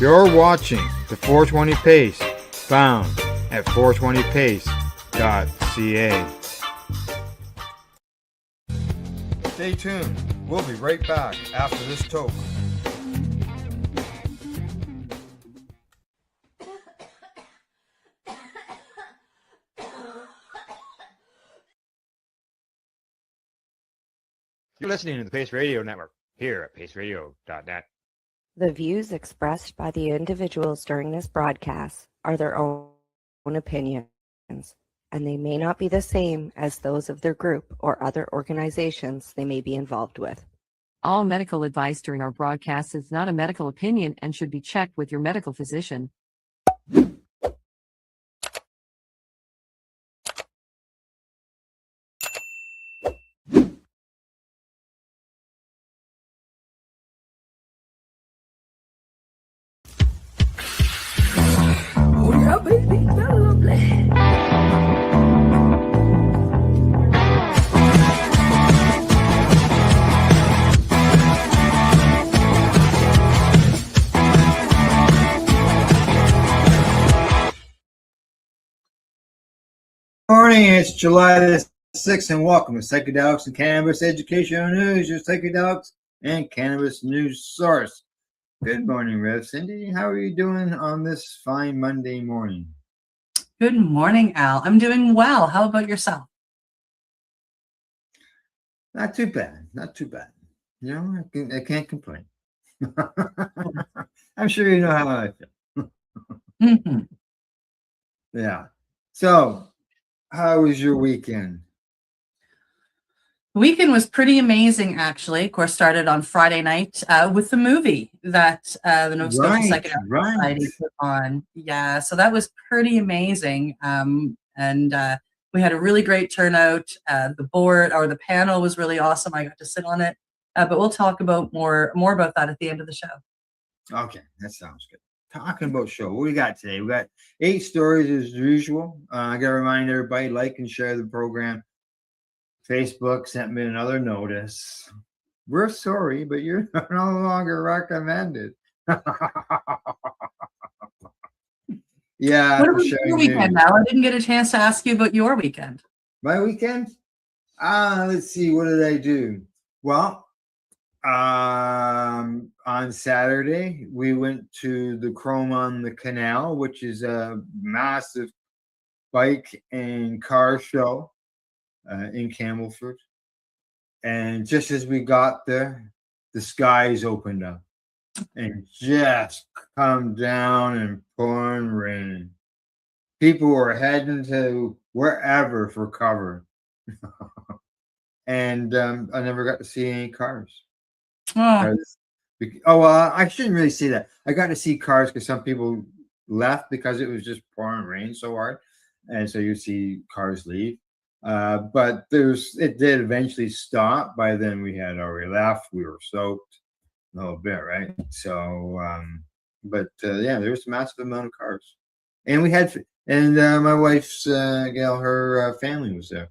You're watching the 420 Pace, found at 420pace.ca. Stay tuned. We'll be right back after this toke. You're listening to the Pace Radio Network here at paceradio.net. The views expressed by the individuals during this broadcast are their own opinions, and they may not be the same as those of their group or other organizations they may be involved with. All medical advice during our broadcast is not a medical opinion and should be checked with your medical physician. Morning, it's July the 6th, and welcome to Psychedelics and Cannabis Educational News, your psychedelics and cannabis news source. Good morning, Rev Cindy. How are you doing on this fine Monday morning? Good morning, Al. I'm doing well. How about yourself? Not too bad. Not too bad. You know, I can't complain. I'm sure you know how I feel. Mm-hmm. Yeah. So, how was your weekend? The weekend was pretty amazing, actually. Of course, started on Friday night with the movie that the Nova Scotia Psychedelic Society put on. Yeah, so that was pretty amazing. And we had a really great turnout. The board or the panel was really awesome. I got to sit on it. But we'll talk about more about that at the end of the show. Okay, that sounds good. Talking about show, what we got today? We got 8 stories as usual. I got to remind everybody, like and share the program. Facebook sent me another notice. We're sorry, but you're no longer recommended. Yeah. What about your weekend now? I didn't get a chance to ask you about your weekend. My weekend? Let's see. What did I do? Well, on Saturday, we went to the Chrome on the Canal, which is a massive bike and car show in Campbellford. And just as we got there, the skies opened up and just come down and pouring rain. People were heading to wherever for cover. And I never got to see any cars. Oh, Well, I shouldn't really say that. I got to see cars because some people left because it was just pouring rain so hard, and so you see cars leave. But it did eventually stop. By then, we had already left. We were soaked a little bit, right? So, yeah, there was a massive amount of cars, and my wife's Gail, her family was there.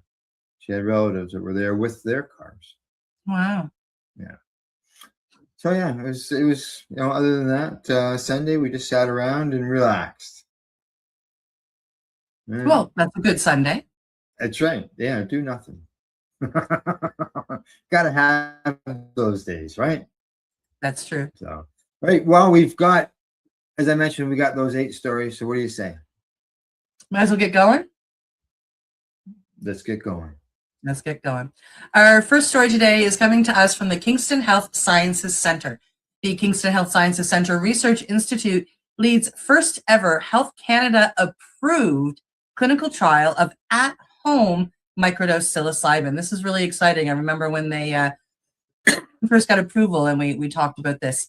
She had relatives that were there with their cars. wow. Yeah. So yeah, it was other than that, Sunday we just sat around and relaxed. Yeah. Well, that's a good Sunday. That's right. Yeah, do nothing. Gotta have those days, right? That's true. So, right. Well, we've got, as I mentioned, we got those 8 stories. So what do you say? Might as well get going. Let's get going. Let's get going. Our first story today is coming to us from the Kingston Health Sciences Center. The Kingston Health Sciences Center Research Institute leads first ever Health Canada approved clinical trial of at-home microdose psilocybin. This is really exciting. I remember when they first got approval and we talked about this.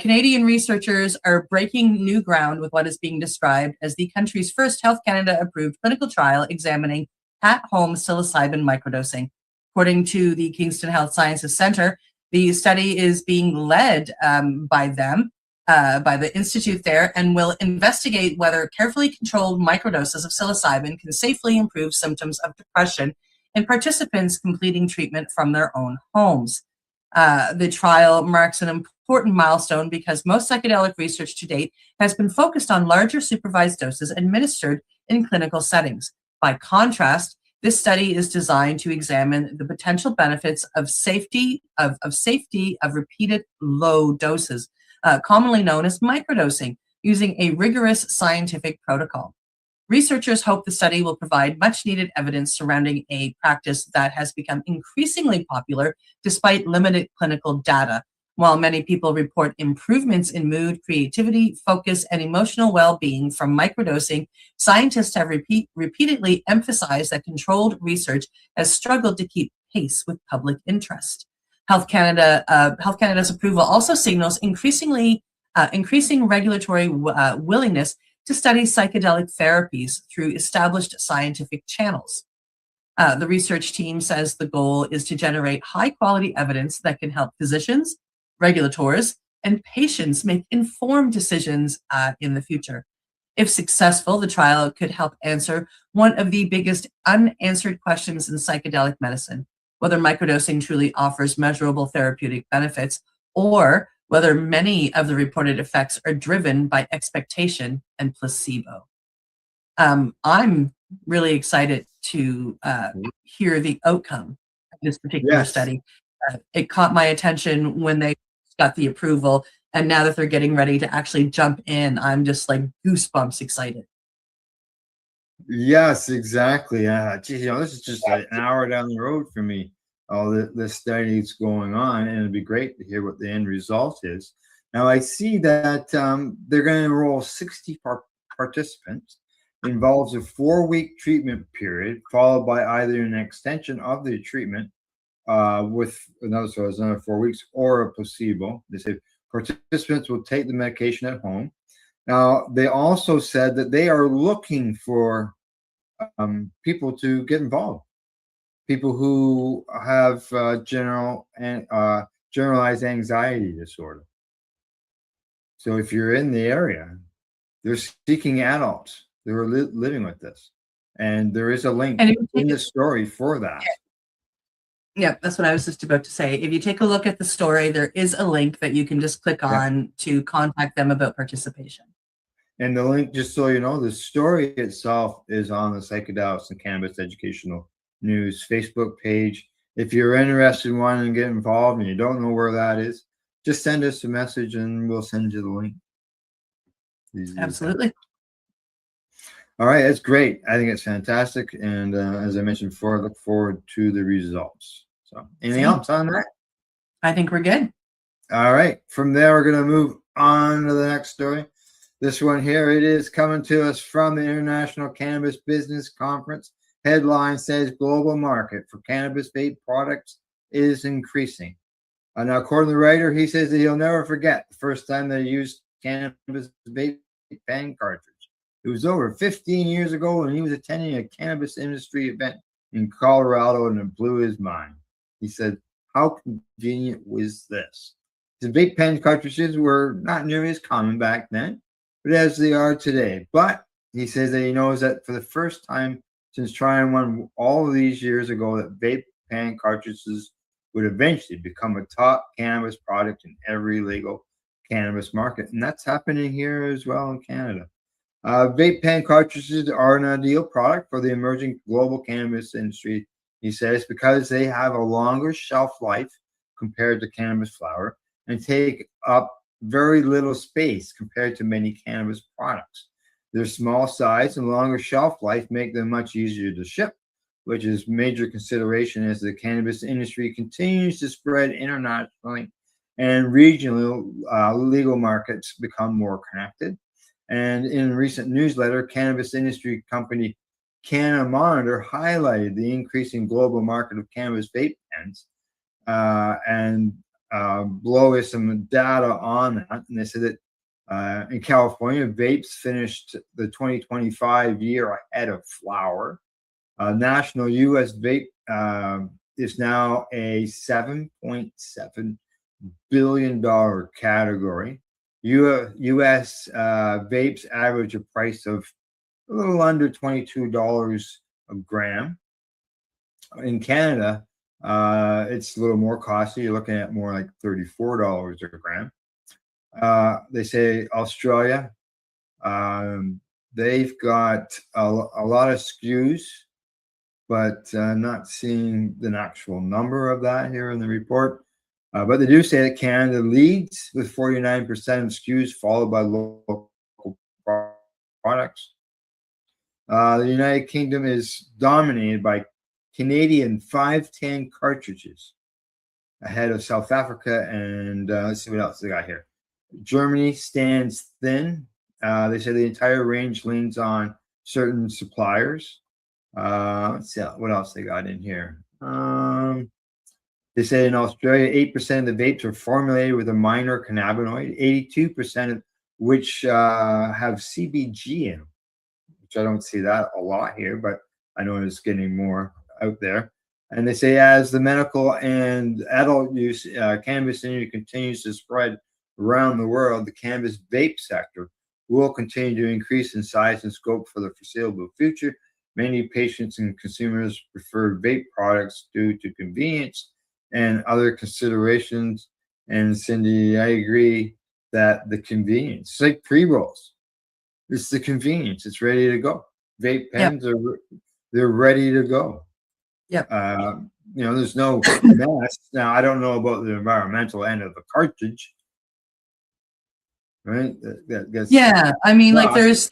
Canadian researchers are breaking new ground with what is being described as the country's first Health Canada approved clinical trial examining at-home psilocybin microdosing. According to the Kingston Health Sciences Center, the study is being led by the institute there, and will investigate whether carefully controlled microdoses of psilocybin can safely improve symptoms of depression in participants completing treatment from their own homes. The trial marks an important milestone because most psychedelic research to date has been focused on larger supervised doses administered in clinical settings. By contrast, this study is designed to examine the potential benefits of safety of repeated low doses, commonly known as microdosing, using a rigorous scientific protocol. Researchers hope the study will provide much needed evidence surrounding a practice that has become increasingly popular despite limited clinical data. While many people report improvements in mood, creativity, focus, and emotional well-being from microdosing, scientists have repeatedly emphasized that controlled research has struggled to keep pace with public interest. Health Canada's approval also signals increasing regulatory willingness to study psychedelic therapies through established scientific channels. The research team says the goal is to generate high-quality evidence that can help physicians, regulators, and patients make informed decisions in the future. If successful, the trial could help answer one of the biggest unanswered questions in psychedelic medicine, whether microdosing truly offers measurable therapeutic benefits, or whether many of the reported effects are driven by expectation and placebo. I'm really excited to hear the outcome of this particular study. It caught my attention when they got the approval, and now that they're getting ready to actually jump in, I'm just like goosebumps excited. Yes, exactly. Geez, this is just an hour down the road for me. All the studies going on, and it'd be great to hear what the end result is. Now, I see that they're going to enroll 60 participants. It involves a 4-week treatment period, followed by either an extension of the treatment with another 4 weeks, or a placebo. They say participants will take the medication at home. Now, they also said that they are looking for people to get involved. People who have generalized anxiety disorder. So if you're in the area, they're seeking adults who are living with this. And there is a link in the story for that. Yeah, that's what I was just about to say. If you take a look at the story, there is a link that you can just click on to contact them about participation. And the link, just so you know, the story itself is on the Psychedelics and Cannabis Educational News Facebook page. If you're interested in wanting to get involved and you don't know where that is, just send us a message and we'll send you the link. Absolutely. All right, that's great. I think it's fantastic. And as I mentioned before, I look forward to the results. So anything else on that? I think we're good. All right. From there, we're going to move on to the next story. This one here, it is coming to us from the International Cannabis Business Conference. Headline says global market for cannabis vape products is increasing. Now, according to the writer, he says that he'll never forget the first time they used cannabis vape pen cartridge. It was over 15 years ago when he was attending a cannabis industry event in Colorado, and it blew his mind. He said, "How convenient was this?" The vape pen cartridges were not nearly as common back then, but as they are today. But he says that he knows that for the first time since trying one all of these years ago, that vape pen cartridges would eventually become a top cannabis product in every legal cannabis market. And that's happening here as well in Canada. Vape pen cartridges are an ideal product for the emerging global cannabis industry, he says, because they have a longer shelf life compared to cannabis flower and take up very little space compared to many cannabis products. Their small size and longer shelf life make them much easier to ship, which is major consideration as the cannabis industry continues to spread internationally and regional legal markets become more connected. And in a recent newsletter, cannabis industry company Canna Monitor highlighted the increasing global market of cannabis vape pens and below is some data on that. And they said that in California, vapes finished the 2025 year ahead of flower. National U.S. vape is now a $7.7 billion category. U.S. vapes average a price of a little under $22 a gram. In Canada, it's a little more costly. You're looking at more like $34 a gram. They say Australia. They've got a lot of SKUs, but not seeing the actual number of that here in the report. But they do say that Canada leads with 49% of SKUs, followed by local products. The United Kingdom is dominated by Canadian 510 cartridges, ahead of South Africa and let's see what else they got here. Germany stands thin. They say the entire range leans on certain suppliers. Let's see what else they got in here. They say in Australia, 8% of the vapes are formulated with a minor cannabinoid, 82% of which have CBG in them, which I don't see that a lot here, but I know it's getting more out there. And they say as the medical and adult use cannabis industry continues to spread around the world, the cannabis vape sector will continue to increase in size and scope for the foreseeable future. Many patients and consumers prefer vape products due to convenience and other considerations. And Cindy, I agree that the convenience, it's like pre-rolls. It's the convenience. It's ready to go. Vape pens they're ready to go. Yep. There's no mess. Now, I don't know about the environmental end of the cartridge. Right? Yeah. I mean, like there's,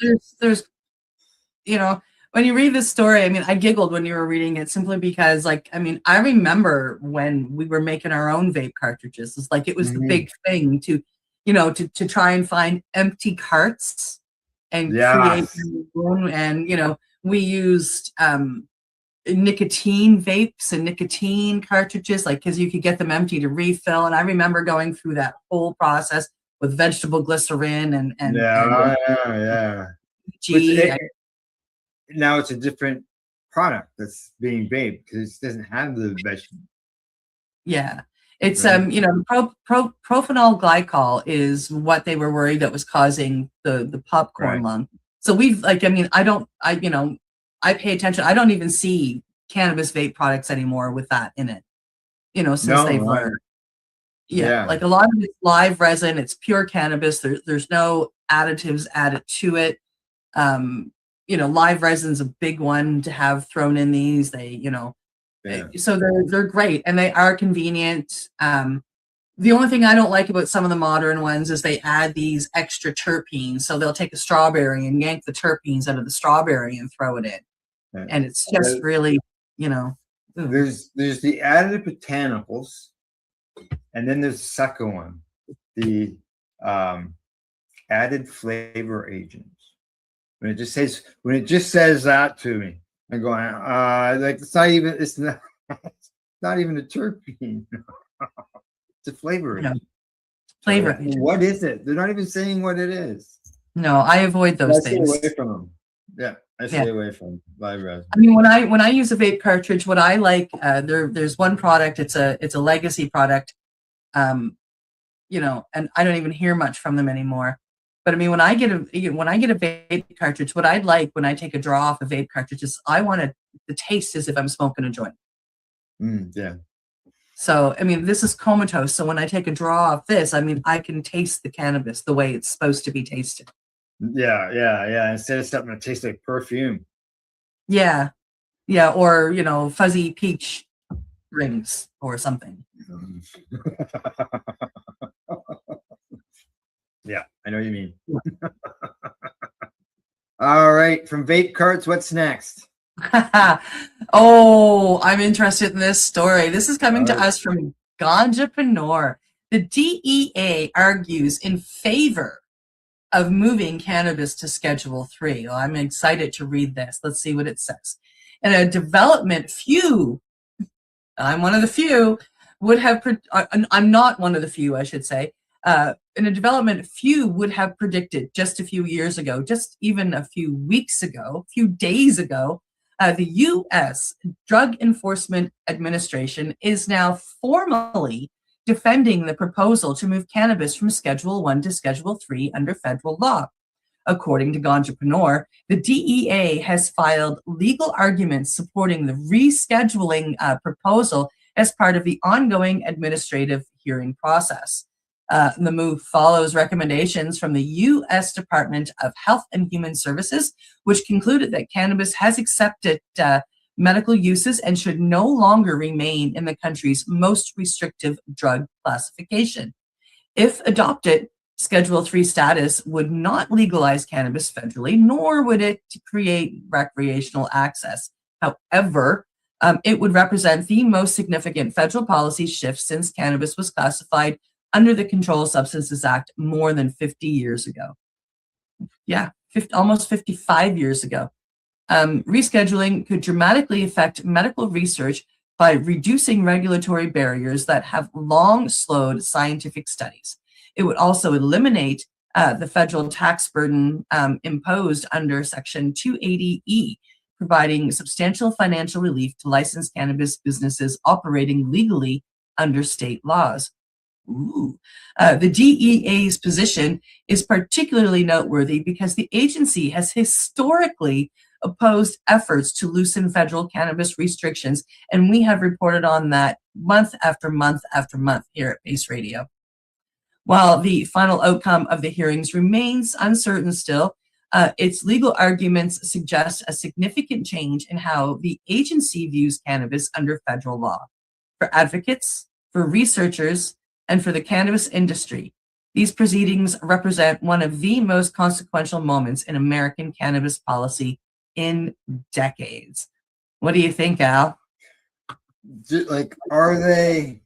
when you read this story, I mean, I giggled when you were reading it simply because, like, I mean, I remember when we were making our own vape cartridges. It's like it was the big thing to try and find empty carts and create your own. And we used nicotine vapes and nicotine cartridges, like because you could get them empty to refill. And I remember going through that whole process with vegetable glycerin and now it's a different product that's being vaped because it doesn't have the vegetable. Yeah, it's propanol glycol is what they were worried that was causing the popcorn lung. So we've I pay attention. I don't even see cannabis vape products anymore with that in it. Since they've learned. Yeah, like a lot of it's live resin. It's pure cannabis. There's no additives added to it. Live resin's a big one to have thrown in these. So they're great and they are convenient. The only thing I don't like about some of the modern ones is they add these extra terpenes. So they'll take a strawberry and yank the terpenes out of the strawberry and throw it in. Right. And it's just really, There's the added botanicals, and then there's the second one, the added flavor agents. When it just says that to me, I'm going, like it's not even a terpene. It's a flavor. No. Flavor. What is it? They're not even saying what it is. No, I avoid those things. Stay away from them. Yeah, I stay away from live resin. I mean, when I use a vape cartridge, what I like, there's one product. It's a legacy product, and I don't even hear much from them anymore. But I mean, when I get a vape cartridge, what I'd like when I take a draw off a vape cartridge is I want the taste as if I'm smoking a joint. Yeah. So, I mean, this is comatose. So when I take a draw off this, I mean, I can taste the cannabis the way it's supposed to be tasted. Yeah. Instead of something that tastes like perfume. Yeah. Or, fuzzy peach rings or something. Yeah, I know what you mean. All right, from vape carts, what's next? Oh, I'm interested in this story. This is coming to us from Ganjapreneur. The DEA argues in favor of moving cannabis to Schedule 3. Well, I'm excited to read this. Let's see what it says. In a development few, I'm one of the few, would have, I'm not one of the few, I should say, in a development few would have predicted just a few years ago, just even a few weeks ago, a few days ago, the U.S. Drug Enforcement Administration is now formally defending the proposal to move cannabis from Schedule 1 to Schedule 3 under federal law. According to Ganjapreneur, the DEA has filed legal arguments supporting the rescheduling proposal as part of the ongoing administrative hearing process. The move follows recommendations from the U.S. Department of Health and Human Services, which concluded that cannabis has accepted medical uses and should no longer remain in the country's most restrictive drug classification. If adopted, Schedule 3 status would not legalize cannabis federally, nor would it create recreational access. However, it would represent the most significant federal policy shift since cannabis was classified under the Controlled Substances Act more than 50 years ago. Yeah, almost 55 years ago. Rescheduling could dramatically affect medical research by reducing regulatory barriers that have long slowed scientific studies. It would also eliminate the federal tax burden imposed under Section 280E, providing substantial financial relief to licensed cannabis businesses operating legally under state laws. The DEA's position is particularly noteworthy because the agency has historically opposed efforts to loosen federal cannabis restrictions, and we have reported on that month after month after month here at Base Radio. While the final outcome of the hearings remains uncertain still, its legal arguments suggest a significant change in how the agency views cannabis under federal law. For advocates, for researchers, and for the cannabis industry, these proceedings represent one of the most consequential moments in American cannabis policy in decades. What do you think, Al? Like, are they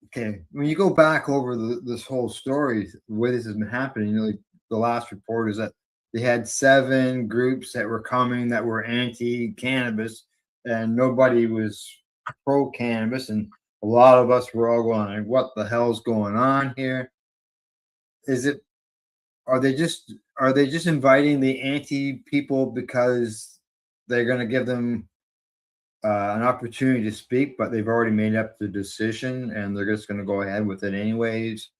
okay? When you go back over this whole story, the way this has been happening, like the last report is that they had 7 groups that were coming that were anti-cannabis, and nobody was pro-cannabis, and a lot of us were all going, like, what the hell's going on here? Are they just inviting the anti people because they're going to give them an opportunity to speak, but they've already made up the decision and they're just going to go ahead with it anyways?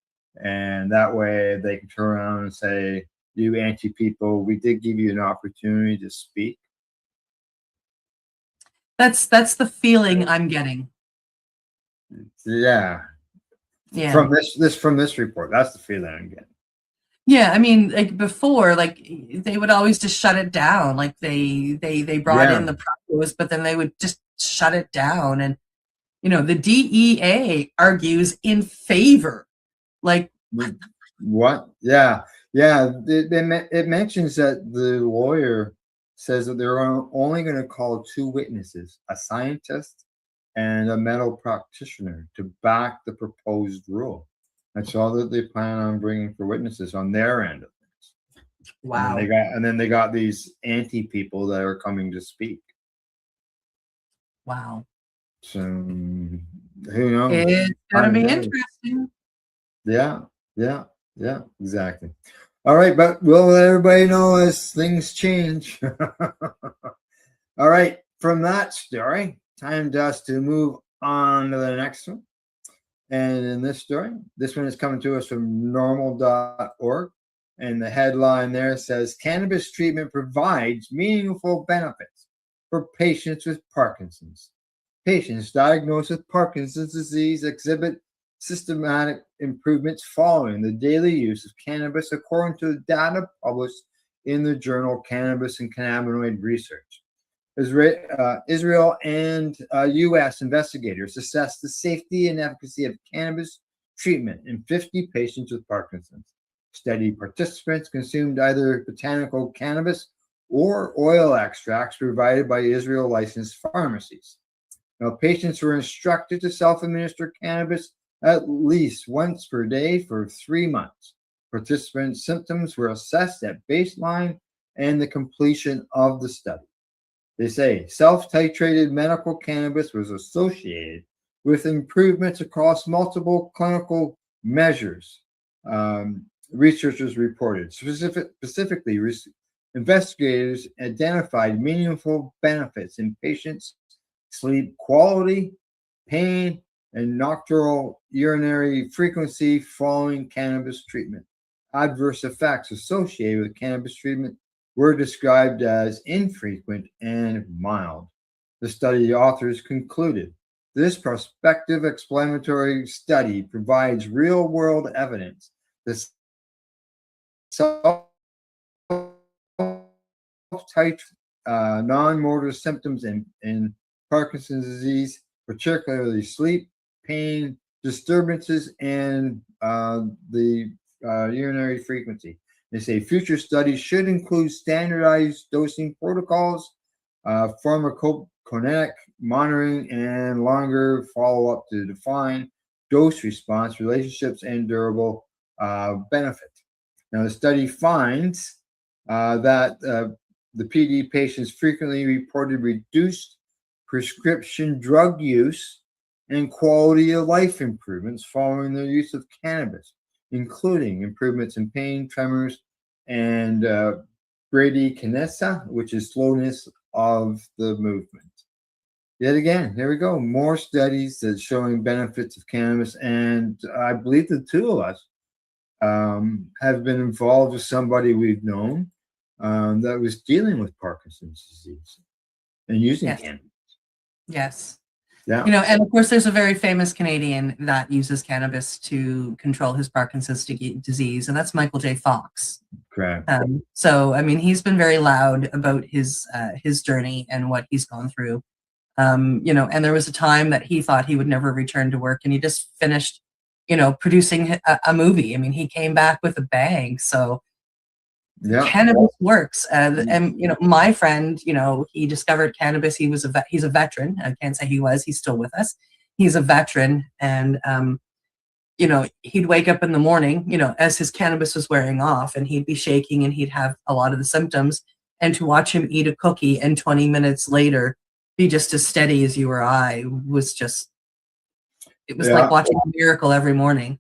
And that way they can turn around and say, you anti people, we did give you an opportunity to speak. That's the feeling I'm getting. Yeah. From this report, that's the feeling I'm getting. Yeah, I mean, like before, like they would always just shut it down. Like they brought in the pros, but then they would just shut it down. And the DEA argues in favor. Like what? Yeah. It mentions that the lawyer says that they're only going to call 2 witnesses, a scientist and a medical practitioner, to back the proposed rule. That's all that they plan on bringing for witnesses on their end of things. Wow. And then they got these anti people that are coming to speak. Wow. So who knows? It's gonna be interesting. Yeah, exactly. All right, but we'll let everybody know as things change. All right, from that story, time just to move on to the next one. And in this story, this one is coming to us from normal.org. And the headline there says, cannabis treatment provides meaningful benefits for patients with Parkinson's. Patients diagnosed with Parkinson's disease exhibit systematic improvements following the daily use of cannabis, according to the data published in the journal Cannabis and Cannabinoid Research. Israel and U.S. investigators assessed the safety and efficacy of cannabis treatment in 50 patients with Parkinson's. Study participants consumed either botanical cannabis or oil extracts provided by Israel licensed pharmacies. Now, patients were instructed to self-administer cannabis at least once per day for 3 months. Participants' symptoms were assessed at baseline and the completion of the study. They say self-titrated medical cannabis was associated with improvements across multiple clinical measures. Researchers reported. Specifically, investigators identified meaningful benefits in patients' sleep quality, pain, and nocturnal urinary frequency following cannabis treatment. Adverse effects associated with cannabis treatment were described as infrequent and mild. The study authors concluded This prospective explanatory study provides real-world evidence that self-type non-motor symptoms in Parkinson's disease, particularly sleep, pain, disturbances, and the urinary frequency. They say future studies should include standardized dosing protocols, pharmacokinetic monitoring, and longer follow-up to define dose response relationships and durable benefit. Now, the study finds that the PD patients frequently reported reduced prescription drug use and quality of life improvements following their use of cannabis, including improvements in pain, tremors, and bradykinesia, which is slowness of the movement. Yet again, here we go. More studies that showing benefits of cannabis, and I believe the two of us have been involved with somebody we've known that was dealing with Parkinson's disease and using cannabis. Yes. Yeah. And of course, there's a very famous Canadian that uses cannabis to control his Parkinson's disease, and that's Michael J. Fox. Correct. So, I mean, he's been very loud about his journey and what he's gone through. And there was a time that he thought he would never return to work, and he just finished, producing a movie. I mean, he came back with a bang. So, cannabis works. And my friend, he discovered cannabis. He's a veteran. I can't say he was. He's still with us. He's a veteran, and he'd wake up in the morning, as his cannabis was wearing off, and he'd be shaking, and he'd have a lot of the symptoms. And to watch him eat a cookie, and 20 minutes later be just as steady as you or I was just. It was like watching a miracle every morning.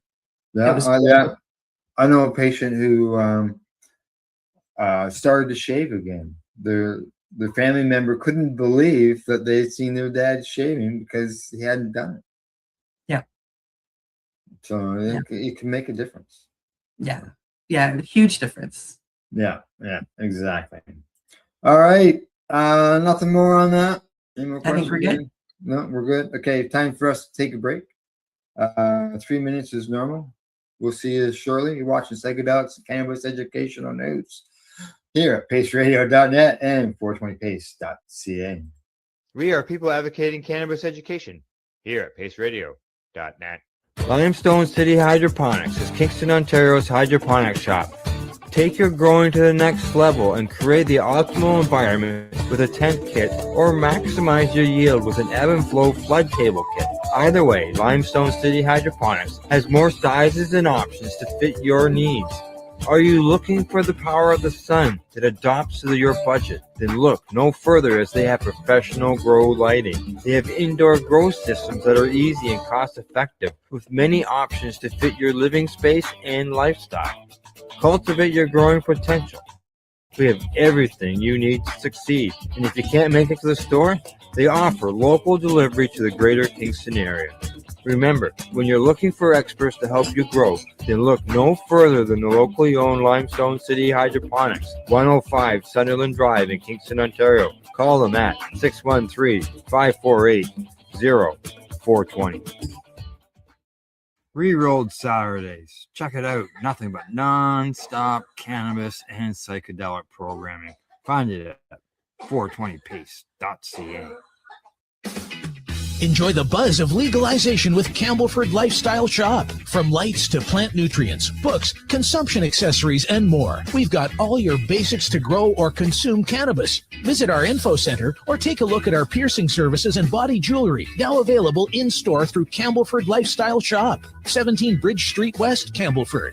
Yeah, I know a patient who started to shave again. The family member couldn't believe that they'd seen their dad shaving because he hadn't done it. Yeah. So it can make a difference. Yeah, huge difference. Yeah, exactly. All right. Nothing more on that. Any more questions? I think we're good. No, we're good. Okay, time for us to take a break. 3 minutes is normal. We'll see you shortly. You're watching Psychedelics Cannabis Educational News here at paceradio.net and 420pace.ca. We are people advocating cannabis education here at paceradio.net. Limestone City Hydroponics is Kingston, Ontario's hydroponics shop. Take your growing to the next level and create the optimal environment with a tent kit, or maximize your yield with an ebb and flow flood table kit. Either way, Limestone City Hydroponics has more sizes and options to fit your needs. Are you looking for the power of the sun that adapts to your budget? Then look no further, as they have professional grow lighting. They have indoor grow systems that are easy and cost effective, with many options to fit your living space and lifestyle. Cultivate your growing potential. We have everything you need to succeed. And if you can't make it to the store, they offer local delivery to the greater Kingston area. Remember, when you're looking for experts to help you grow, then look no further than the locally owned Limestone City Hydroponics, 105 Sunderland Drive in Kingston, Ontario. Call them at 613-548-0420. Rerolled Saturdays. Check it out. Nothing but non-stop cannabis and psychedelic programming. Find it at 420pace.ca. Enjoy the buzz of legalization with Campbellford Lifestyle Shop. From lights to plant nutrients, books, consumption accessories, and more. We've got all your basics to grow or consume cannabis. Visit our info center or take a look at our piercing services and body jewelry, now available in-store through Campbellford Lifestyle Shop, 17 Bridge Street West, Campbellford.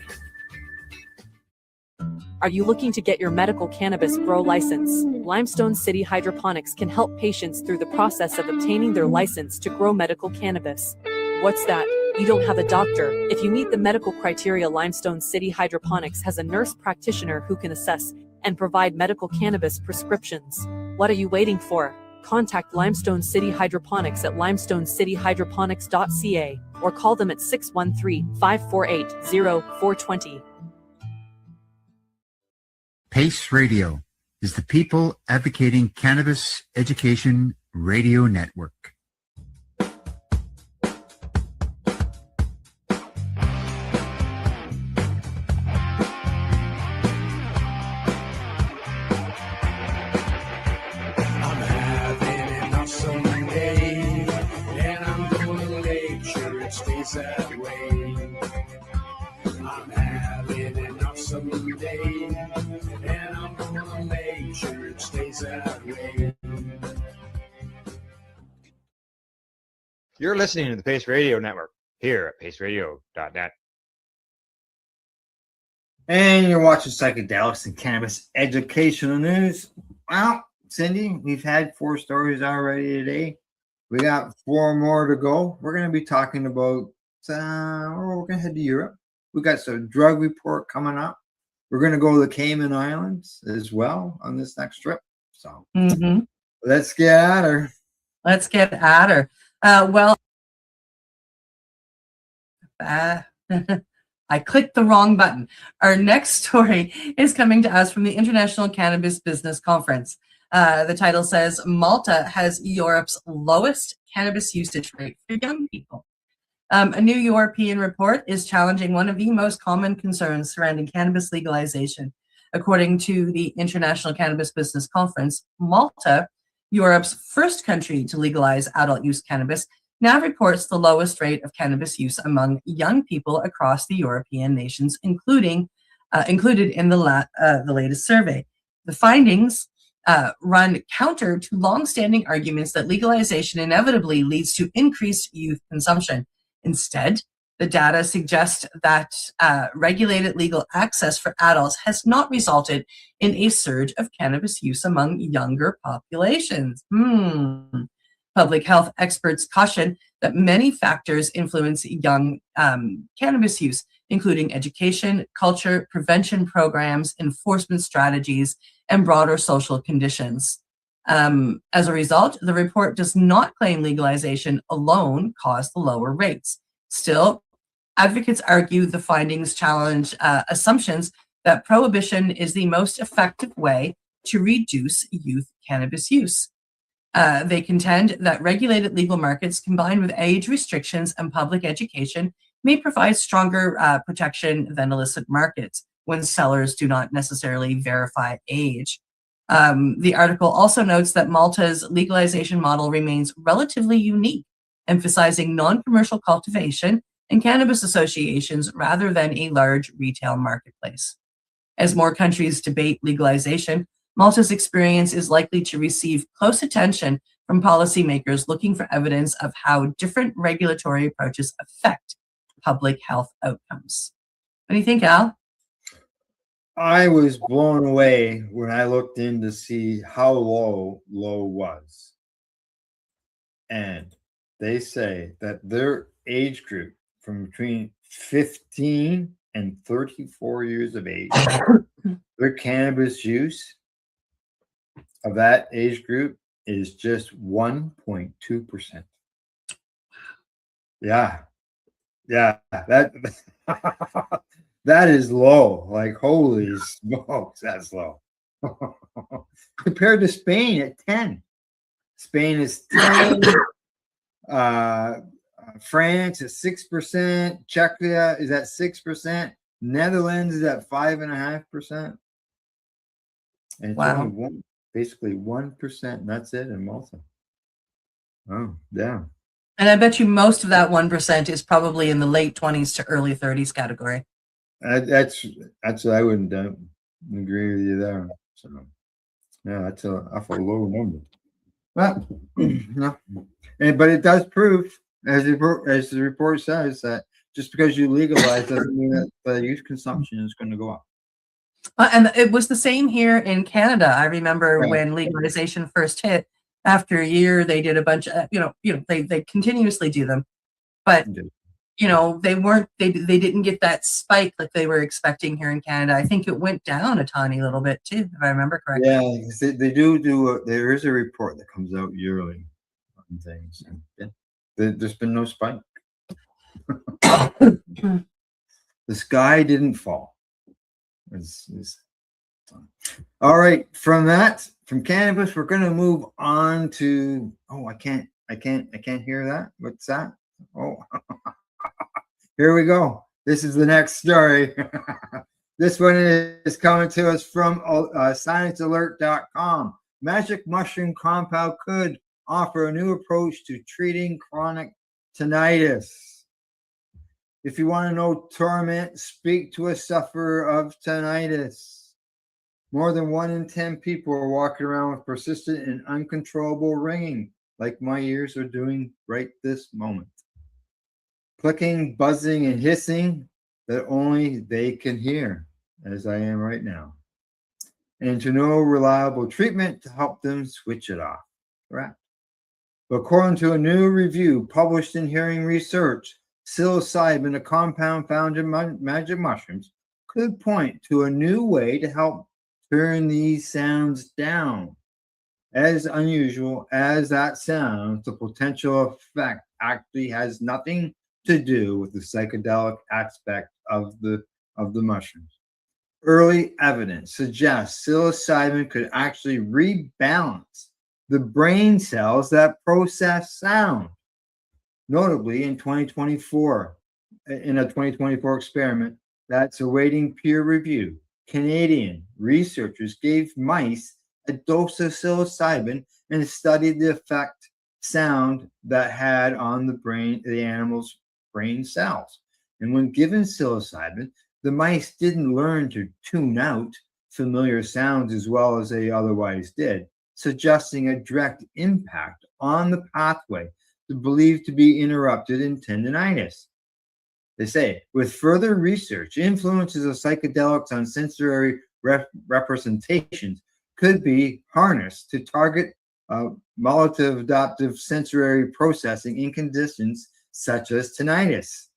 Are you looking to get your medical cannabis grow license? Limestone City Hydroponics can help patients through the process of obtaining their license to grow medical cannabis. What's that? You don't have a doctor. If you meet the medical criteria, Limestone City Hydroponics has a nurse practitioner who can assess and provide medical cannabis prescriptions. What are you waiting for? Contact Limestone City Hydroponics at limestonecityhydroponics.ca or call them at 613-548-0420. PACE Radio is the People Advocating Cannabis Education Radio Network. every day, and I'm gonna make sure it stays that way. You're listening to the Pace Radio Network here at paceradio.net. And you're watching Psychedelics and Cannabis Educational News. Well, Cindy, we've had 4 stories already today. We got 4 more to go. We're going to be talking about, we're going to head to Europe. We got some drug report coming up. We're going to go to the Cayman Islands as well on this next trip. So let's get at her. Let's get at her. I clicked the wrong button. Our next story is coming to us from the International Cannabis Business Conference. The title says, Malta has Europe's lowest cannabis usage rate for young people. A new European report is challenging one of the most common concerns surrounding cannabis legalization. According to the International Cannabis Business Conference, Malta, Europe's first country to legalize adult use cannabis, now reports the lowest rate of cannabis use among young people across the European nations, included in the latest survey. The findings run counter to longstanding arguments that legalization inevitably leads to increased youth consumption. Instead, the data suggests that regulated legal access for adults has not resulted in a surge of cannabis use among younger populations. Public health experts caution that many factors influence young cannabis use, including education, culture, prevention programs, enforcement strategies, and broader social conditions. As a result, the report does not claim legalization alone caused the lower rates. Still, advocates argue the findings challenge assumptions that prohibition is the most effective way to reduce youth cannabis use. They contend that regulated legal markets combined with age restrictions and public education may provide stronger protection than illicit markets when sellers do not necessarily verify age. The article also notes that Malta's legalization model remains relatively unique, emphasizing non-commercial cultivation and cannabis associations rather than a large retail marketplace. As more countries debate legalization, Malta's experience is likely to receive close attention from policymakers looking for evidence of how different regulatory approaches affect public health outcomes. What do you think, Al? I was blown away when I looked in to see how low was. And they say that their age group from between 15 and 34 years of age, their cannabis use of that age group is just 1.2%. Yeah, that that is low. Like, holy smokes, that's low. Compared to Spain at 10. Spain is 10. France is 6%. Czechia is at 6%. Netherlands is at 5.5%. And it's only basically 1%. And that's it in Malta. Oh, yeah. And I bet you most of that 1% is probably in the late 20s to early 30s category. That's I wouldn't agree with you there. So, yeah, that's an awful low number. But no, but it does prove, as the report says, that just because you legalize doesn't mean that the youth consumption is going to go up. And it was the same here in Canada. I remember when legalization first hit. After a year, they did a bunch of, they continuously do them, but they didn't get that spike like they were expecting here in Canada. I think it went down a tiny little bit too, if I remember correctly. Yeah, they do. There is a report that comes out yearly on things. And there's been no spike. The sky didn't fall. All right, from cannabis, we're going to move on to. Oh, I can't hear that. What's that? Oh, here we go. This is the next story. This one is coming to us from sciencealert.com. Magic mushroom compound could offer a new approach to treating chronic tinnitus. If you want to know torment, speak to a sufferer of tinnitus. More than 1 in 10 people are walking around with persistent and uncontrollable ringing, like my ears are doing right this moment. Clicking, buzzing, and hissing that only they can hear, as I am right now. And to no reliable treatment to help them switch it off. Correct. But according to a new review published in Hearing Research, psilocybin, a compound found in magic mushrooms, could point to a new way to help turn these sounds down. As unusual as that sounds, the potential effect actually has nothing to do with the psychedelic aspect of the mushrooms. Early evidence suggests psilocybin could actually rebalance the brain cells that process sound. Notably, in a 2024 experiment that's awaiting peer review, Canadian researchers gave mice a dose of psilocybin and studied the effect sound that had on the animal's brain cells. And when given psilocybin, the mice didn't learn to tune out familiar sounds as well as they otherwise did, suggesting a direct impact on the pathway believed to be interrupted in tendinitis. They say, with further research, influences of psychedelics on sensory representations could be harnessed to target maladaptive sensory processing in conditions such as tinnitus.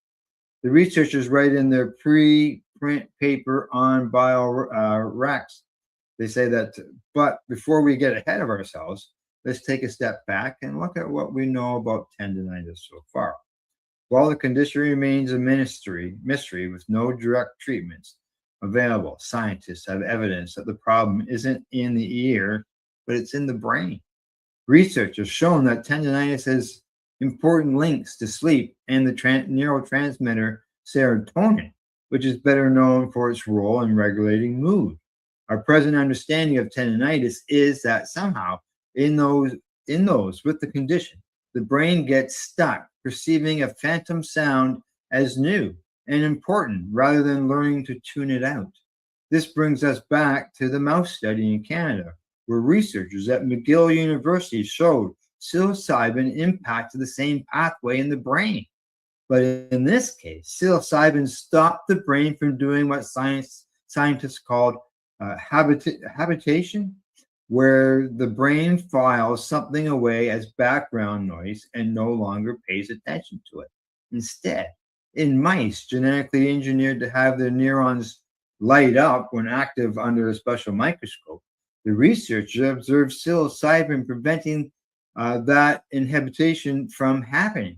The researchers write in their preprint paper on BioRex, they say that, but before we get ahead of ourselves, let's take a step back and look at what we know about tendinitis so far. While the condition remains a mystery with no direct treatments available, scientists have evidence that the problem isn't in the ear, but it's in the brain. Research has shown that tendinitis has important links to sleep and the neurotransmitter serotonin, which is better known for its role in regulating mood. Our present understanding of tendinitis is that somehow in those with the condition, the brain gets stuck perceiving a phantom sound as new and important rather than learning to tune it out. This brings us back to the mouse study in Canada, where researchers at McGill University showed psilocybin impacted the same pathway in the brain. But in this case, psilocybin stopped the brain from doing what scientists called habitation, where the brain files something away as background noise and no longer pays attention to it. Instead, in mice genetically engineered to have their neurons light up when active under a special microscope, the researchers observed psilocybin preventing that inhibition from happening.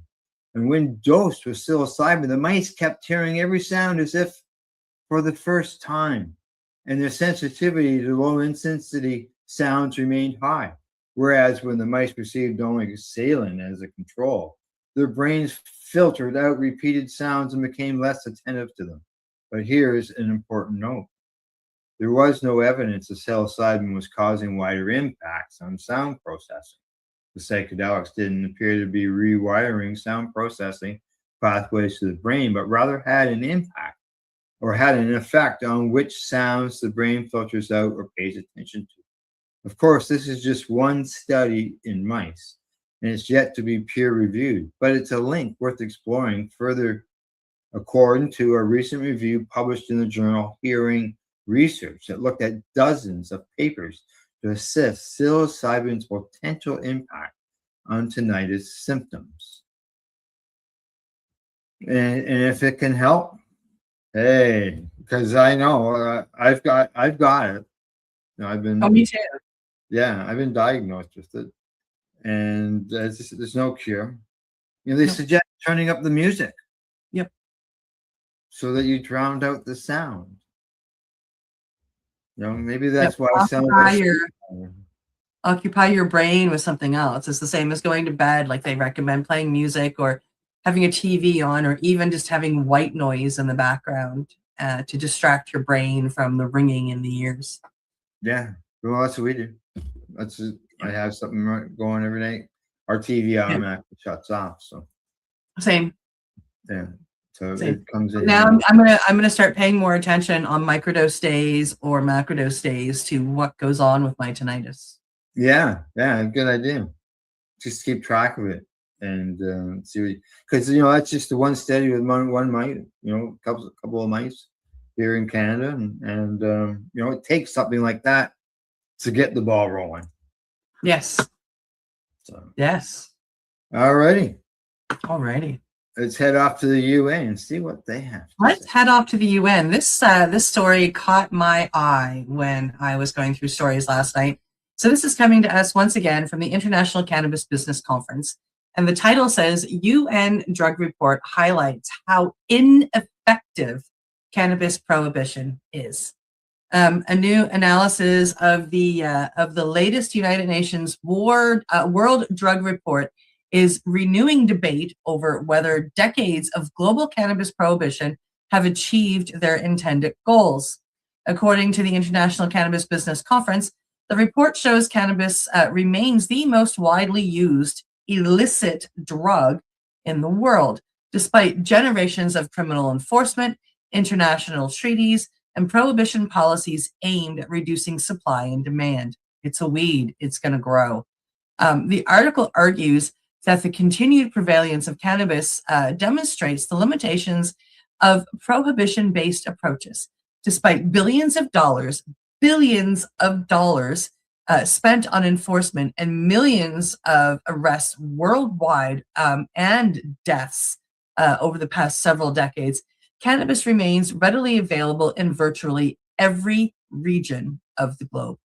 And when dosed with psilocybin, the mice kept hearing every sound as if for the first time, and their sensitivity to low intensity sounds remained high. Whereas when the mice received only saline as a control, their brains filtered out repeated sounds and became less attentive to them. But here's an important note. There was no evidence that psilocybin was causing wider impacts on sound processing. The psychedelics didn't appear to be rewiring sound processing pathways to the brain, but rather had an impact or had an effect on which sounds the brain filters out or pays attention to. Of course, this is just one study in mice, and it's yet to be peer-reviewed, but it's a link worth exploring further, according to a recent review published in the journal Hearing Research that looked at dozens of papers to assess psilocybin's potential impact on tinnitus symptoms. And if it can help, hey, because I know I've got it. You know, I've been. Oh, me too. Yeah, I've been diagnosed with it, and there's no cure. You know, they suggest turning up the music. Yep. So that you drowned out the sound. You know, maybe that's why some occupy your brain with something else. It's the same as going to bed. Like they recommend playing music or having a TV on, or even just having white noise in the background to distract your brain from the ringing in the ears. Yeah, well, that's what we do. I have something going every night. Our TV automatically shuts off. So same. Yeah, So Same. it comes in. Now I'm gonna start paying more attention on microdose days or macrodose days to what goes on with my tinnitus. Yeah, good idea. Just keep track of it and see, because that's just the one study with one mite. Couple of mice here in Canada, and it takes something like that to get the ball rolling. Yes. So, Yes. alrighty, Alrighty. let's head off to the UN and see what they have. Let's head off to the UN. This story caught my eye when I was going through stories last night. So this is coming to us once again from the International Cannabis Business Conference. And the title says, UN Drug Report highlights how ineffective cannabis prohibition is. A new analysis of the latest United Nations World Drug Report is renewing debate over whether decades of global cannabis prohibition have achieved their intended goals. According to the International Cannabis Business Conference, the report shows cannabis remains the most widely used illicit drug in the world, despite generations of criminal enforcement, international treaties, and prohibition policies aimed at reducing supply and demand. It's a weed, it's going to grow. The article argues that the continued prevalence of cannabis demonstrates the limitations of prohibition-based approaches, despite billions of dollars spent on enforcement and millions of arrests worldwide and deaths over the past several decades. Cannabis remains readily available in virtually every region of the globe.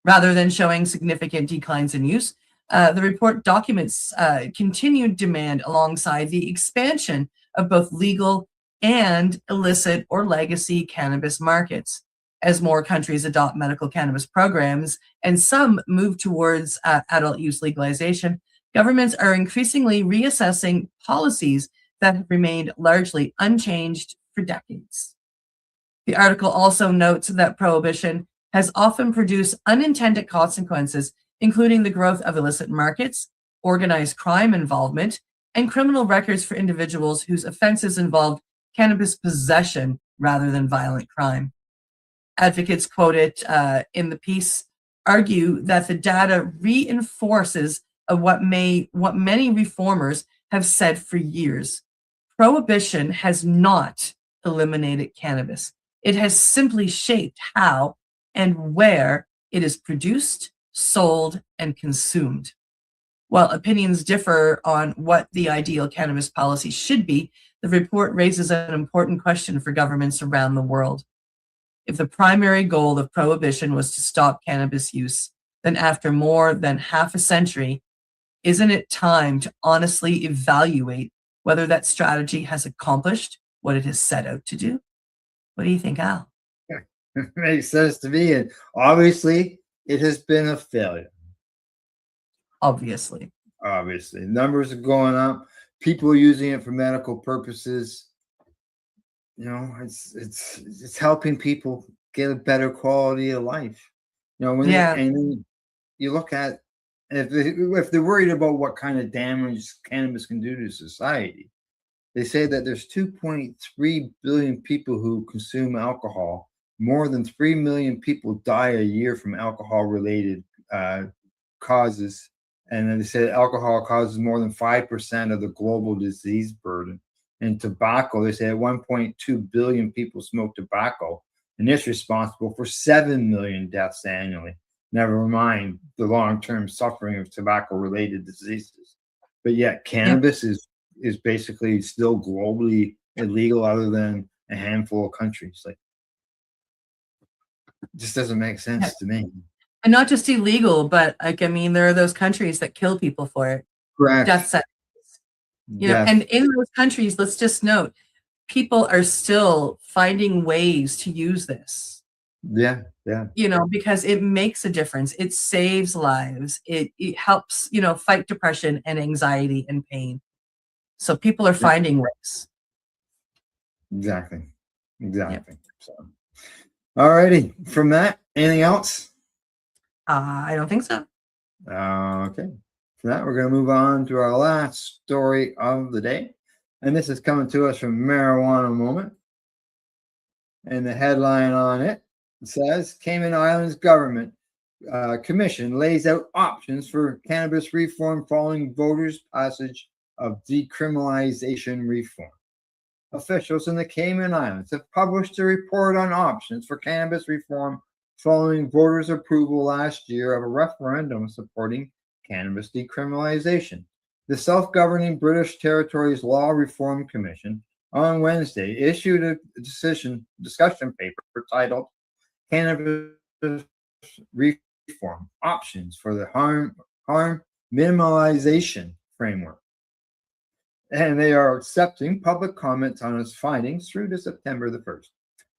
Rather than showing significant declines in use, the report documents continued demand alongside the expansion of both legal and illicit or legacy cannabis markets. As more countries adopt medical cannabis programs and some move towards adult use legalization, governments are increasingly reassessing policies that have remained largely unchanged for decades. The article also notes that prohibition has often produced unintended consequences, including the growth of illicit markets, organized crime involvement, and criminal records for individuals whose offenses involved cannabis possession rather than violent crime. Advocates quoted in the piece argue that the data reinforces what many reformers have said for years. Prohibition has not eliminated cannabis. It has simply shaped how and where it is produced, sold, and consumed. While opinions differ on what the ideal cannabis policy should be, the report raises an important question for governments around the world. If the primary goal of prohibition was to stop cannabis use, then after more than half a century, isn't it time to honestly evaluate whether that strategy has accomplished what it has set out to do? What do you think, Al? Makes sense to me, and obviously it has been a failure. Obviously, numbers are going up. People are using it for medical purposes. It's helping people get a better quality of life. And you look at, if they're worried about what kind of damage cannabis can do to society, they say that there's 2.3 billion people who consume alcohol. More than 3 million people die a year from alcohol-related causes. And then they say alcohol causes more than 5% of the global disease burden. And tobacco, they say 1.2 billion people smoke tobacco, and it's responsible for 7 million deaths annually. Never mind the long-term suffering of tobacco-related diseases. But yet cannabis is basically still globally illegal other than a handful of countries. Like, it just doesn't make sense to me. And not just illegal, but there are those countries that kill people for it. Correct. Death sentences. And in those countries, let's just note, people are still finding ways to use this. Yeah. Because it makes a difference. It saves lives. It helps, fight depression and anxiety and pain. So people are finding ways. Exactly. Yep. So, all righty. From that, anything else? I don't think so. Okay. From that, we're going to move on to our last story of the day. And this is coming to us from Marijuana Moment. And the headline on it says Cayman Islands Government Commission lays out options for cannabis reform following voters' passage of decriminalization reform. Officials in the Cayman Islands have published a report on options for cannabis reform following voters' approval last year of a referendum supporting cannabis decriminalization. The self-governing British Territories Law Reform Commission on Wednesday issued a discussion paper titled Cannabis Reform Options for the Harm Minimalization Framework. And they are accepting public comments on its findings through to September the 1st.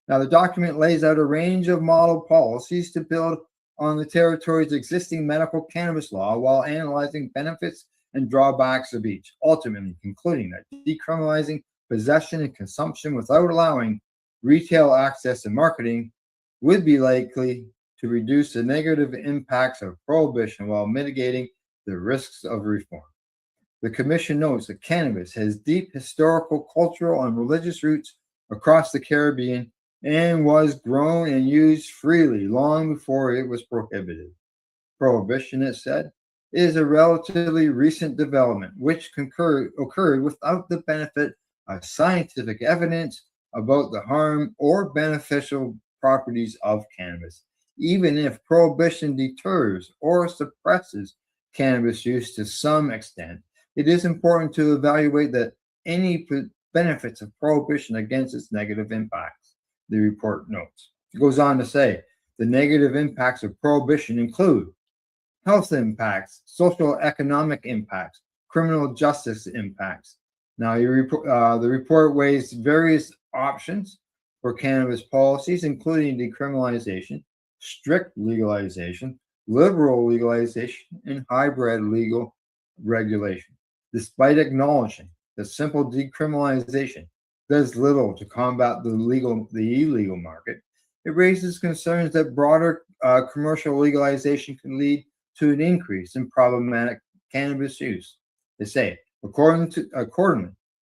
Now, the document lays out a range of model policies to build on the territory's existing medical cannabis law while analyzing benefits and drawbacks of each, ultimately concluding that decriminalizing possession and consumption without allowing retail access and marketing would be likely to reduce the negative impacts of prohibition while mitigating the risks of reform. The Commission notes that cannabis has deep historical, cultural, and religious roots across the Caribbean and was grown and used freely long before it was prohibited. Prohibition, it said, is a relatively recent development which occurred without the benefit of scientific evidence about the harm or beneficial properties of cannabis. Even if prohibition deters or suppresses cannabis use to some extent, it is important to evaluate that any benefits of prohibition against its negative impacts, the report notes. It goes on to say the negative impacts of prohibition include health impacts, social economic impacts, criminal justice impacts. Now, the report weighs various options for cannabis policies, including decriminalization, strict legalization, liberal legalization, and hybrid legal regulation. Despite acknowledging that simple decriminalization does little to combat the illegal market, it raises concerns that broader commercial legalization can lead to an increase in problematic cannabis use. They say, accordingly,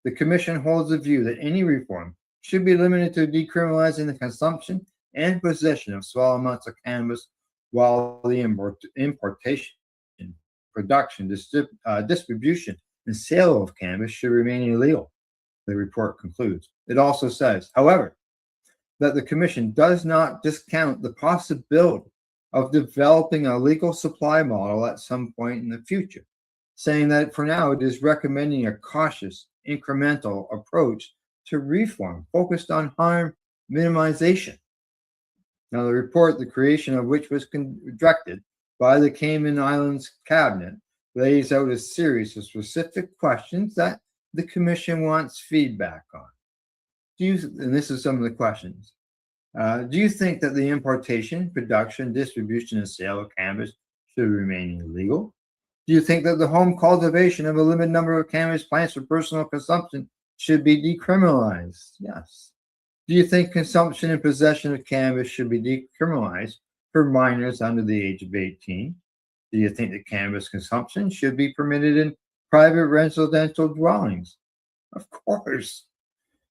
the Commission holds the view that any reform should be limited to decriminalizing the consumption and possession of small amounts of cannabis, while the importation, production, distribution, and sale of cannabis should remain illegal, the report concludes. It also says, however, that the Commission does not discount the possibility of developing a legal supply model at some point in the future, saying that for now it is recommending a cautious, incremental approach to reform focused on harm minimization. Now, the report, the creation of which was directed by the Cayman Islands Cabinet, lays out a series of specific questions that the Commission wants feedback on. And this is some of the questions. Do you think that the importation, production, distribution, and sale of cannabis should remain illegal? Do you think that the home cultivation of a limited number of cannabis plants for personal consumption should be decriminalized? Yes. Do you think consumption and possession of cannabis should be decriminalized for minors under the age of 18? Do you think that cannabis consumption should be permitted in private residential dwellings? Of course.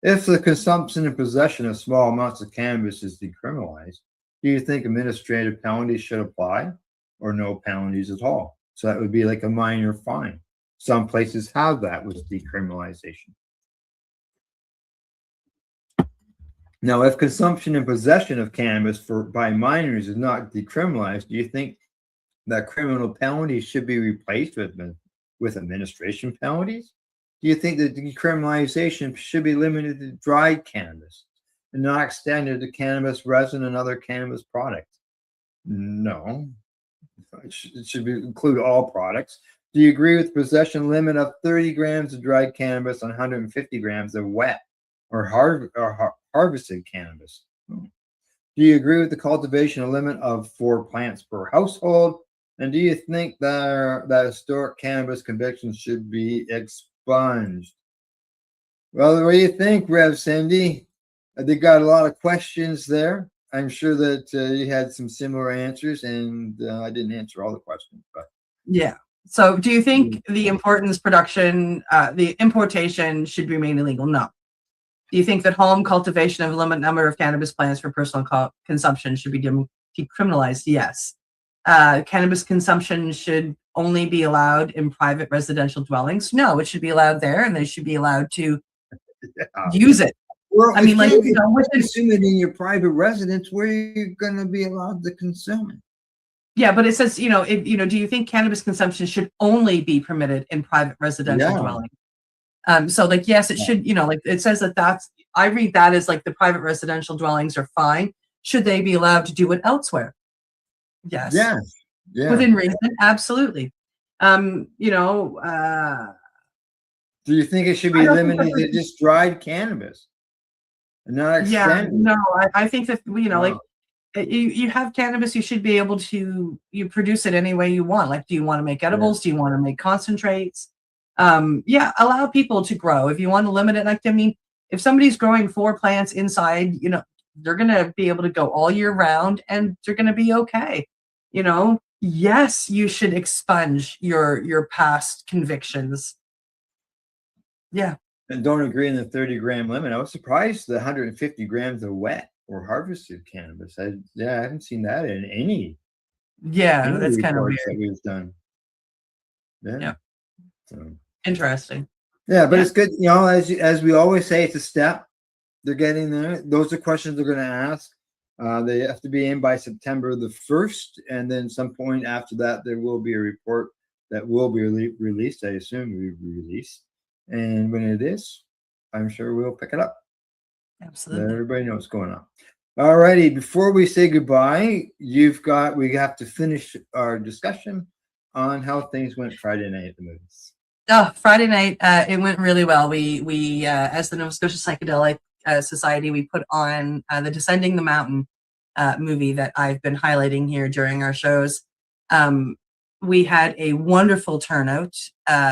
If the consumption and possession of small amounts of cannabis is decriminalized, do you think administrative penalties should apply or no penalties at all? So that would be like a minor fine. Some places have that with decriminalization. Now, if consumption and possession of cannabis by minors is not decriminalized, do you think that criminal penalties should be replaced with administration penalties? Do you think that decriminalization should be limited to dried cannabis and not extended to cannabis resin and other cannabis products? No. It should include all products. Do you agree with the possession limit of 30 grams of dried cannabis and 150 grams of wet or harvested cannabis? Do you agree with the cultivation limit of 4 plants per household? And do you think that historic cannabis convictions should be expunged? Well, what do you think, Rev Cindy? They got a lot of questions there. I'm sure that you had some similar answers, and I didn't answer all the questions. But yeah, So do you think the importance production, the importation should remain illegal? No. Do you think that home cultivation of a limited number of cannabis plants for personal consumption should be decriminalized? Yes. Cannabis consumption should only be allowed in private residential dwellings? No, it should be allowed there, and they should be allowed to use it. Well, I mean, like, if you know, you consume it in your private residence, where are you going to be allowed to consume it? yeah, but it says, you know, do you think cannabis consumption should only be permitted in private residential Yeah. dwellings? So like, yes, it should, you know, like it says that's, I read that as like the private residential dwellings are fine. Should they be allowed to do it elsewhere? Yes. Yeah. Yeah. Within reason, absolutely. You know, Do you think it should I be don't think limited that's to just dried cannabis and not yeah, extended? no, I think that, you know, like Wow. you have cannabis, you should be able to, you produce it any way you want. Like, do you want to make edibles? Do you want to make concentrates? Yeah, allow people to grow. If you want to limit it, like, I mean, if somebody's growing 4 plants inside, you know, they're going to be able to go all year round and they're going to be okay. You know, yes, you should expunge your past convictions. Yeah. And don't agree on the 30-gram limit. I was surprised the 150 grams of wet or harvested cannabis. I haven't seen that in any Yeah, that's kind of reports weird. that we've done. Yeah. Yeah. So, Interesting. yeah, but Yeah. it's good. You know, as we always say, it's a step. They're getting there. Those are questions they're going to ask. They have to be in by September the 1st, and then some point after that, there will be a report that will be released. I assume will be released, and when it is, I'm sure we'll pick it up. Let Absolutely. everybody know what's going on. All righty. Before we say goodbye, we have to finish our discussion on how things went Friday night at the movies. Oh, Friday night, it went really well. We as the Nova Scotia Psychedelic Society, we put on the Descending the Mountain movie that I've been highlighting here during our shows. We had a wonderful turnout,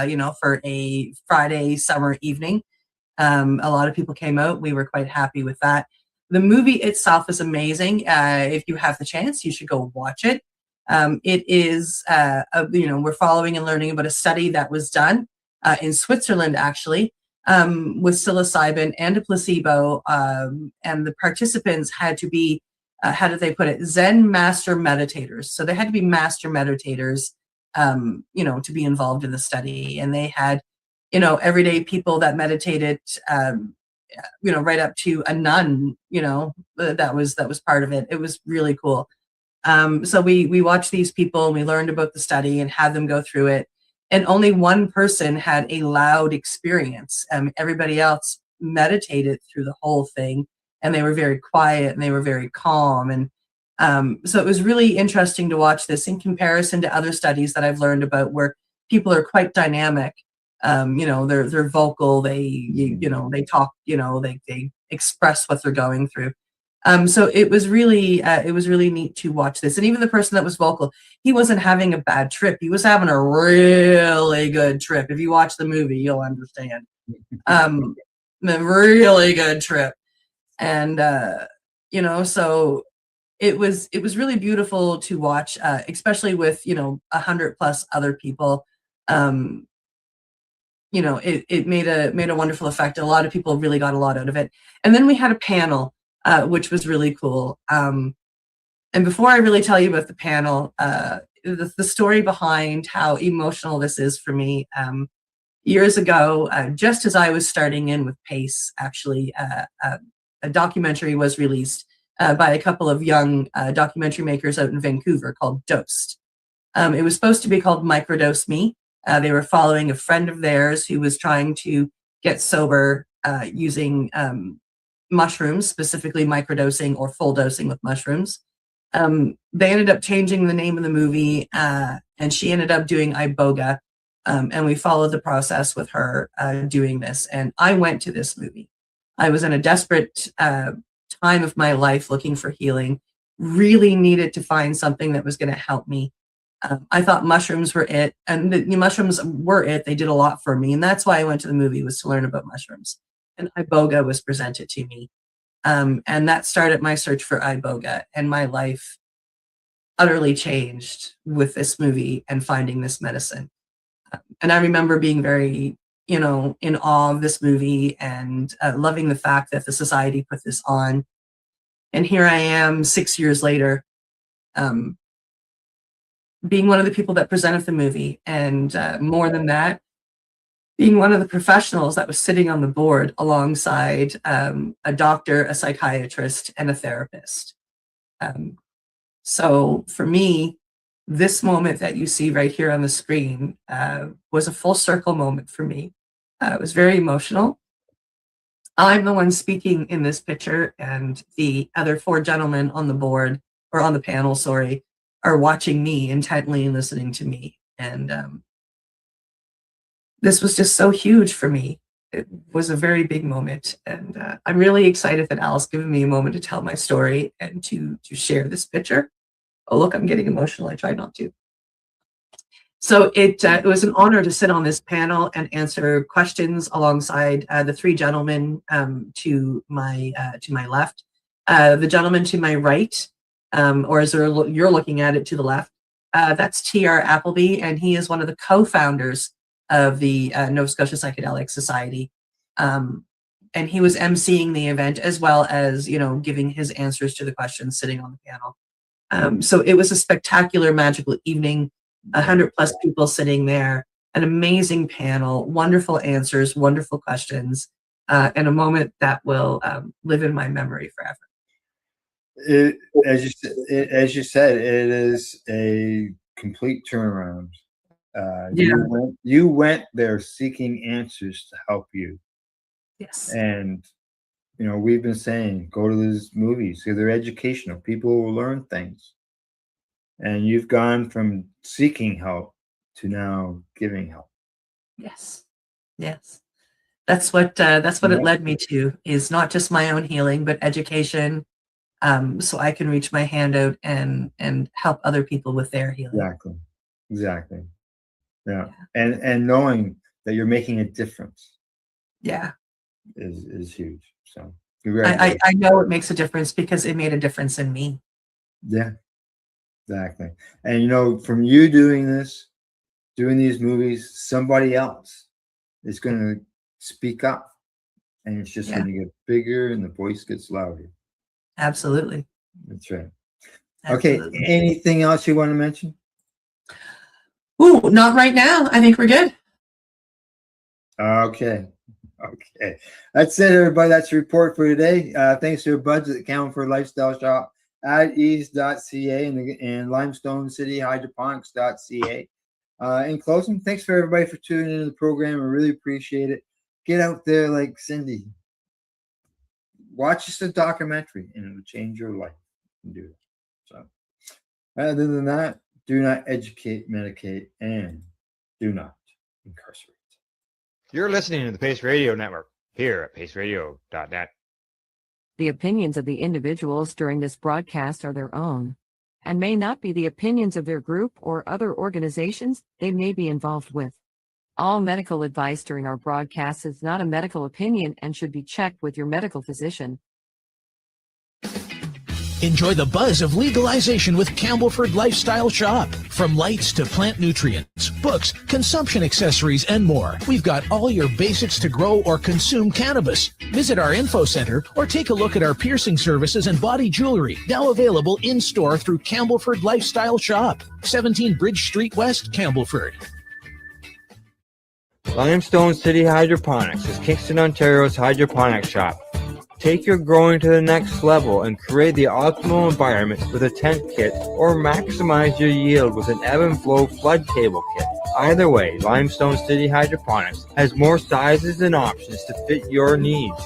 you know, for a Friday summer evening. A lot of people came out. We were quite happy with that. The movie itself is amazing. If you have the chance, you should go watch it. It is, you know, we're following and learning about a study that was done in Switzerland, actually, with psilocybin and a placebo. And the participants had to be, how did they put it, Zen master meditators. So they had to be master meditators, you know, to be involved in the study. And they had, you know, everyday people that meditated, you know, right up to a nun, you know, that was part of it. It was really cool. So we watched these people and we learned about the study and had them go through it. And only one person had a loud experience. Everybody else meditated through the whole thing, and they were very quiet and they were very calm. And so it was really interesting to watch this in comparison to other studies that I've learned about where people are quite dynamic. You know, they're vocal. You know, they talk. You know, they express what they're going through. So it was really neat to watch this. And even the person that was vocal, he wasn't having a bad trip. He was having a really good trip. If you watch the movie, you'll understand. A really good trip. And, you know, so it was really beautiful to watch, especially with, you know, 100+ other people. You know, it made a wonderful effect. A lot of people really got a lot out of it. And then we had a panel, which was really cool. And before I really tell you about the panel, the story behind how emotional this is for me, years ago, just as I was starting in with PACE, actually, a documentary was released by a couple of young documentary makers out in Vancouver called Dosed. It was supposed to be called Microdose Me. They were following a friend of theirs who was trying to get sober using mushrooms, specifically microdosing or full dosing with mushrooms. They ended up changing the name of the movie, and she ended up doing iboga, and we followed the process with her doing this. And I went to this movie. I was in a desperate time of my life looking for healing, really needed to find something that was going to help me. I thought mushrooms were it, and the mushrooms were it. They did a lot for me, and that's why I went to the movie, was to learn about mushrooms. And iboga was presented to me. And that started my search for iboga, and my life utterly changed with this movie and finding this medicine. And I remember being very, in awe of this movie and loving the fact that the society put this on. And here I am 6 years later, being one of the people that presented the movie. And more than that, being one of the professionals that was sitting on the board alongside a doctor, a psychiatrist, and a therapist. So for me, this moment that you see right here on the screen was a full circle moment for me. It was very emotional. I'm the one speaking in this picture, and the other 4 gentlemen on the board, or on the panel, sorry, are watching me intently and listening to me. And this was just so huge for me. It was a very big moment. And I'm really excited that Al's given me a moment to tell my story and to share this picture. Oh, look, I'm getting emotional. I tried not to. So it was an honor to sit on this panel and answer questions alongside the 3 gentlemen to my left. The gentleman to my right, or as you're looking at it, to the left, that's T.R. Appleby, and he is one of the co-founders of the Nova Scotia Psychedelic Society. And he was emceeing the event, as well as, giving his answers to the questions, sitting on the panel. So it was a spectacular, magical evening. 100+ people sitting there, an amazing panel, wonderful answers, wonderful questions, and a moment that will live in my memory forever. As you said, it is a complete turnaround. You went there seeking answers to help you. Yes. And we've been saying, go to these movies, because they're educational. People will learn things. And you've gone from seeking help to now giving help. Yes. That's what it led me to, is not just my own healing, but education, so I can reach my hand out and help other people with their healing. Exactly. Yeah. And knowing that you're making a difference. Yeah. Is huge. So I know it makes a difference because it made a difference in me. Yeah. Exactly. And from you doing these movies, somebody else is going to speak up, and it's just going to get bigger and the voice gets louder. Absolutely. That's right. Absolutely. Okay. Anything else you want to mention? Ooh, not right now. I think we're good. Okay. That's it, everybody. That's the report for today. Thanks to your buds at the Campbell Lifestyle Shop at ease.ca and Limestone City Hydroponics.ca. In closing, thanks for everybody for tuning into the program. I really appreciate it. Get out there like Cindy. Watch us a documentary and it will change your life. Do that. So, other than that, do not educate, medicate, and do not incarcerate. You're listening to the Pace Radio Network here at paceradio.net. The opinions of the individuals during this broadcast are their own and may not be the opinions of their group or other organizations they may be involved with. All medical advice during our broadcast is not a medical opinion and should be checked with your medical physician. Enjoy the buzz of legalization with Campbellford Lifestyle Shop. From lights to plant nutrients, books, consumption accessories, and more, we've got all your basics to grow or consume cannabis. Visit our info center or take a look at our piercing services and body jewelry, now available in-store through Campbellford Lifestyle Shop, 17 Bridge Street West, Campbellford. Limestone City Hydroponics is Kingston, Ontario's hydroponic shop. Take your growing to the next level and create the optimal environment with a tent kit, or maximize your yield with an ebb and flow flood table kit. Either way, Limestone City Hydroponics has more sizes and options to fit your needs.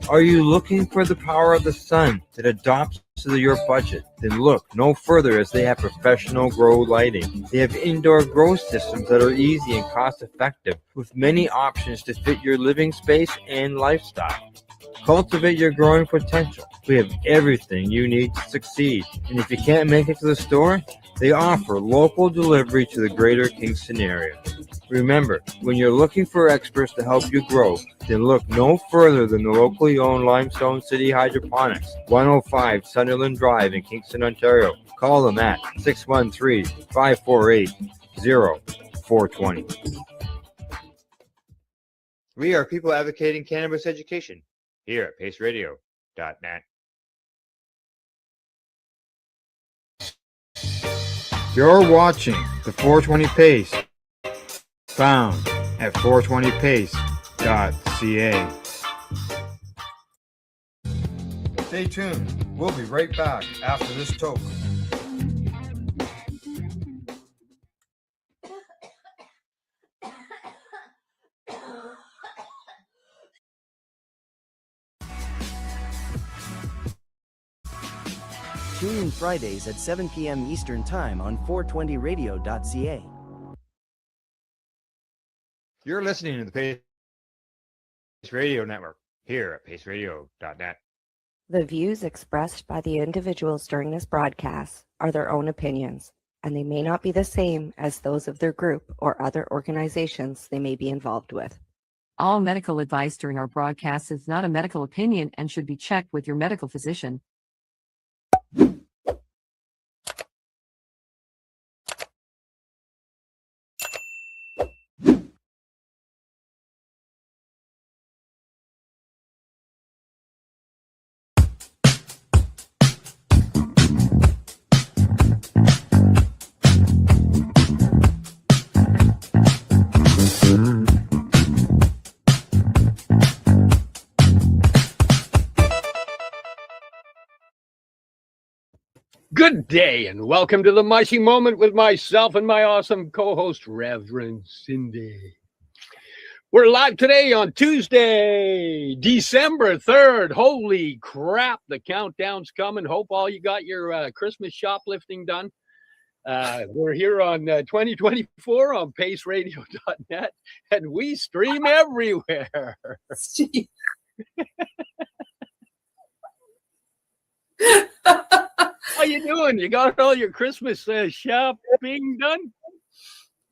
Are you looking for the power of the sun that adapts to your budget? Then look no further, as they have professional grow lighting. They have indoor grow systems that are easy and cost effective, with many options to fit your living space and lifestyle. Cultivate your growing potential. We have everything you need to succeed. And if you can't make it to the store, they offer local delivery to the greater Kingston area. Remember, when you're looking for experts to help you grow, then look no further than the locally owned Limestone City Hydroponics, 105 Sunderland Drive in Kingston, Ontario. Call them at 613-548-0420. We are people advocating cannabis education here at paceradio.net. You're watching the 420 Pace, found at 420pace.ca. Stay tuned. We'll be right back after this toke. Tune in Fridays at 7 p.m. Eastern Time on 420radio.ca. You're listening to the Pace Radio Network here at paceradio.net. The views expressed by the individuals during this broadcast are their own opinions, and they may not be the same as those of their group or other organizations they may be involved with. All medical advice during our broadcast is not a medical opinion and should be checked with your medical physician. Good day and welcome to the Mushy Moment with myself and my awesome co-host, Reverend Cindy. We're live today on Tuesday, December 3rd. Holy crap, the countdown's coming. Hope all you got your Christmas shoplifting done. We're here on 2024 on paceradio.net, and we stream everywhere. How you doing? You got all your Christmas shopping done?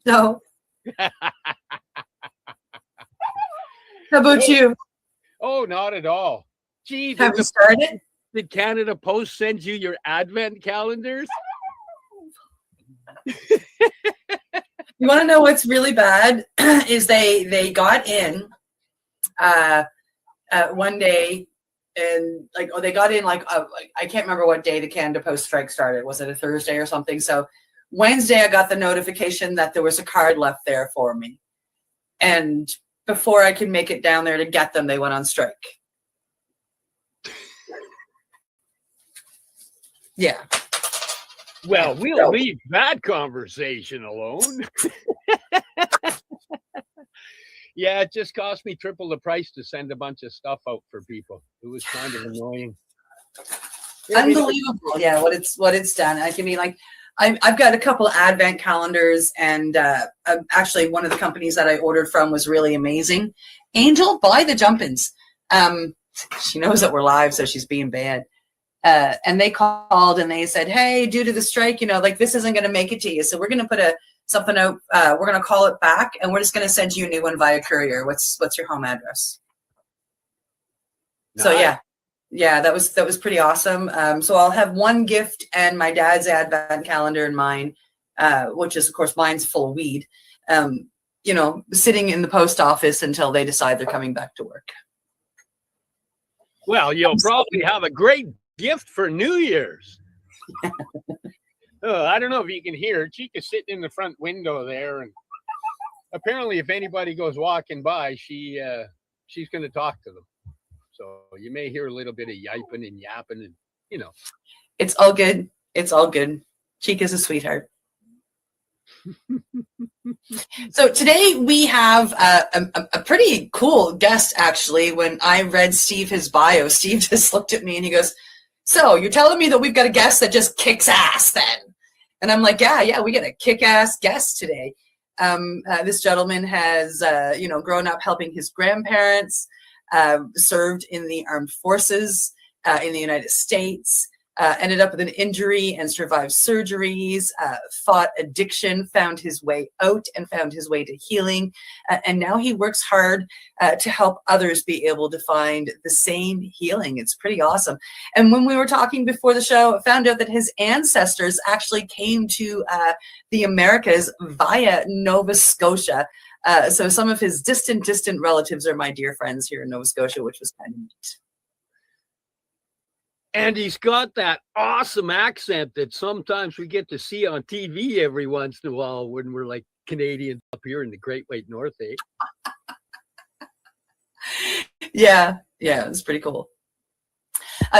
No. How about you? Oh, not at all. Gee, have you started? Did Canada Post send you your advent calendars? You want to know what's really bad? Is they got in one day. And they got in I can't remember what day the Canada Post strike started. Was it a Thursday or something? So Wednesday, I got the notification that there was a card left there for me. And before I could make it down there to get them, they went on strike. Yeah. Well, we'll leave that conversation alone. Yeah, it just cost me triple the price to send a bunch of stuff out for people. It was kind of annoying. Unbelievable. Yeah, what it's done. I can be I've got a couple of advent calendars, and actually one of the companies that I ordered from was really amazing. Angel, buy the jump-ins. She knows that we're live, so she's being bad. And they called and they said, hey, due to the strike, this isn't going to make it to you. So we're going to put something out. We're going to call it back, and we're just going to send you a new one via courier. What's your home address? Nice. So yeah, that was pretty awesome. So I'll have one gift and my dad's advent calendar and mine, which is of course mine's full of weed. Sitting in the post office until they decide they're coming back to work. Well, you'll probably have a great gift for New Year's. I don't know if you can hear. Chica's sitting in the front window there, and apparently, if anybody goes walking by, she's going to talk to them. So you may hear a little bit of yiping and yapping, and it's all good. It's all good. Chica's a sweetheart. So today we have a pretty cool guest. Actually, when I read his bio, Steve just looked at me and he goes, "So you're telling me that we've got a guest that just kicks ass then?" And I'm like, yeah, we got a kick-ass guest today. This gentleman has, grown up helping his grandparents, served in the armed forces in the United States, ended up with an injury and survived surgeries, fought addiction, found his way out and found his way to healing. And now he works hard to help others be able to find the same healing. It's pretty awesome. And when we were talking before the show, I found out that his ancestors actually came to the Americas via Nova Scotia. So some of his distant relatives are my dear friends here in Nova Scotia, which was kind of neat. And he's got that awesome accent that sometimes we get to see on TV every once in a while when we're like Canadians up here in the Great White North, eh? Yeah, it was pretty cool.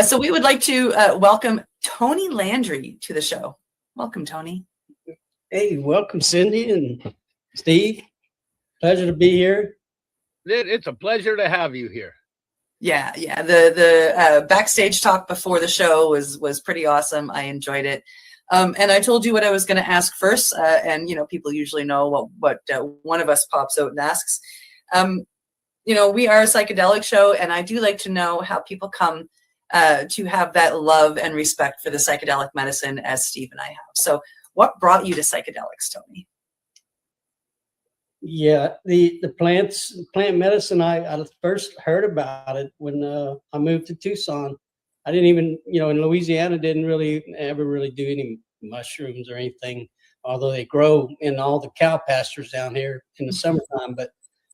So we would like to welcome Tony Landry to the show. Welcome, Tony. Hey, welcome, Cindy and Steve. Pleasure to be here. It's a pleasure to have you here. Yeah. The backstage talk before the show was pretty awesome. I enjoyed it. And I told you what I was going to ask first. And people usually know what one of us pops out and asks. We are a psychedelic show, and I do like to know how people come to have that love and respect for the psychedelic medicine as Steve and I have. So what brought you to psychedelics, Tony? Yeah, the plant medicine, I first heard about it when I moved to Tucson. I didn't even, in Louisiana, didn't ever really do any mushrooms or anything, although they grow in all the cow pastures down here in the summertime, but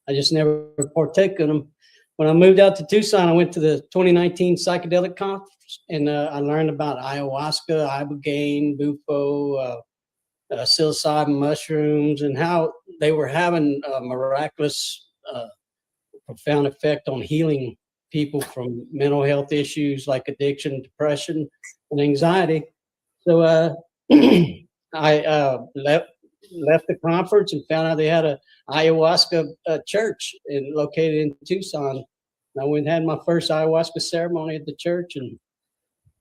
I just never partake in them. When I moved out to Tucson, I went to the 2019 psychedelic conference, and I learned about ayahuasca, ibogaine, bufo, psilocybin mushrooms, and how they were having a miraculous, profound effect on healing people from mental health issues like addiction, depression, and anxiety. So I left the conference and found out they had a ayahuasca church located in Tucson. I went and had my first ayahuasca ceremony at the church, and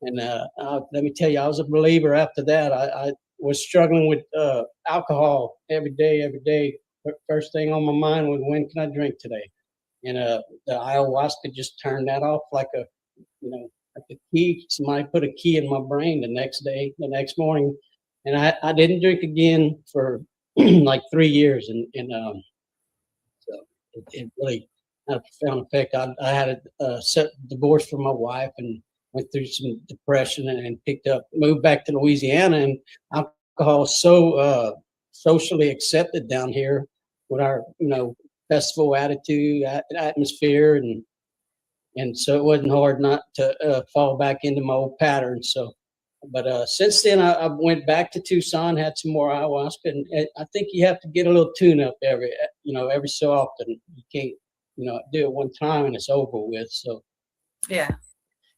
let me tell you, I was a believer after that. I was struggling with alcohol every day. First thing on my mind was, when can I drink today? And the ayahuasca just turned that off like a key. Somebody put a key in my brain the next morning. And I didn't drink again for like 3 years. And so it really had a profound effect. I had a divorce from my wife and went through some depression and moved back to Louisiana. And alcohol is so socially accepted down here with our, festival attitude, atmosphere. And so it wasn't hard not to fall back into my old patterns. So, but since then, I went back to Tucson, had some more ayahuasca, and I think you have to get a little tune up every so often. You can't, do it one time and it's over with. So, yeah,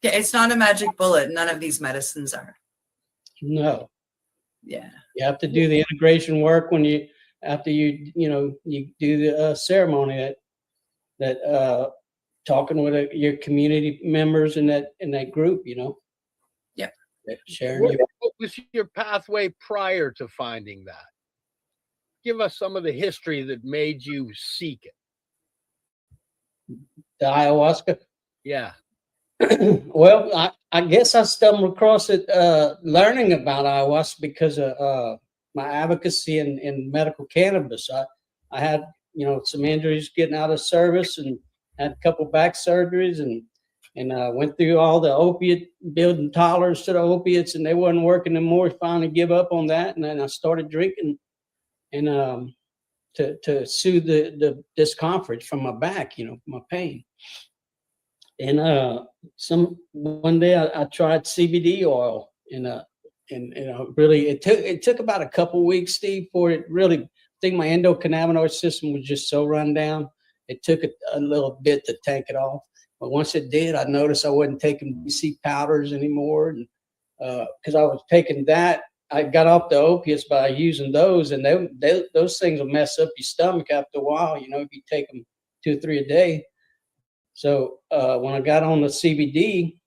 it's not a magic bullet. None of these medicines are. No. Yeah. You have to do the integration work after you do the ceremony that talking with your community members in that group, Yeah. Sharing. What was your pathway prior to finding that? Give us some of the history that made you seek it. The ayahuasca? Yeah. Well, I guess I stumbled across it learning about ayahuasca because of my advocacy in medical cannabis. I had, some injuries getting out of service and had a couple back surgeries and went through all the opiate building tolerance to the opiates, and they wasn't working anymore. Finally give up on that. And then I started drinking and to soothe the discomfort from my back, my pain. And one day I tried CBD oil and really it took about a couple weeks, Steve, for it really. I think my endocannabinoid system was just so run down. It took a little bit to tank it off, but once it did, I noticed I wasn't taking BC powders anymore, and because I was taking that, I got off the opiates by using those, and those things will mess up your stomach after a while. If you take them 2 or 3 a day. So when I got on the CBD,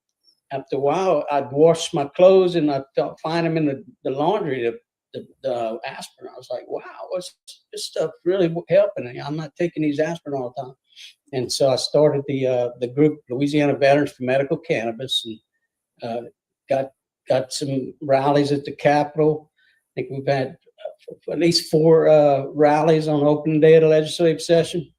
after a while, I'd wash my clothes and I'd find them in the laundry, the aspirin. I was like, wow, what's this stuff really helping? I'm not taking these aspirin all the time. And so I started the group, Louisiana Veterans for Medical Cannabis, and got some rallies at the Capitol. I think we've had at least 4 rallies on opening day of the legislative session.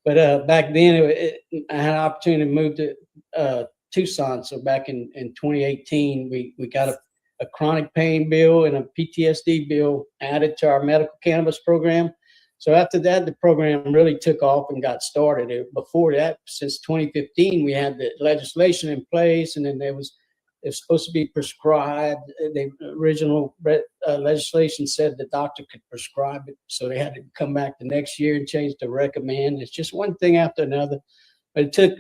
But back then, I had an opportunity to move to Tucson. So back in 2018, we got a chronic pain bill and a PTSD bill added to our medical cannabis program. So after that, the program really took off and got started. Before that, since 2015, we had the legislation in place, and then it was supposed to be prescribed. The original legislation said the doctor could prescribe it, so they had to come back the next year and change to recommend. It's just one thing after another. But it took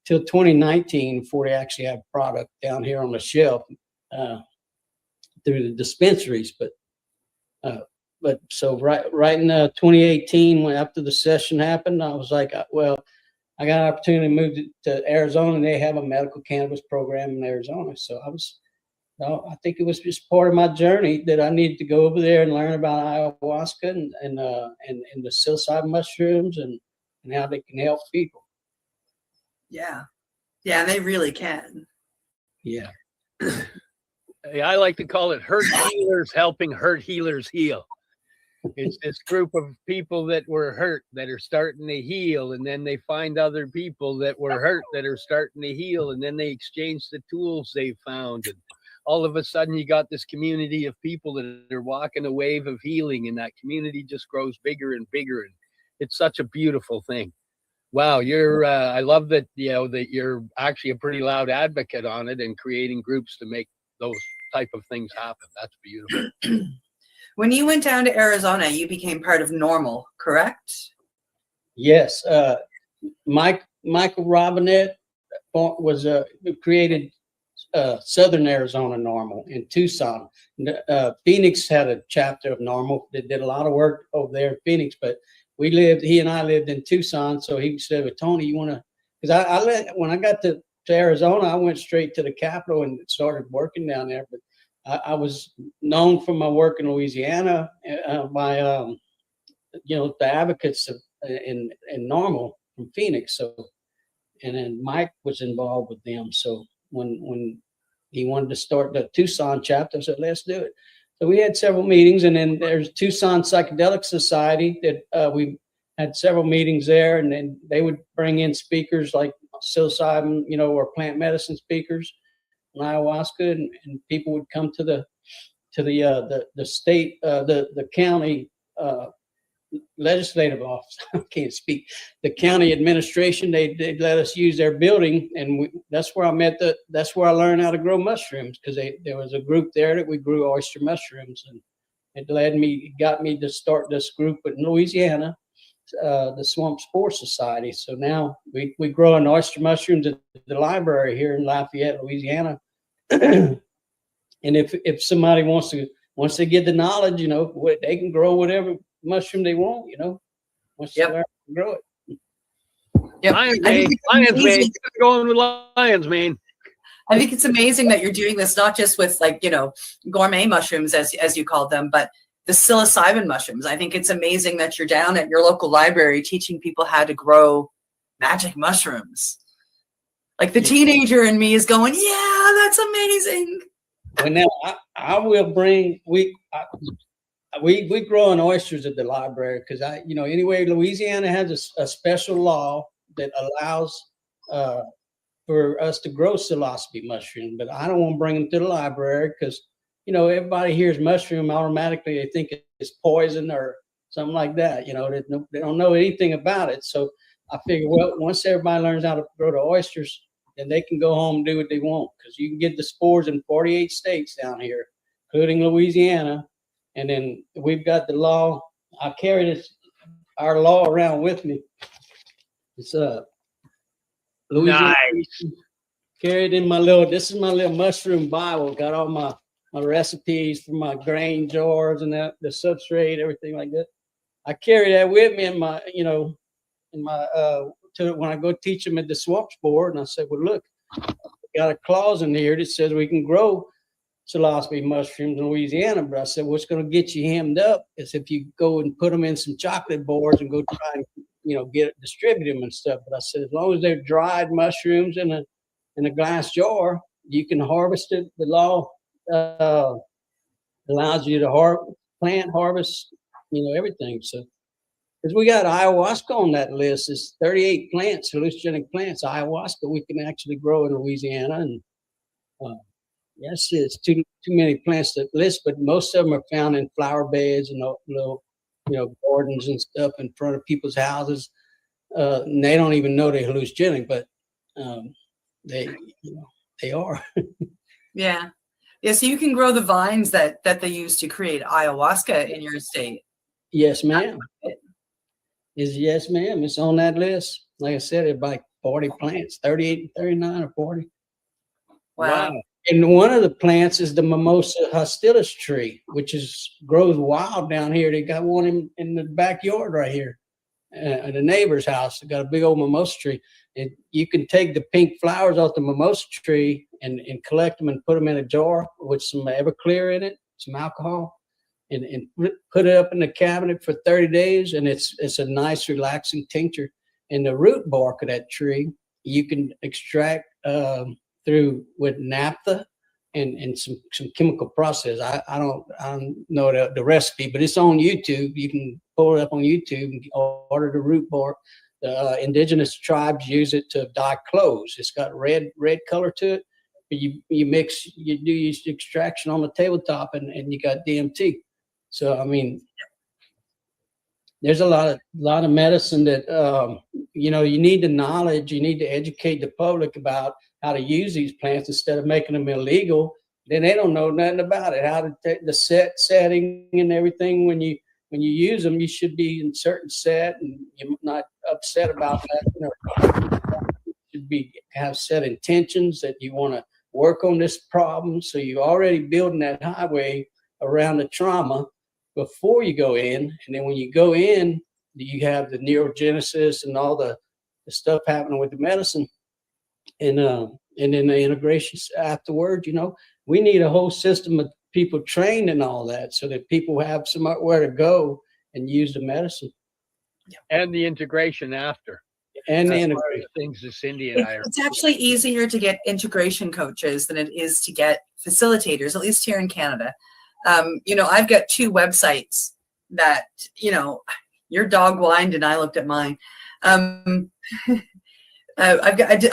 till 2019 before they actually have product down here on the shelf through the dispensaries. But so right in 2018, when after the session happened, I was like, well, I got an opportunity to move to Arizona, and they have a medical cannabis program in Arizona. So I think it was just part of my journey that I needed to go over there and learn about ayahuasca and the psilocybin mushrooms and how they can help people. Yeah. Yeah, they really can. Yeah. I like to call it hurt healers helping hurt healers heal. It's this group of people that were hurt that are starting to heal, and then they find other people that were hurt that are starting to heal, and then they exchange the tools they found, and all of a sudden you got this community of people that are walking a wave of healing, and that community just grows bigger and bigger, and it's such a beautiful thing. Wow, I love that, that you're actually a pretty loud advocate on it and creating groups to make those type of things happen. That's beautiful. When you went down to Arizona, you became part of NORML, correct? Yes. Michael Robinette was created Southern Arizona NORML in Tucson. Phoenix had a chapter of NORML that did a lot of work over there in Phoenix, but he and I lived in Tucson. So he said, well, Tony, you want to, because when I got to Arizona, I went straight to the capital and started working down there. But I was known for my work in Louisiana by, the advocates in NORML from Phoenix. So, and then Mike was involved with them. So when he wanted to start the Tucson chapter, I said, let's do it. So we had several meetings, and then there's Tucson Psychedelic Society that we had several meetings there, and then they would bring in speakers like psilocybin, or plant medicine speakers, and ayahuasca, and people would come to the state, the county legislative office. I can't speak. The county administration, they let us use their building, and that's where I learned how to grow mushrooms, because there was a group there that we grew oyster mushrooms, and it got me to start this group in Louisiana, the Swamp Spore Society. So now we grow an oyster mushrooms at the library here in Lafayette, Louisiana. And if somebody once they get the knowledge, they can grow whatever mushroom they want, once they learn to grow it. Yep. Lion's mane. Going with lion's mane. I think it's amazing that you're doing this, not just with gourmet mushrooms, as you called them, but the psilocybin mushrooms. I think it's amazing that you're down at your local library teaching people how to grow magic mushrooms. Like the teenager in me is going, yeah, that's amazing. Well, now I will bring, we grow oysters at the library, because anyway, Louisiana has a special law that allows for us to grow psilocybe mushroom, but I don't want to bring them to the library because everybody hears mushroom, automatically they think it's poison or something like that. They don't know anything about it. So I figure, well, once everybody learns how to grow the oysters, then they can go home and do what they want, because you can get the spores in 48 states down here, including Louisiana. And then we've got the law. I carry our law around with me. It's Louisiana. Nice. Carried in this is my little mushroom Bible. Got all my recipes for my grain jars and the substrate, everything like that. I carry that with me in my, when I go teach them at the Swamp Spore. And I said, well, look, got a clause in here that says we can grow psilocybe mushrooms in Louisiana. But I said, what's going to get you hemmed up is if you go and put them in some chocolate boards and go try and, distribute them and stuff. But I said, as long as they're dried mushrooms in a glass jar, you can harvest it. The law allows you to harvest, everything. So, because we got ayahuasca on that list, it's 38 plants, hallucinogenic plants, ayahuasca we can actually grow in Louisiana. And yes, it's too many plants to list, but most of them are found in flower beds and little gardens and stuff in front of people's houses. And they don't even know they're hallucinogenic, but they are. Yeah. Yeah. So you can grow the vines that they use to create ayahuasca in your estate. Yes, ma'am. Yes, ma'am. It's on that list. Like I said, it's like 40 plants, 38, 39 or 40. Wow. And one of the plants is the Mimosa hostilis tree, which grows wild down here. They got one in the backyard right here at a neighbor's house. They got a big old mimosa tree. And you can take the pink flowers off the mimosa tree and collect them and put them in a jar with some Everclear in it, some alcohol, and put it up in the cabinet for 30 days. And it's a nice, relaxing tincture. And the root bark of that tree, you can extract through with naphtha and some chemical process. I don't know the recipe, but it's on YouTube. You can pull it up on YouTube and order the root bark. The indigenous tribes use it to dye clothes. It's got red color to it. But you do use extraction on the tabletop, and you got DMT. So I mean, there's a lot of medicine that you need the knowledge. You need to educate the public about how to use these plants instead of making them illegal. Then they don't know nothing about it. How to take the setting and everything. When you use them, you should be in certain set, and you're not upset about that. You should have set intentions that you want to work on this problem. So you're already building that highway around the trauma before you go in, and then when you go in, you have the neurogenesis and all the stuff happening with the medicine, and then the integration afterward. We need a whole system of people trained in all that so that people have somewhere to go and use the medicine. And the integration after. And the That's one of integration. the things that Cindy and I are. It's actually easier to get integration coaches than it is to get facilitators, at least here in Canada. I've got 2 websites that, your dog whined and I looked at mine. I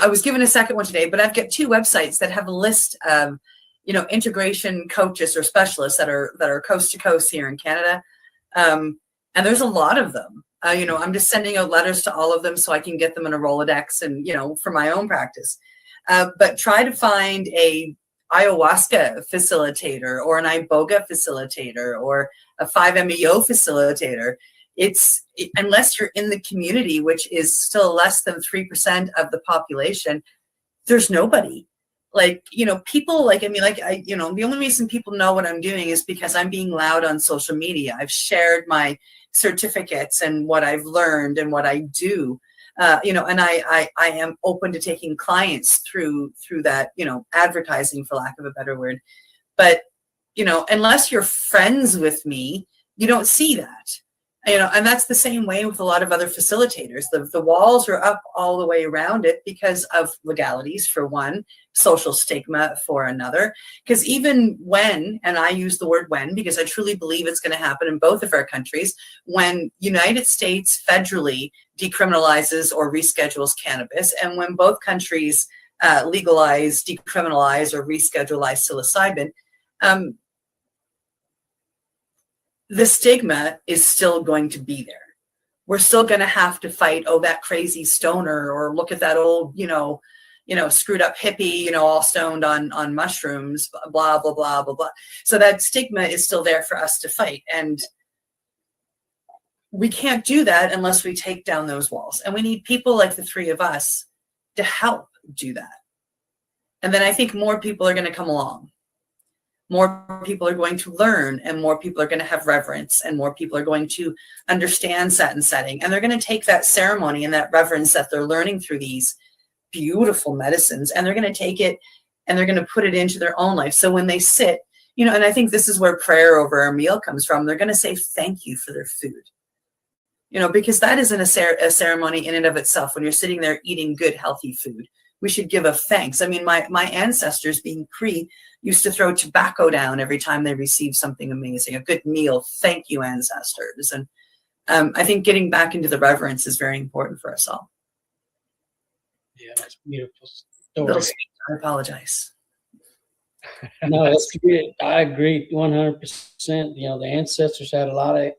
was given a second one today, but I've got 2 websites that have a list of, integration coaches or specialists that are coast to coast here in Canada. And there's a lot of them. I'm just sending out letters to all of them so I can get them in a Rolodex and, for my own practice. But try to find a ayahuasca facilitator or an iboga facilitator or a 5-MeO facilitator. Unless you're in the community, which is still less than 3% of the population, there's nobody. People the only reason people know what I'm doing is because I'm being loud on social media. I've shared my certificates and what I've learned and what I do. And I am open to taking clients through that, advertising, for lack of a better word. But, unless you're friends with me, you don't see that, and that's the same way with a lot of other facilitators. The walls are up all the way around it because of legalities, for one, social stigma for another. Because even when, and I use the word when, because I truly believe it's going to happen in both of our countries, when United States federally decriminalizes or reschedules cannabis, and when both countries legalize, decriminalize, or reschedule psilocybin, the stigma is still going to be there. We're still going to have to fight, that crazy stoner, or look at that old, screwed up hippie, all stoned on mushrooms, blah, blah, blah, blah, blah. So that stigma is still there for us to fight. And we can't do that unless we take down those walls. And we need people like the 3 of us to help do that. And then I think more people are going to come along. More people are going to learn, and more people are going to have reverence, and more people are going to understand set and setting. And they're going to take that ceremony and that reverence that they're learning through these beautiful medicines, and they're going to take it and they're going to put it into their own life. So when they sit, and I think this is where prayer over our meal comes from. They're going to say thank you for their food, because that isn't a ceremony in and of itself. When you're sitting there eating good, healthy food, we should give a thanks. I mean, my ancestors, being Cree, used to throw tobacco down every time they received something amazing, a good meal. Thank you, ancestors. And I think getting back into the reverence is very important for us all. Yeah, that's beautiful. I apologize. No, that's good. I agree 100%. You know, the ancestors had a lot of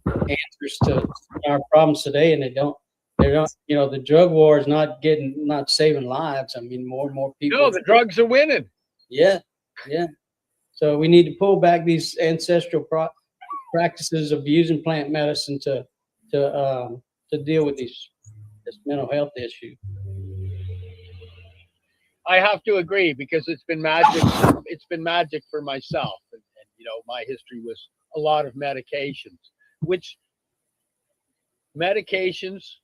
answers to our problems today, and they don't. You know, the drug war is not saving lives. I mean, more and more people. No, the drugs are winning. Yeah, yeah. So we need to pull back these ancestral practices of using plant medicine to deal with this mental health issue. I have to agree because it's been magic. It's been magic for myself, and you know, my history was a lot of medications, which medications,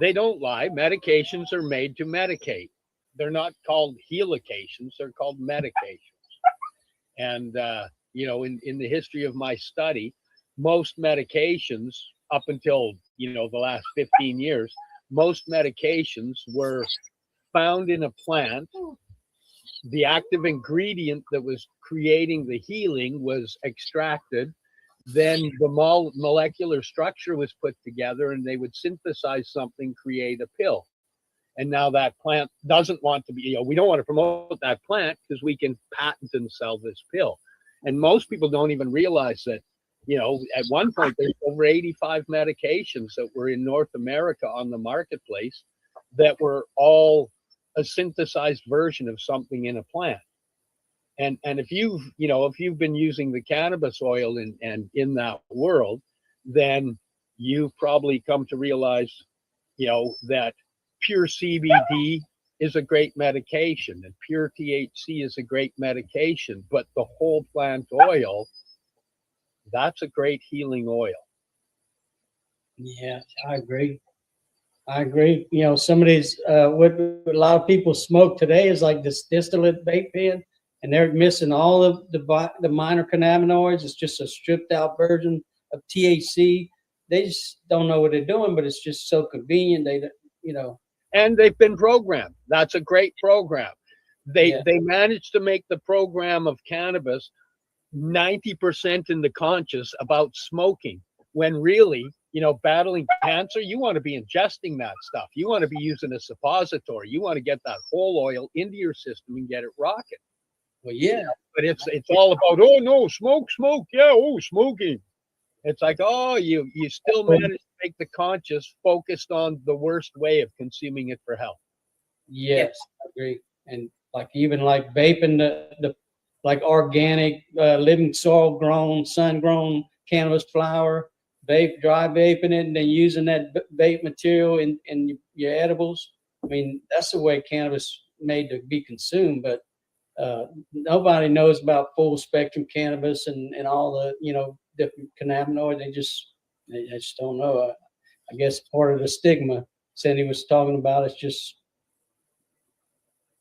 they don't lie. Medications are made to medicate. They're not called healications. They're called medications. And, you know, in the history of my study, most medications up until, you know, the last 15 years, most medications were found in a plant. The active ingredient that was creating the healing was extracted. Then the molecular structure was put together and they would synthesize something, create a pill. And now that plant doesn't want to be, you know, we don't want to promote that plant because we can patent and sell this pill. And most people don't even realize that, you know, at one point there's over 85 medications that were in North America on the marketplace that were all a synthesized version of something in a plant. And if you've been using the cannabis oil and in that world, then you've probably come to realize, you know, that pure CBD is a great medication and pure THC is a great medication, but the whole plant oil, that's a great healing oil. Yeah, I agree. You know, some of these, what a lot of people smoke today is like this distillate vape pen, and they're missing all of the minor cannabinoids. It's just a stripped out version of THC. They just don't know what they're doing, but it's just so convenient. They, you know. And they've been programmed. That's a great program. They managed to make the program of cannabis 90% in the conscious about smoking, when really, you know, battling cancer, you want to be ingesting that stuff. You want to be using a suppository. You want to get that whole oil into your system and get it rocking. Well, yeah. But it's all about, oh no, smoke, yeah, oh, smoking. It's like, oh, you still managed to make the conscious focused on the worst way of consuming it for health. Yes, I agree. And like even like vaping the like organic, living soil grown, sun grown cannabis flower, dry vaping it, and then using that vape material in your edibles. I mean, that's the way cannabis made to be consumed. But nobody knows about full spectrum cannabis and all the, you know, different cannabinoids. They just don't know. I guess part of the stigma Cindy was talking about is just,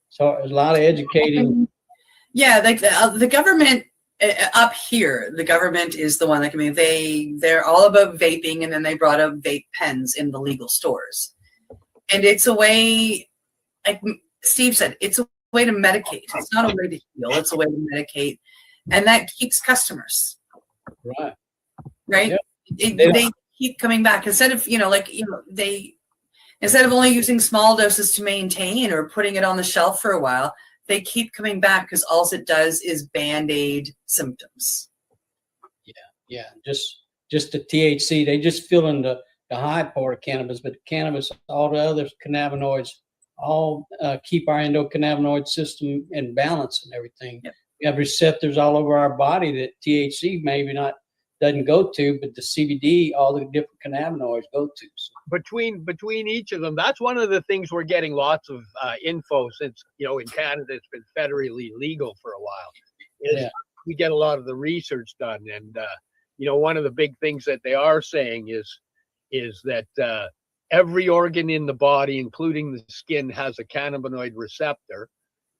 so there's a lot of educating. Yeah, like the government up here, the government is the one that, I mean, they're all about vaping, and then they brought up vape pens in the legal stores. And it's a way, like Steve said, it's a way to medicate. It's not a way to heal, it's a way to medicate. And that keeps customers. Right? Yep. They keep coming back. Instead of, instead of only using small doses to maintain or putting it on the shelf for a while, they keep coming back because all it does is band-aid symptoms. Yeah. Just the THC, they just fill in the high part of cannabis, but cannabis, all the other cannabinoids, all keep our endocannabinoid system in balance and everything. Yep. We have receptors all over our body that THC maybe doesn't go to, but the CBD, all the different cannabinoids go to. So. Between each of them, that's one of the things we're getting lots of info since, in Canada it's been federally legal for a while. We get a lot of the research done, and one of the big things that they are saying is that every organ in the body, including the skin, has a cannabinoid receptor,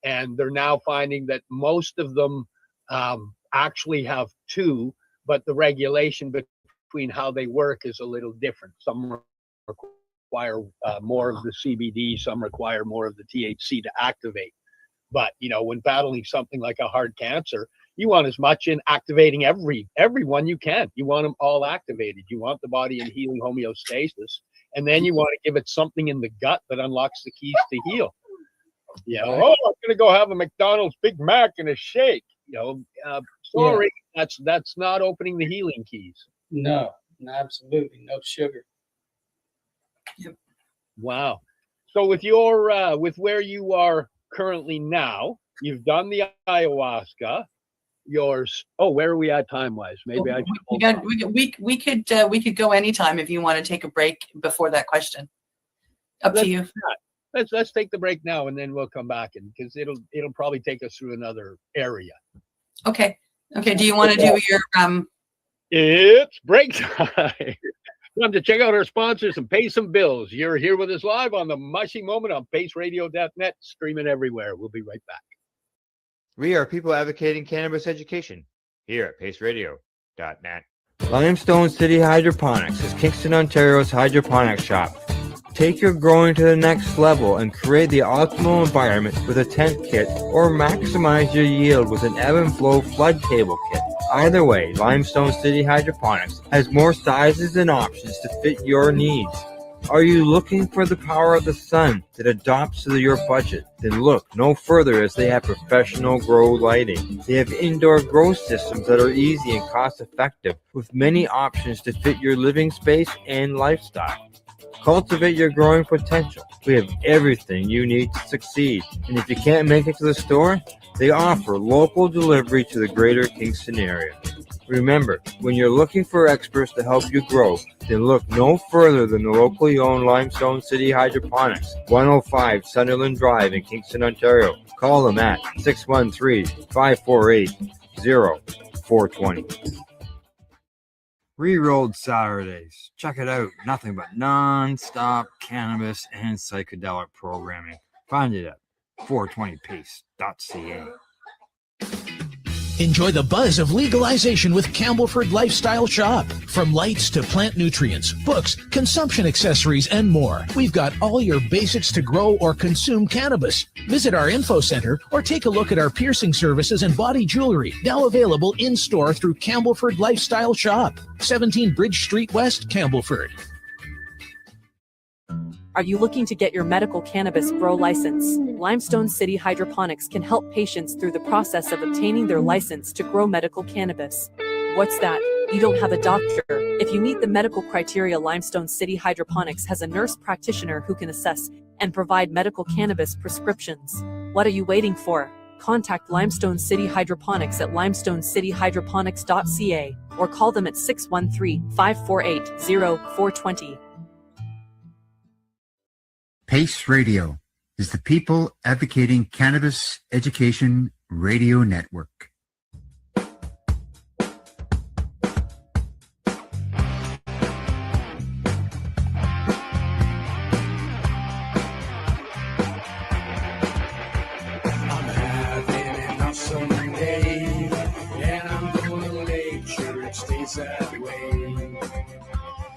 and they're now finding that most of them actually have two, but the regulation between how they work is a little different. Some require more of the CBD, some require more of the THC to activate. But when battling something like a hard cancer, you want as much in activating everyone you can. You want them all activated. You want the body in healing homeostasis, and then you want to give it something in the gut that unlocks the keys to heal. Yeah. Oh, I'm gonna go have a McDonald's Big Mac and a shake. Sorry, that's not opening the healing keys. No, absolutely no sugar. Wow. So with your with where you are currently now, you've done the ayahuasca. Where are we at time wise? Maybe I we could go anytime if you want to take a break before that question. Up to you. Let's take the break now, and then we'll come back, and because it'll probably take us through another area. Okay. Do you want to do your It's break time. Time to check out our sponsors and pay some bills. You're here with us live on the Mushy Moment on paceradio.net, streaming everywhere. We'll be right back. We are people advocating cannabis education here at paceradio.net. Limestone City Hydroponics is Kingston, Ontario's hydroponics shop. Take your growing to the next level and create the optimal environment with a tent kit, or maximize your yield with an ebb and flow flood table kit. Either way, Limestone City Hydroponics has more sizes and options to fit your needs. Are you looking for the power of the sun that adapts to your budget? Then look no further, as they have professional grow lighting. They have indoor grow systems that are easy and cost effective, with many options to fit your living space and lifestyle. Cultivate your growing potential. We have everything you need to succeed. And if you can't make it to the store, they offer local delivery to the greater Kingston area. Remember, when you're looking for experts to help you grow, then look no further than the locally owned Limestone City Hydroponics, 105 Sunderland Drive in Kingston, Ontario. Call them at 613-548-0420. Rerolled Saturdays. Check it out. Nothing but non-stop cannabis and psychedelic programming. Find it at 420pace.ca. Enjoy the buzz of legalization with Campbellford Lifestyle Shop. From lights to plant nutrients, books, consumption accessories, and more, we've got all your basics to grow or consume cannabis. Visit our info center or take a look at our piercing services and body jewelry, now available in-store through Campbellford Lifestyle Shop, 17 Bridge Street West, Campbellford. Are you looking to get your medical cannabis grow license? Limestone City Hydroponics can help patients through the process of obtaining their license to grow medical cannabis. What's that? You don't have a doctor. If you meet the medical criteria, Limestone City Hydroponics has a nurse practitioner who can assess and provide medical cannabis prescriptions. What are you waiting for? Contact Limestone City Hydroponics at limestonecityhydroponics.ca or call them at 613-548-0420. Pace Radio is the people advocating cannabis education radio network. That way.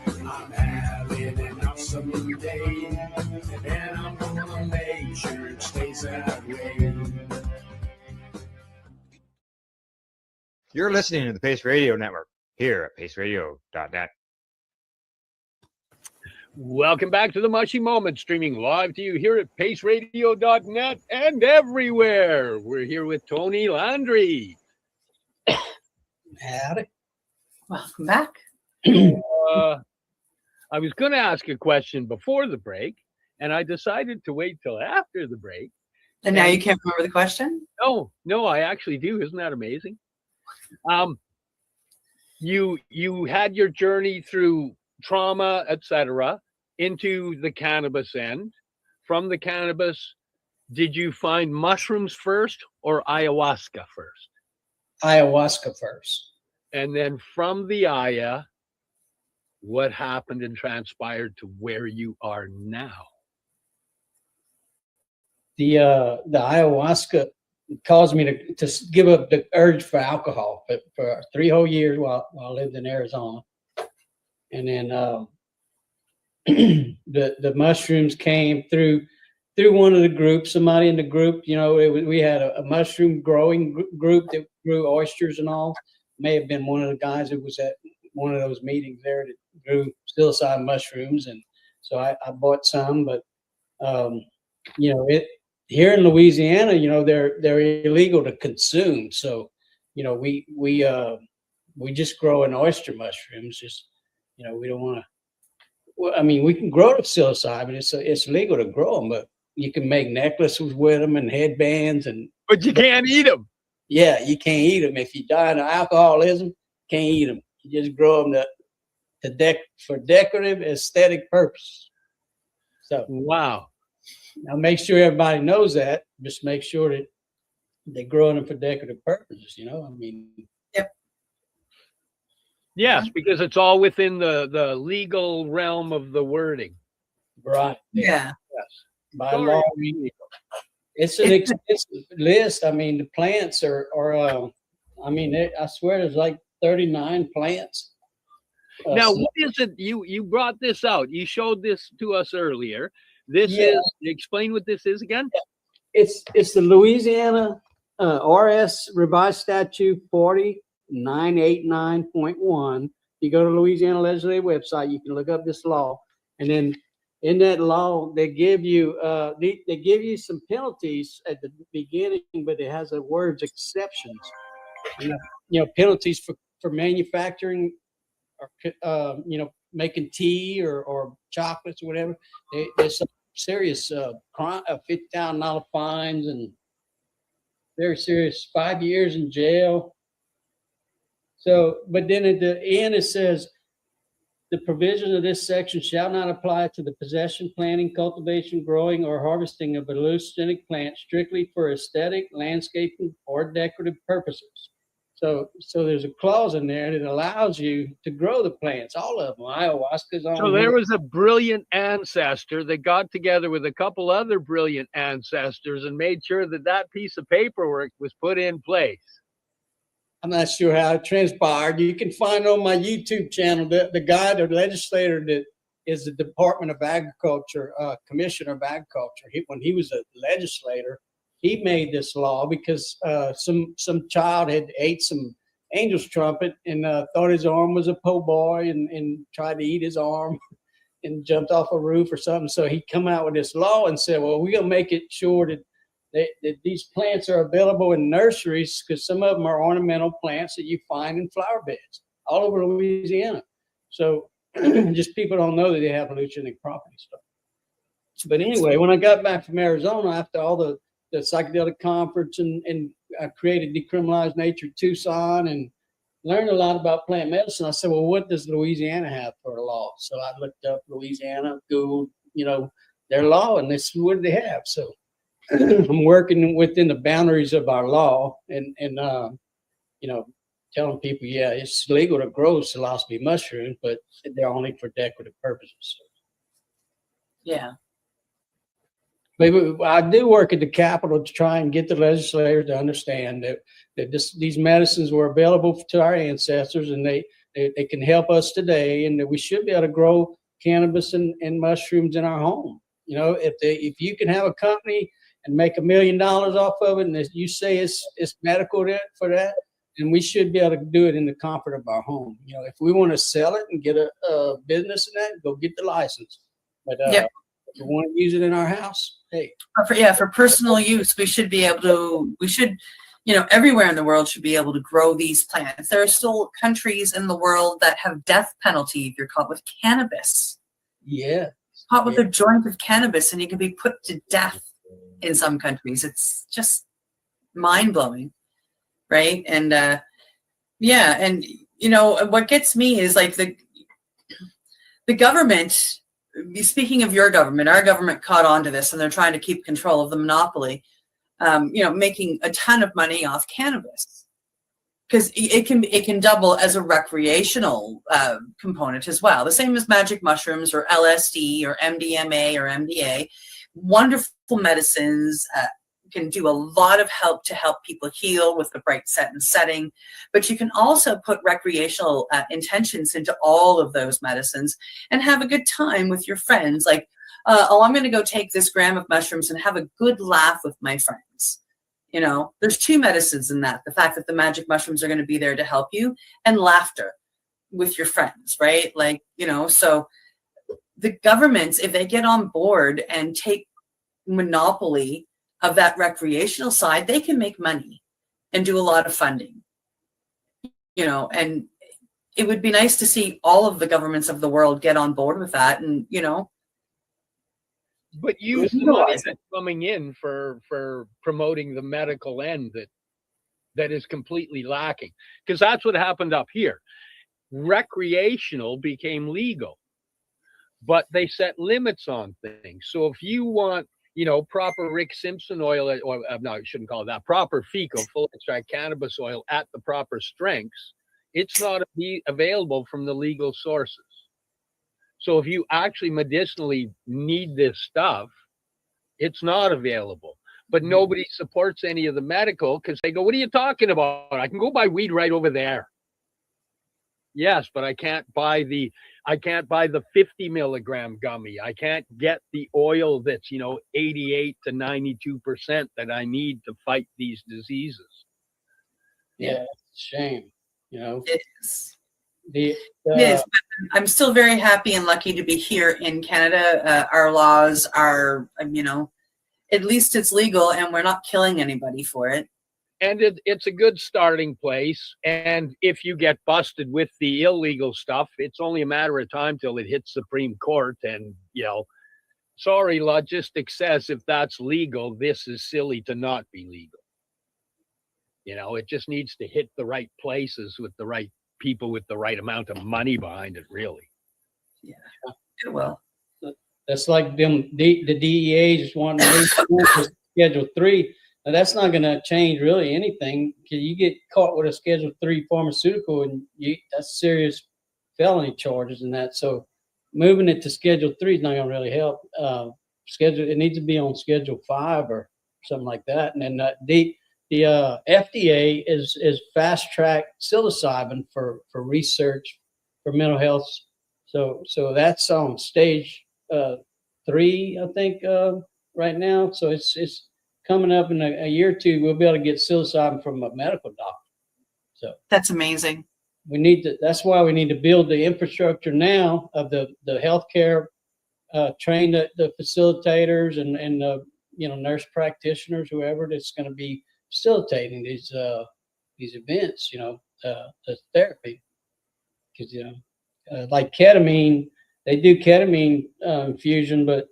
I'm having an awesome day, and I'm gonna make sure it stays that way. You're listening to the Pace Radio Network here at paceradio.net. Welcome back to the Mushy Moment, streaming live to you here at paceradio.net and everywhere. We're here with Tony Landry. Howdy. Welcome back. I was going to ask a question before the break, and I decided to wait till after the break. And now you can't remember the question? No, I actually do. Isn't that amazing? You had your journey through trauma, etc., into the cannabis end. From the cannabis, did you find mushrooms first or ayahuasca first? Ayahuasca first. And then from the Aya, what happened and transpired to where you are now? The ayahuasca caused me to give up the urge for alcohol for 3 whole years while I lived in Arizona. And then the mushrooms came through one of the groups. Somebody in the group, we had a mushroom growing group that grew oysters and all. May have been one of the guys that was at one of those meetings there that grew psilocybin mushrooms, and so I bought some. But it here in Louisiana, you know, they're illegal to consume. So, you know, we just grow an oyster mushrooms. Just, you know, we don't want to. Well, I mean, we can grow the psilocybin. It's legal to grow them, but you can make necklaces with them and headbands and. But you can't eat them. Yeah, you can't eat them. If you die of alcoholism, can't eat them. You just grow them for decorative aesthetic purpose. So wow. Now make sure everybody knows that. Just make sure that they're growing them for decorative purposes. You know, I mean. Yep. Yes, because it's all within the legal realm of the wording. Right. Yeah. Yes. By law, it's an extensive list. I mean, the plants are I mean, I swear there's like 39 plants. Now, what is it? You brought this out. You showed this to us earlier. This is, explain what this is again. It's the Louisiana RS Revised Statute 4989.1. You go to Louisiana Legislative website, you can look up this law, and then in that law they give you some penalties at the beginning, but it has the words exceptions. You know, penalties for manufacturing or you know, making tea or chocolates or whatever. There's some serious crime, $50,000 fines and very serious 5 years in jail. So, but then at the end it says, the provision of this section shall not apply to the possession, planting, cultivation, growing, or harvesting of hallucinogenic plants strictly for aesthetic, landscaping, or decorative purposes. So there's a clause in there that allows you to grow the plants, all of them, ayahuasca's on. So there was a brilliant ancestor that got together with a couple other brilliant ancestors and made sure that that piece of paperwork was put in place. I'm not sure how it transpired. You can find on my YouTube channel the guy, the legislator that is the Department of Agriculture, Commissioner of Agriculture. When he was a legislator, he made this law because some child had ate some angel's trumpet and thought his arm was a po' boy and tried to eat his arm and jumped off a roof or something. So he come out with this law and said, well, we're going to make it sure that these plants are available in nurseries, because some of them are ornamental plants that you find in flower beds all over Louisiana. So just people don't know that they have hallucinogenic properties. But anyway, when I got back from Arizona after all the psychedelic conference and I created Decriminalized Nature Tucson and learned a lot about plant medicine, I said, well, what does Louisiana have for a law? So I looked up Louisiana, Googled, you know, their law, and this is what they have. So I'm working within the boundaries of our law and you know, telling people, yeah, it's legal to grow psilocybe mushrooms, but they're only for decorative purposes. Yeah. But I do work at the Capitol to try and get the legislators to understand that these medicines were available to our ancestors, and they can help us today, and that we should be able to grow cannabis and mushrooms in our home. You know, if you can have a company and make $1 million off of it, and as you say it's medical for that, then we should be able to do it in the comfort of our home. You know, if we want to sell it and get a business in that, go get the license. But if we want to use it in our house, hey. For personal use, we should be able to, you know, everywhere in the world should be able to grow these plants. There are still countries in the world that have death penalty if you're caught with cannabis. Yeah. Caught with a joint of cannabis, and you can be put to death in some countries. It's just mind-blowing, right? And and you know, what gets me is like the government, speaking of your government, our government caught on to this, and they're trying to keep control of the monopoly, you know, making a ton of money off cannabis, because it can double as a recreational component as well. The same as magic mushrooms or LSD or MDMA or MDA. Wonderful medicines, can do a lot of help to help people heal with the right set and setting, but you can also put recreational intentions into all of those medicines and have a good time with your friends. Like, I'm going to go take this gram of mushrooms and have a good laugh with my friends. You know, there's two medicines in that: the fact that the magic mushrooms are going to be there to help you, and laughter with your friends, right? Like, you know, so the governments, if they get on board and take monopoly of that recreational side, they can make money and do a lot of funding, and it would be nice to see all of the governments of the world get on board with that and, but use the money that's coming in for promoting the medical end that is completely lacking. Because that's what happened up here. Recreational became legal, but they set limits on things. So if you want, proper Rick Simpson oil, or no, I shouldn't call it that, proper fecal full extract cannabis oil at the proper strengths, it's not available from the legal sources. So if you actually medicinally need this stuff, it's not available. But nobody supports any of the medical because they go, what are you talking about? I can go buy weed right over there. Yes, but I can't buy the 50 milligram gummy. I can't get the oil that's, 88 to 92% that I need to fight these diseases. Yeah, it's a shame. It is. It is. But I'm still very happy and lucky to be here in Canada. Our laws are, at least it's legal and we're not killing anybody for it. And it's a good starting place. And if you get busted with the illegal stuff, it's only a matter of time till it hits Supreme Court. And, sorry, logistics says if that's legal, this is silly to not be legal. It just needs to hit the right places with the right people with the right amount of money behind it, really. Yeah, it will. That's like the DEA just wanting to move Schedule 3. Now, that's not going to change really anything. You get caught with a Schedule 3 pharmaceutical, and that's serious felony charges and that. So moving it to Schedule 3 is not going to really help. It needs to be on Schedule 5 or something like that. And then the FDA is fast track psilocybin for research for mental health. So that's on stage 3, I think, right now. So it's coming up in a year or two. We'll be able to get psilocybin from a medical doctor. So that's amazing. That's why we need to build the infrastructure now of the healthcare, train the facilitators and nurse practitioners, whoever that's going to be facilitating these events, the therapy. Because like ketamine, they do ketamine infusion, but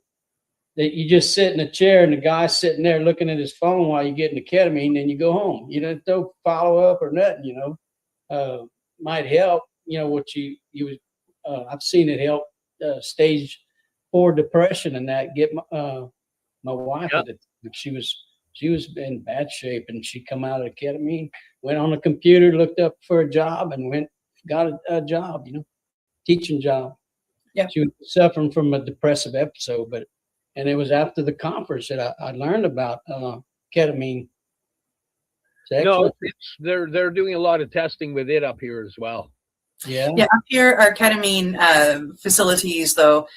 you just sit in a chair and the guy's sitting there looking at his phone while you're getting the ketamine, and you go home. You don't follow up or nothing. Might help. What I've seen it help stage 4 depression and that. Get my wife with it. She was in bad shape, and she come out of the ketamine, went on the computer, looked up for a job, and got a job. Teaching job. Yeah. She was suffering from a depressive episode, and it was after the conference that I learned about ketamine. No, they're doing a lot of testing with it up here as well. Yeah. Yeah, up here, our ketamine facilities, though,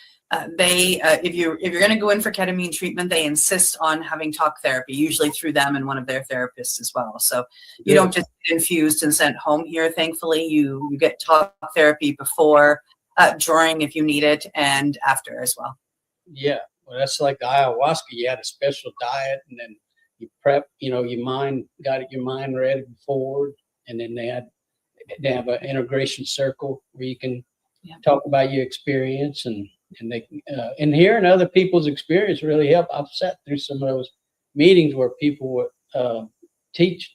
they if you're going to go in for ketamine treatment, they insist on having talk therapy, usually through them and one of their therapists as well. So you don't just get infused and sent home here. Thankfully, you get talk therapy before, during if you need it, and after as well. Yeah, well, that's like ayahuasca. You had a special diet, and then you prep. Your mind got your mind ready before, and then they have an integration circle where you can talk about your experience and hearing other people's experience really help. I've sat through some of those meetings where people would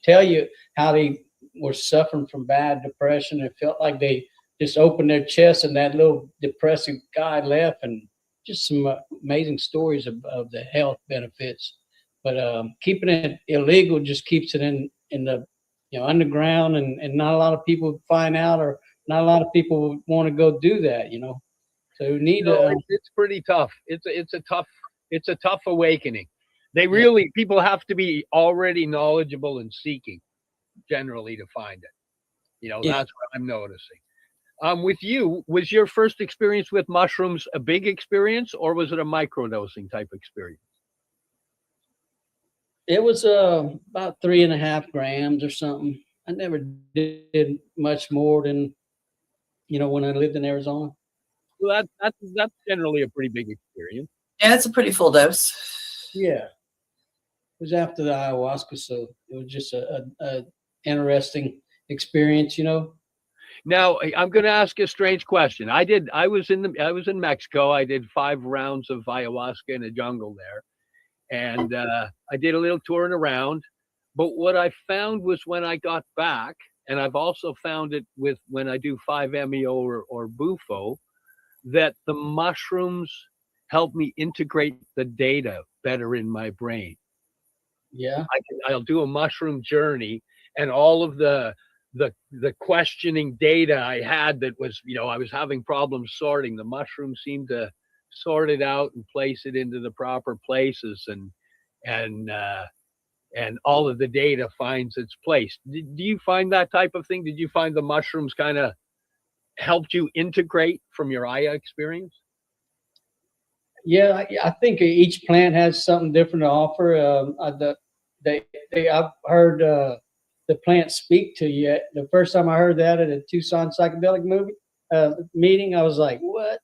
tell you how they were suffering from bad depression. It felt like they just opened their chest and that little depressive guy left, and just some amazing stories of the health benefits. But keeping it illegal just keeps it in the underground, and not a lot of people find out, or not a lot of people want to go do that. So we need to. It's pretty tough. It's a tough awakening. People have to be already knowledgeable and seeking generally to find it. That's what I'm noticing. With you, was your first experience with mushrooms a big experience, or was it a microdosing type experience? It was about 3.5 grams or something. I never did much more than, when I lived in Arizona. Well, that's generally a pretty big experience. Yeah, it's a pretty full dose. Yeah. was after the ayahuasca, so it was just a interesting experience, you know. Now I'm going to ask you a strange question. I was in Mexico. I did 5 rounds of ayahuasca in the jungle there, and I did a little touring around. But what I found was when I got back, and I've also found it with when I do 5-MeO or Bufo, that the mushrooms help me integrate the data better in my brain. Yeah. I'll do a mushroom journey, and all of the questioning data I had that was, I was having problems sorting. The mushrooms seemed to sort it out and place it into the proper places, and all of the data finds its place. Do you find that type of thing? Did you find the mushrooms kind of helped you integrate from your Aya experience? Yeah, I think each plant has something different to offer. I've heard the plants speak to you. The first time I heard that at a Tucson psychedelic meeting, I was like, "What?"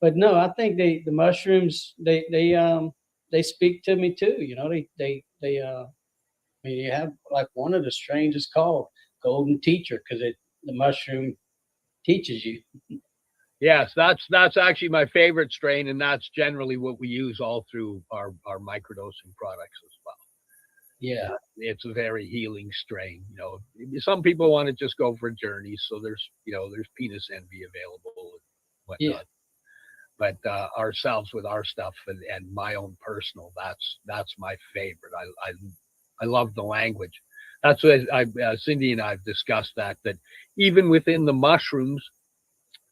But no, I think the mushrooms they speak to me too. You know, I mean, you have like one of the strains is called Golden Teacher because the mushroom teaches you. Yes, that's actually my favorite strain, and that's generally what we use all through our microdosing products as well. Yeah, it's a very healing strain. Some people want to just go for journeys, so there's penis envy available and whatnot. Yeah. But ourselves with our stuff and my own personal, that's my favorite. I love the language. That's what Cindy and I've discussed that even within the mushrooms,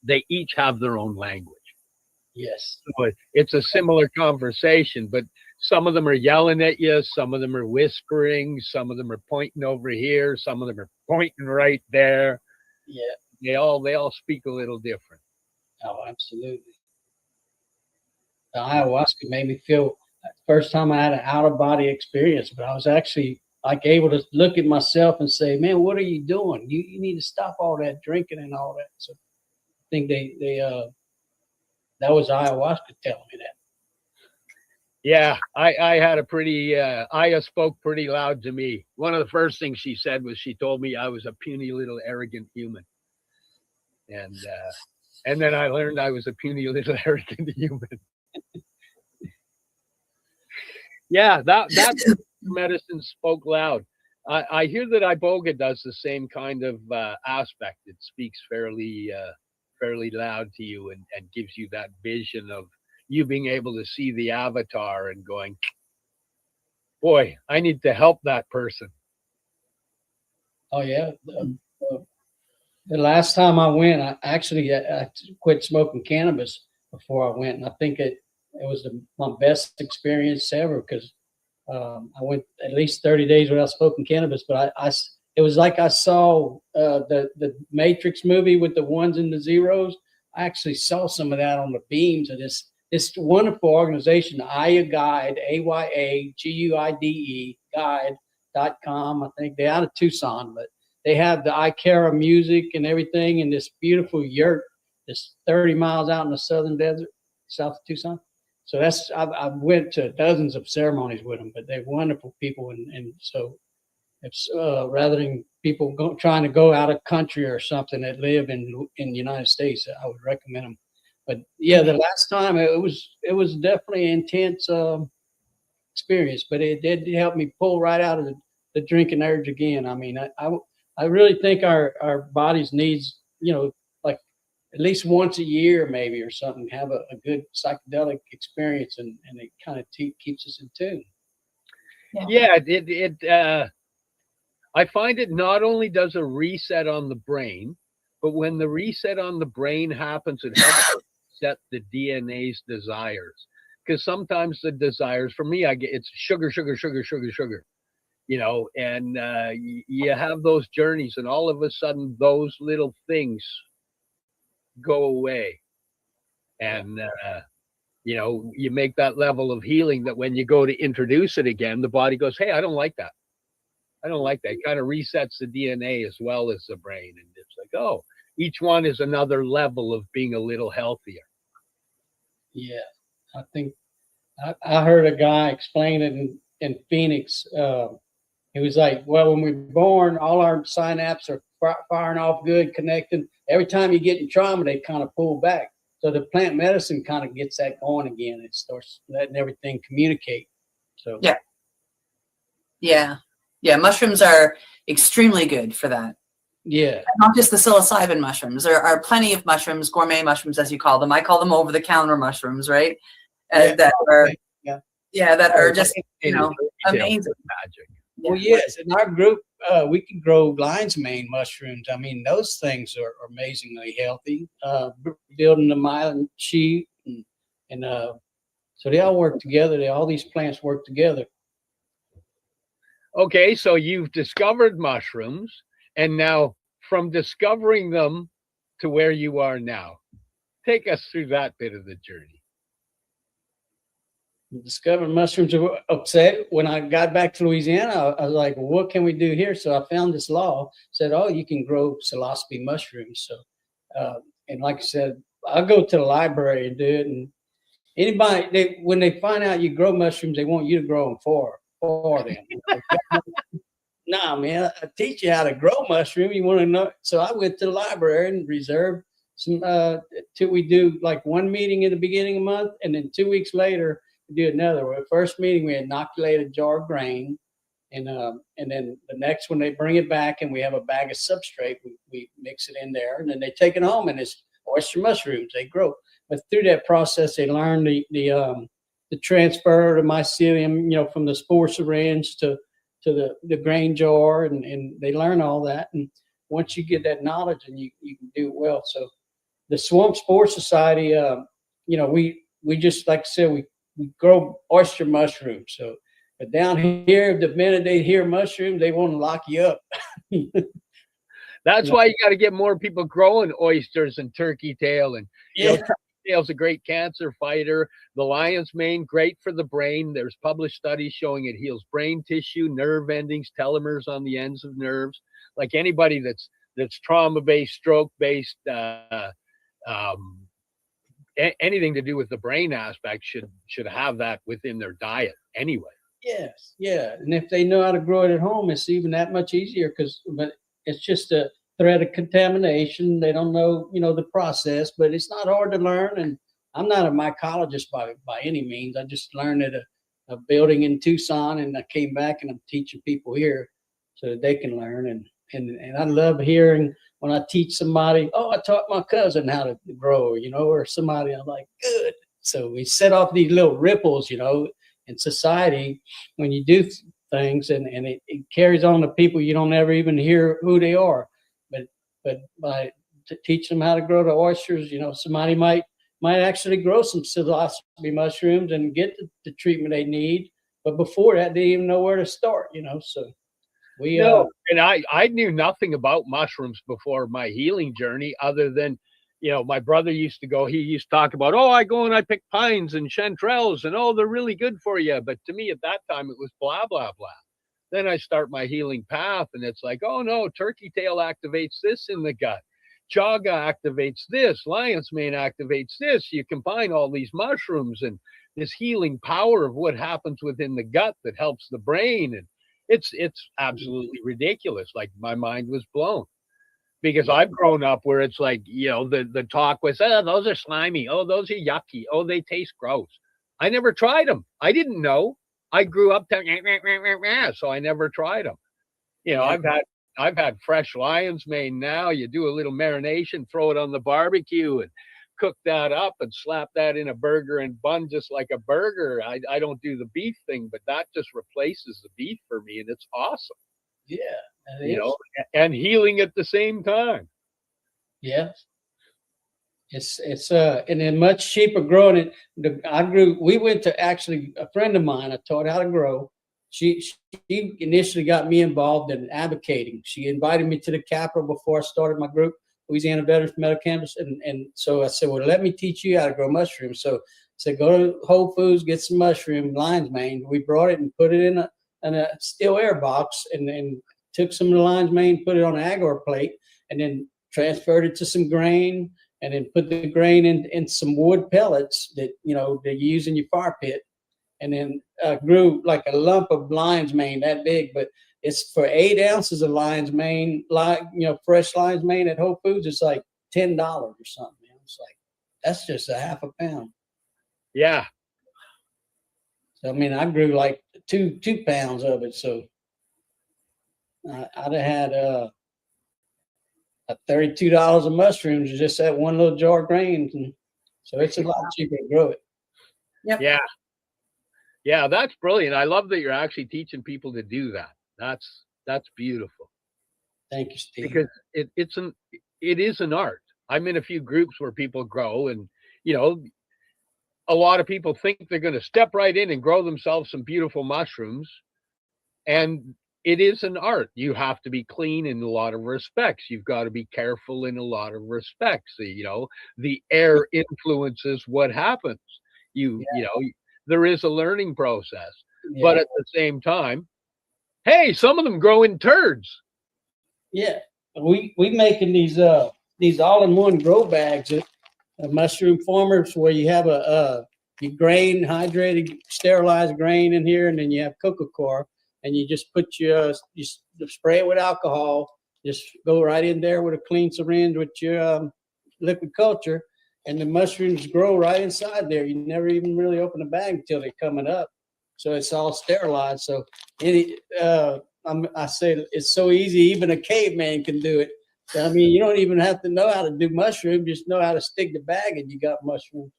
they each have their own language. Yes. So it's a similar conversation, but some of them are yelling at you, some of them are whispering, some of them are pointing over here, some of them are pointing right there. Yeah. They all speak a little different. Oh, absolutely. The ayahuasca made me feel first time I had an out of body experience, but I was actually like able to look at myself and say, "Man, what are you doing? You need to stop all that drinking and all that." So I think that was ayahuasca telling me that. Yeah, I had a pretty Aya spoke pretty loud to me. One of the first things she said was she told me I was a puny little arrogant human, and then I learned I was a puny little arrogant human. Yeah, that medicine spoke loud. I hear that Iboga does the same kind of aspect. It speaks fairly loud to you and gives you that vision of you being able to see the avatar and going, boy, I need to help that person. Oh yeah. The last time I went, I quit smoking cannabis before I went, and I think it was my best experience ever because I went at least 30 days without smoking cannabis. But it was like I saw the Matrix movie with the ones and the zeros. I actually saw some of that on the beams of this wonderful organization, Aya Guide, AYAGUIDE Guide.com. I think they're out of Tucson, but they have the Ikara music and everything in this beautiful yurt that's 30 miles out in the southern desert, south of Tucson. So I went to dozens of ceremonies with them, but they're wonderful people. And so it's rather than people trying to go out of country or something that live in the United States, I would recommend them. But yeah, the last time it was definitely an intense experience, but it did help me pull right out of the drinking urge again. I mean, I really think our bodies needs, like at least once a year maybe or something, have a good psychedelic experience and it kind of keeps us in tune. Yeah, I find it not only does a reset on the brain, but when the reset on the brain happens, it helps set the DNA's desires. Because sometimes the desires, for me, it's sugar, and you have those journeys, and all of a sudden, those little things go away, and you make that level of healing that when you go to introduce it again, the body goes, "Hey, I don't like that. I don't like that." It kind of resets the DNA as well as the brain, and it's like, oh, each one is another level of being a little healthier. Yeah, I think I heard a guy explain it, and in Phoenix. He was like, well, when we're born, all our synapses are firing off good, connecting. Every time you get in trauma, they kind of pull back. So the plant medicine kind of gets that going again. It starts letting everything communicate. So Yeah. Mushrooms are extremely good for that. Yeah. Not just the psilocybin mushrooms. There are plenty of mushrooms, gourmet mushrooms, as you call them. I call them over-the-counter mushrooms, right? That are, that are just, amazing. Magic. Well, yes, in our group, we can grow lion's mane mushrooms. I mean, those things are amazingly healthy. Building the myelin sheath, and so they all work together. All these plants work together. Okay, so you've discovered mushrooms, and now from discovering them to where you are now, take us through that bit of the journey. Discovered mushrooms are upset. When I got back to Louisiana, I was like, well, what can we do here? So I found this law, said, oh, you can grow psilocybe mushrooms. So, and like I said, I'll go to the library and do it. And anybody, when they find out you grow mushrooms, they want you to grow them for them. Nah, man, I teach you how to grow mushroom. You want to know? So I went to the library and reserved some, till we do like one meeting in the beginning of the month. And then 2 weeks later, we do another. Well, the first meeting, we inoculate a jar of grain. And then the next one, they bring it back and we have a bag of substrate. We mix it in there and then they take it home and it's oyster mushrooms. They grow. But through that process, they learn the transfer of mycelium, from the spore syringe to the grain jar, and they learn all that. And once you get that knowledge, and you can do it well. So the Swamp Spore Society, we just, like I said, we grow oyster mushrooms. So but down here, the minute they hear mushrooms, they want to lock you up. That's why you got to get more people growing oysters and turkey tail. And turkey tail's a great cancer fighter. The lion's mane, great for the brain. There's published studies showing it heals brain tissue, nerve endings, telomeres on the ends of nerves. Like anybody that's trauma-based, stroke-based, anything to do with the brain aspect should have that within their diet anyway. Yes, yeah. And if they know how to grow it at home, it's even that much easier but it's just a threat of contamination. They don't know, the process, but it's not hard to learn. And I'm not a mycologist by any means. I just learned at a building in Tucson, and I came back and I'm teaching people here so that they can learn. And I love hearing when I teach somebody, oh, I taught my cousin how to grow, or somebody, I'm like, good. So we set off these little ripples, in society when you do things, and it carries on to people you don't ever even hear who they are. But by teaching them how to grow the oysters, somebody might actually grow some psilocybe mushrooms and get the treatment they need. But before that, they didn't even know where to start, So we and I knew nothing about mushrooms before my healing journey, other than my brother used to talk about, I go and I pick pines and chanterelles and they're really good for you. But to me at that time, it was blah, blah, blah. Then I start my healing path and it's like, oh no, turkey tail activates this in the gut. Chaga activates this. Lion's mane activates this. You combine all these mushrooms and this healing power of what happens within the gut that helps the brain. And it's absolutely ridiculous. Like my mind was blown. Because I've grown up where it's like, the talk was, those are slimy. Oh, those are yucky. Oh, they taste gross. I never tried them. I didn't know. I grew up so I never tried them. I've had fresh lion's mane now. You do a little marination, throw it on the barbecue and cook that up and slap that in a burger and bun just like a burger. I don't do the beef thing, but that just replaces the beef for me, and it's awesome. Yeah. And healing at the same time. Yes. It's and then much cheaper growing it. We went to actually a friend of mine. I taught how to grow. She initially got me involved in advocating. She invited me to the Capitol before I started my group, Louisiana Veterans for Medical Cannabis. And so I said, well, let me teach you how to grow mushrooms. So I said, go to Whole Foods, get some mushroom, lion's mane. We brought it and put it in a steel air box, and then took some of the lion's mane, put it on an agar plate, and then transferred it to some grain, and then put the grain in some wood pellets that, they use in your fire pit. and then grew like a lump of lion's mane that big. But it's for 8 ounces of lion's mane, like fresh lion's mane at Whole Foods. It's like $10 or something. It's like that's just a half a pound. Yeah. So I mean, I grew like 2 pounds of it. So I'd have had $32 of mushrooms just that one little jar of grains, and so it's a lot cheaper to grow it. Yep. Yeah. Yeah, that's brilliant. I love that you're actually teaching people to do that. That's beautiful. Thank you, Steve. Because it is an art. I'm in a few groups where people grow, and a lot of people think they're going to step right in and grow themselves some beautiful mushrooms, and it is an art. You have to be clean in a lot of respects. You've got to be careful in a lot of respects. The air influences what happens. There is a learning process, but at the same time, hey, some of them grow in turds. Yeah, we making these all-in-one grow bags at Mushroom Farmers, where you have you grain, hydrated, sterilized grain in here, and then you have cocoa coir, and you just put you spray it with alcohol. Just go right in there with a clean syringe with your liquid culture, and the mushrooms grow right inside there. You never even really open the bag until they're coming up, so it's all sterilized. So I say it's so easy, even a caveman can do it. I mean, you don't even have to know how to do mushroom, just know how to stick the bag and you got mushrooms.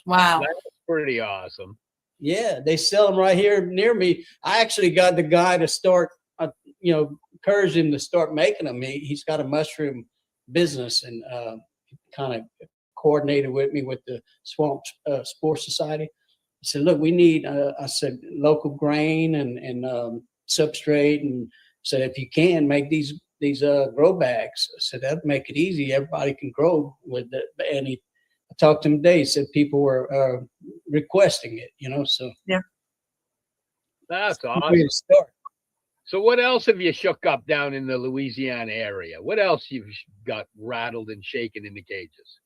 Wow. That's pretty awesome. Yeah, they sell them right here near me. I actually got the guy to start, encouraged him to start making them. He's got a mushroom business, and kind of coordinated with me with the Swamp Sports Society. I said, look, we need, I said, local grain and substrate, and said, if you can make these grow bags, I said, that'd make it easy. Everybody can grow with it. And I talked to him today. He said people were requesting it, so. Yeah. That's awesome. So what else have you shook up down in the Louisiana area? What else you've got rattled and shaken in the cages?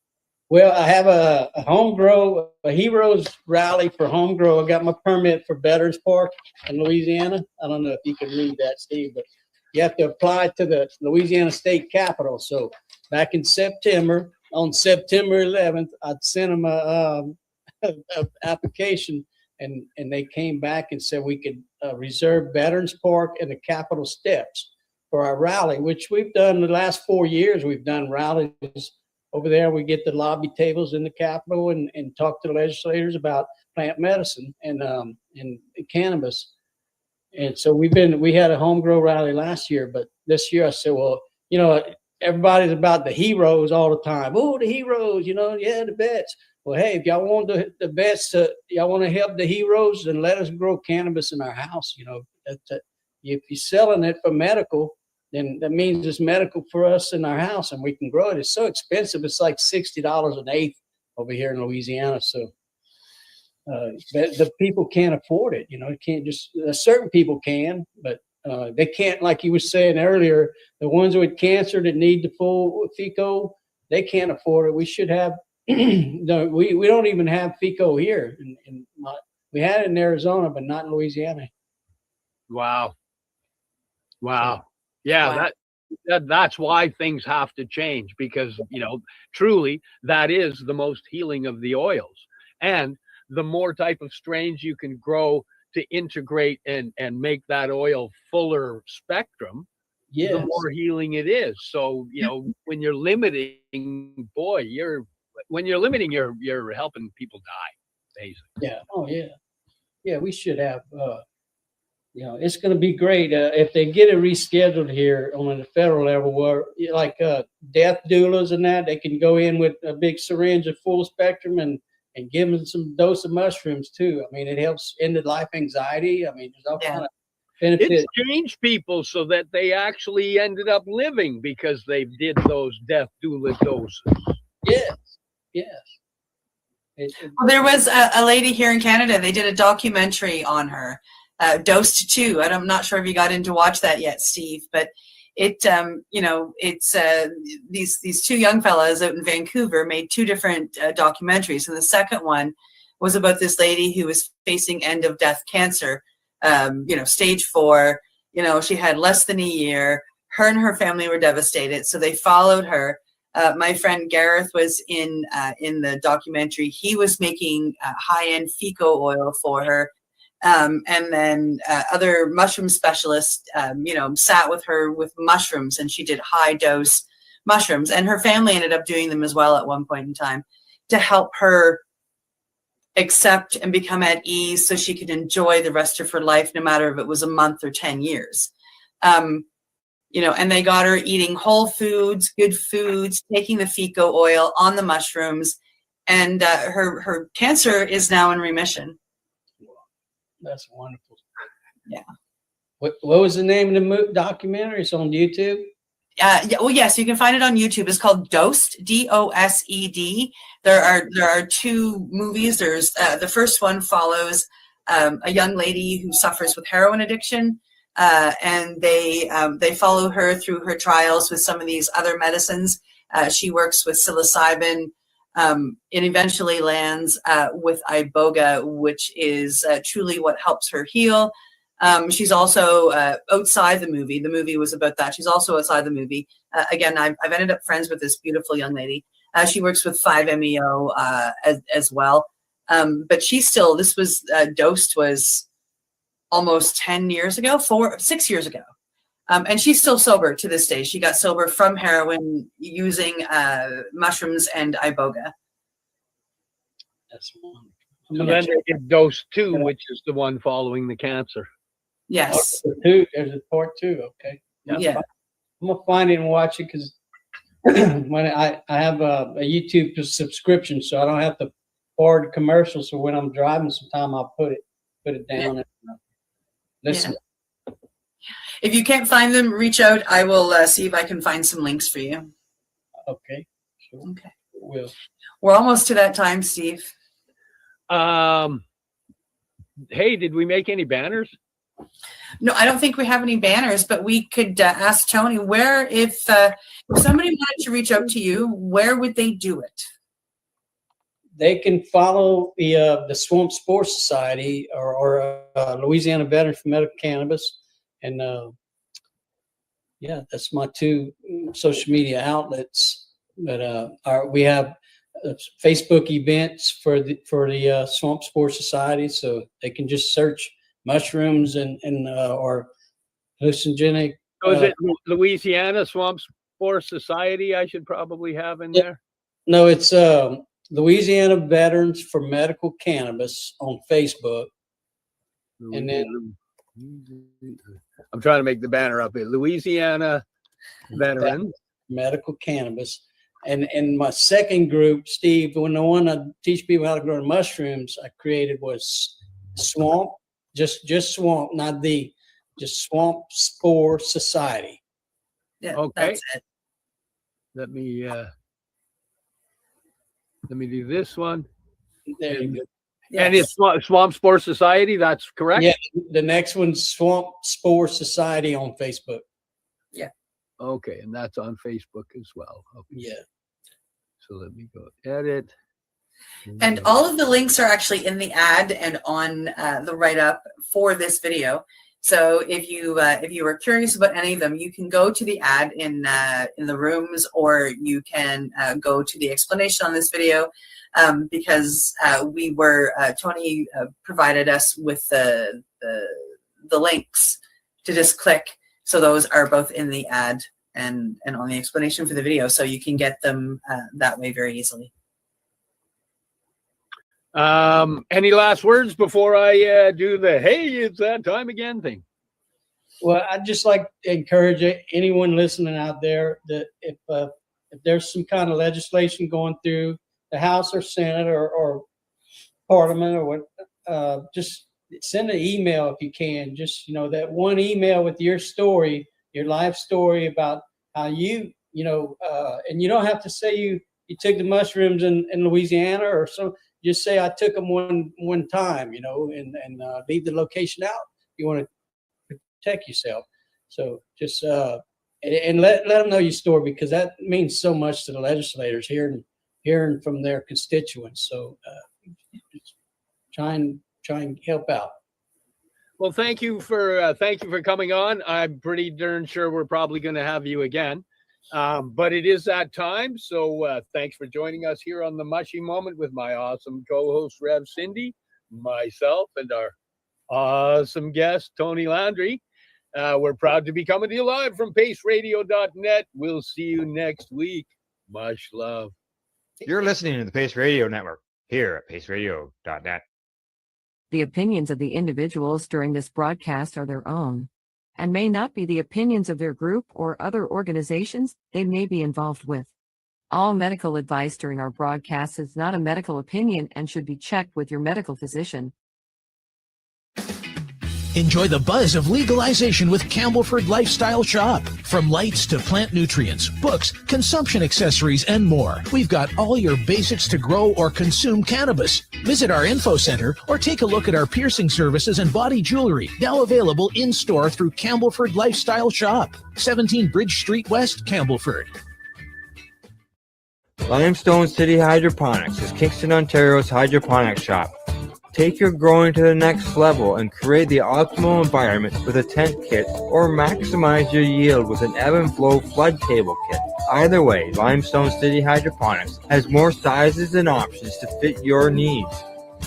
Well, I have a home grow, a Heroes Rally for home grow. I got my permit for Veterans Park in Louisiana. I don't know if you can read that, Steve, but you have to apply to the Louisiana State Capitol. So back in September, on September 11th, I'd sent them a application, and they came back and said we could reserve Veterans Park and the Capitol steps for our rally, which we've done the last 4 years. We've done rallies over there. We get the lobby tables in the Capitol and talk to the legislators about plant medicine and cannabis. And so we had a home grow rally last year, but this year I said, well, everybody's about the heroes all the time. Oh, the heroes, yeah, the vets. Well, hey, if y'all want the vets y'all want to help the heroes, then let us grow cannabis in our house. If you're selling it for medical, then that means it's medical for us in our house, and we can grow it. It's so expensive. It's like $60 an eighth over here in Louisiana. So the people can't afford it. It can't just, certain people can, but they can't, like you were saying earlier, the ones with cancer that need the full FICO, they can't afford it. We should have, no, we don't even have FICO here. We had it in Arizona, but not in Louisiana. Wow. Yeah, that's why things have to change, because, truly that is the most healing of the oils. And the more type of strains you can grow to integrate and make that oil fuller spectrum, yes, the more healing it is. So, when you're limiting, you're helping people die, basically. Yeah. Oh, yeah. Yeah, we should have, it's going to be great if they get it rescheduled here on the federal level, where like death doulas and that, they can go in with a big syringe of full spectrum and give them some dose of mushrooms too. I mean, it helps end life anxiety. I mean, there's all kind of benefits. It's changed people so that they actually ended up living because they did those death doula doses. Yes. Well, there was a lady here in Canada. They did a documentary on her, Dosed 2. I'm not sure if you got in to watch that yet, Steve, but it's these two young fellas out in Vancouver made two different documentaries, and the second one was about this lady who was facing end of death cancer, stage 4. She had less than a year. Her and her family were devastated, so they followed her. My friend Gareth was in the documentary. He was making high-end fico oil for her. And then other mushroom specialists, sat with her with mushrooms, and she did high dose mushrooms. And her family ended up doing them as well at one point in time to help her accept and become at ease so she could enjoy the rest of her life, no matter if it was a month or 10 years. And they got her eating whole foods, good foods, taking the fico oil on the mushrooms, and her cancer is now in remission. That's wonderful. Yeah. What was the name of the documentary? It's on YouTube? Yes, you can find it on YouTube. It's called Dosed, D-O-S-E-D. There are 2 movies. There's the first one follows a young lady who suffers with heroin addiction, and they follow her through her trials with some of these other medicines. She works with psilocybin. It eventually lands with iboga, which is truly what helps her heal. She's also outside the movie. The movie was about that. She's also outside the movie. Again, I've ended up friends with this beautiful young lady. She works with 5-MeO as well. But she's still, this was, Dosed was almost 10 years ago, 6 years ago. And she's still sober to this day. She got sober from heroin using mushrooms and iboga. That's wonderful. So then they did Dose 2, which is the one following the cancer. Yes. There's a part 2. Okay. Yeah. I'm gonna find it and watch it because when I have a YouTube subscription, so I don't have to forward commercials. So when I'm driving, sometime I'll put it down and listen. Yeah. If you can't find them, reach out. I will see if I can find some links for you. Okay. Sure. Okay. Will. We're almost to that time, Steve. Hey, did we make any banners? No, I don't think we have any banners, but we could ask Tony where, if somebody wanted to reach out to you, where would they do it? They can follow the Swamp Sport Society or Louisiana Veterans for Medical Cannabis, and that's my 2 social media outlets. But we have Facebook events for the Swamp Sport Society, so they can just search mushrooms and or hallucinogenic. So is it Louisiana Swamp Sport Society? I should probably have in there. No, it's Louisiana Veterans for Medical Cannabis on Facebook, and then I'm trying to make the banner up here. Louisiana Veterans Medical Cannabis. And my second group, Steve, when the one I teach people how to grow mushrooms, I created was Swamp, just Swamp, not just Swamp Spore Society. Yeah, okay. That's it. Let me do this one. There you go. And it's Swamp Sport Society. That's correct. Yeah, the next one's Swamp Spore Society on Facebook. Yeah. Okay, and that's on Facebook as well. Okay. Yeah. So let me go edit. And all of the links are actually in the ad and on the write-up for this video. So if you were curious about any of them, you can go to the ad in the rooms, or you can go to the explanation on this video, because Tony provided us with the links to just click. So those are both in the ad and on the explanation for the video, so you can get them that way very easily. Any last words before I do the "Hey, it's that time again" thing? Well, I'd just like to encourage anyone listening out there that if there's some kind of legislation going through the House or Senate or Parliament or what, just send an email if you can. Just that one email with your story, your life story about how you and you don't have to say you took the mushrooms in Louisiana or so. Just say I took them one time, and leave the location out. You want to protect yourself, so just and let them know your story, because that means so much to the legislators hearing from their constituents. So try and help out. Well, thank you for coming on. I'm pretty darn sure we're probably going to have you again. But it is that time. So thanks for joining us here on the Mushy Moment with my awesome co-host, Rev Cindy, myself, and our awesome guest, Tony Landry. We're proud to be coming to you live from paceradio.net. We'll see you next week. Much love. You're listening to the Pace Radio Network here at paceradio.net. The opinions of the individuals during this broadcast are their own and may not be the opinions of their group or other organizations they may be involved with. All medical advice during our broadcast is not a medical opinion and should be checked with your medical physician. Enjoy the buzz of legalization with Campbellford Lifestyle Shop. From lights to plant nutrients, books, consumption accessories, and more, we've got all your basics to grow or consume cannabis. Visit our info center or take a look at our piercing services and body jewelry, now available in-store through Campbellford Lifestyle Shop, 17 Bridge Street West, Campbellford. Limestone City Hydroponics is Kingston, Ontario's hydroponics shop. Take your growing to the next level and create the optimal environment with a tent kit or maximize your yield with an ebb and flow flood table kit. Either way, Limestone City Hydroponics has more sizes and options to fit your needs.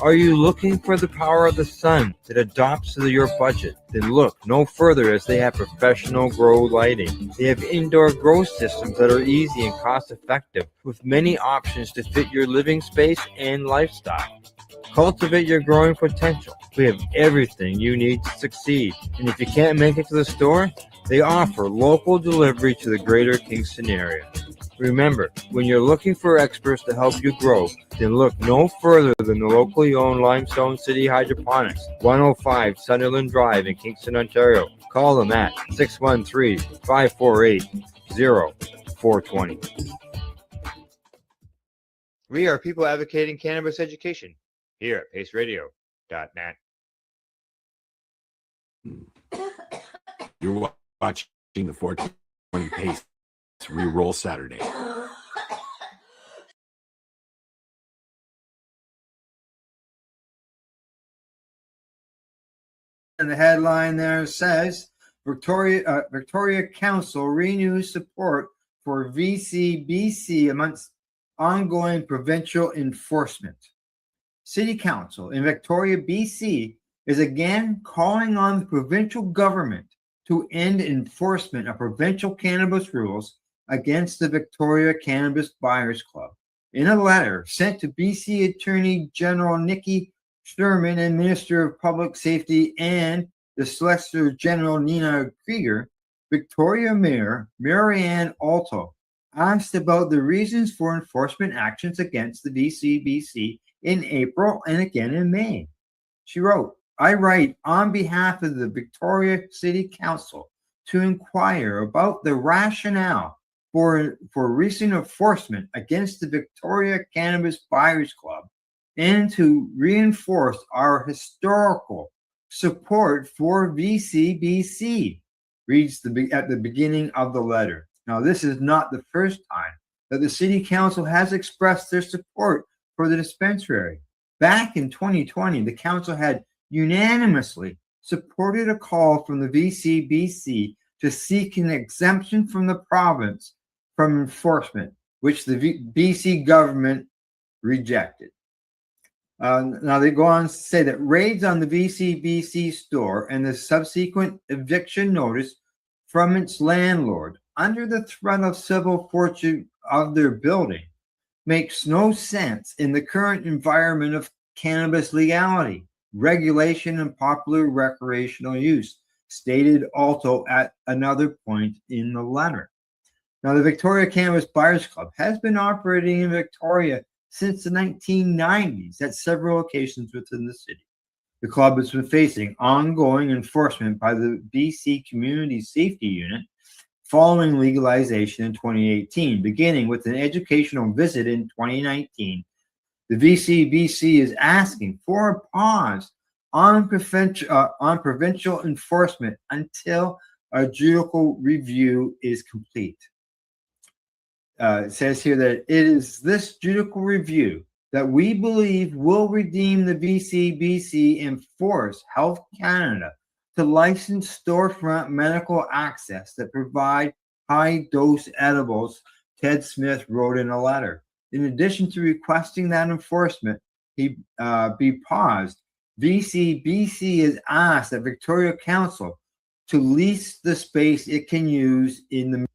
Are you looking for the power of the sun that adapts to your budget? Then look no further, as they have professional grow lighting. They have indoor grow systems that are easy and cost effective with many options to fit your living space and lifestyle. Cultivate your growing potential. We have everything you need to succeed. And if you can't make it to the store, they offer local delivery to the greater Kingston area. Remember, when you're looking for experts to help you grow, then look no further than the locally owned Limestone City Hydroponics, 105 Sunderland Drive in Kingston, Ontario. Call them at 613-548-0420. We are people advocating cannabis education here at paceradio.net. You're watching the 420 Pace Reroll Saturday. And the headline there says Victoria Council renews support for VCBC amongst ongoing provincial enforcement. City Council in Victoria, BC is again calling on the provincial government to end enforcement of provincial cannabis rules against the Victoria Cannabis Buyers Club. In a letter sent to BC Attorney General Nikki Sturman and Minister of Public Safety and the Solicitor General Nina Krieger, Victoria Mayor Marianne Alto asked about the reasons for enforcement actions against the VCBC in April and again in May. She wrote, I write on behalf of the Victoria City Council to inquire about the rationale for recent enforcement against the Victoria Cannabis Buyers Club and to reinforce our historical support for VCBC, reads at the beginning of the letter. Now, this is not the first time that the City Council has expressed their support for the dispensary. Back in 2020, the Council had unanimously supported a call from the VCBC to seek an exemption from the province from enforcement, which the BC government rejected. Now they go on to say that raids on the VCBC store and the subsequent eviction notice from its landlord under the threat of civil forfeiture of their building makes no sense in the current environment of cannabis legality, regulation, and popular recreational use, stated Alto at another point in the letter. Now, the Victoria Cannabis Buyers Club has been operating in Victoria since the 1990s at several locations within the city. The club has been facing ongoing enforcement by the BC Community Safety Unit following legalization in 2018, beginning with an educational visit in 2019. The VCBC is asking for a pause on provincial enforcement until a judicial review is complete. It says here that it is this judicial review that we believe will redeem the VCBC and force Health Canada to license storefront medical access that provide high-dose edibles, Ted Smith wrote in a letter. In addition to requesting that enforcement be paused, VCBC has asked that Victoria Council to lease the space it can use in the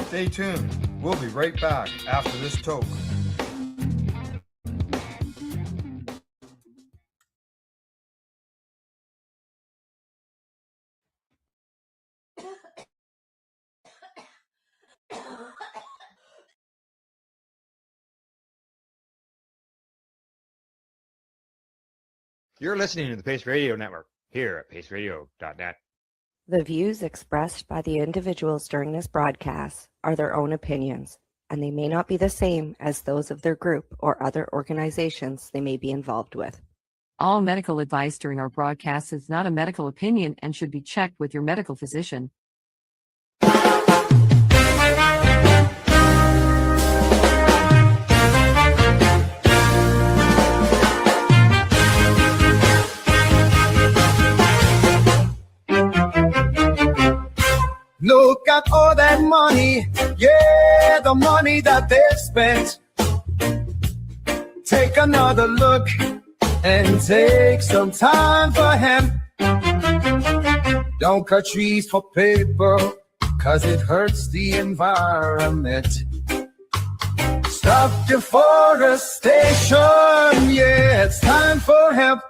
Stay tuned. We'll be right back after this toke. You're listening to the Pace Radio Network here at paceradio.net. The views expressed by the individuals during this broadcast are their own opinions, and they may not be the same as those of their group or other organizations they may be involved with. All medical advice during our broadcast is not a medical opinion and should be checked with your medical physician. Look at all that money, yeah, the money that they've spent. Take another look and take some time for hemp. Don't cut trees for paper, cause it hurts the environment. Stop deforestation, yeah, it's time for hemp.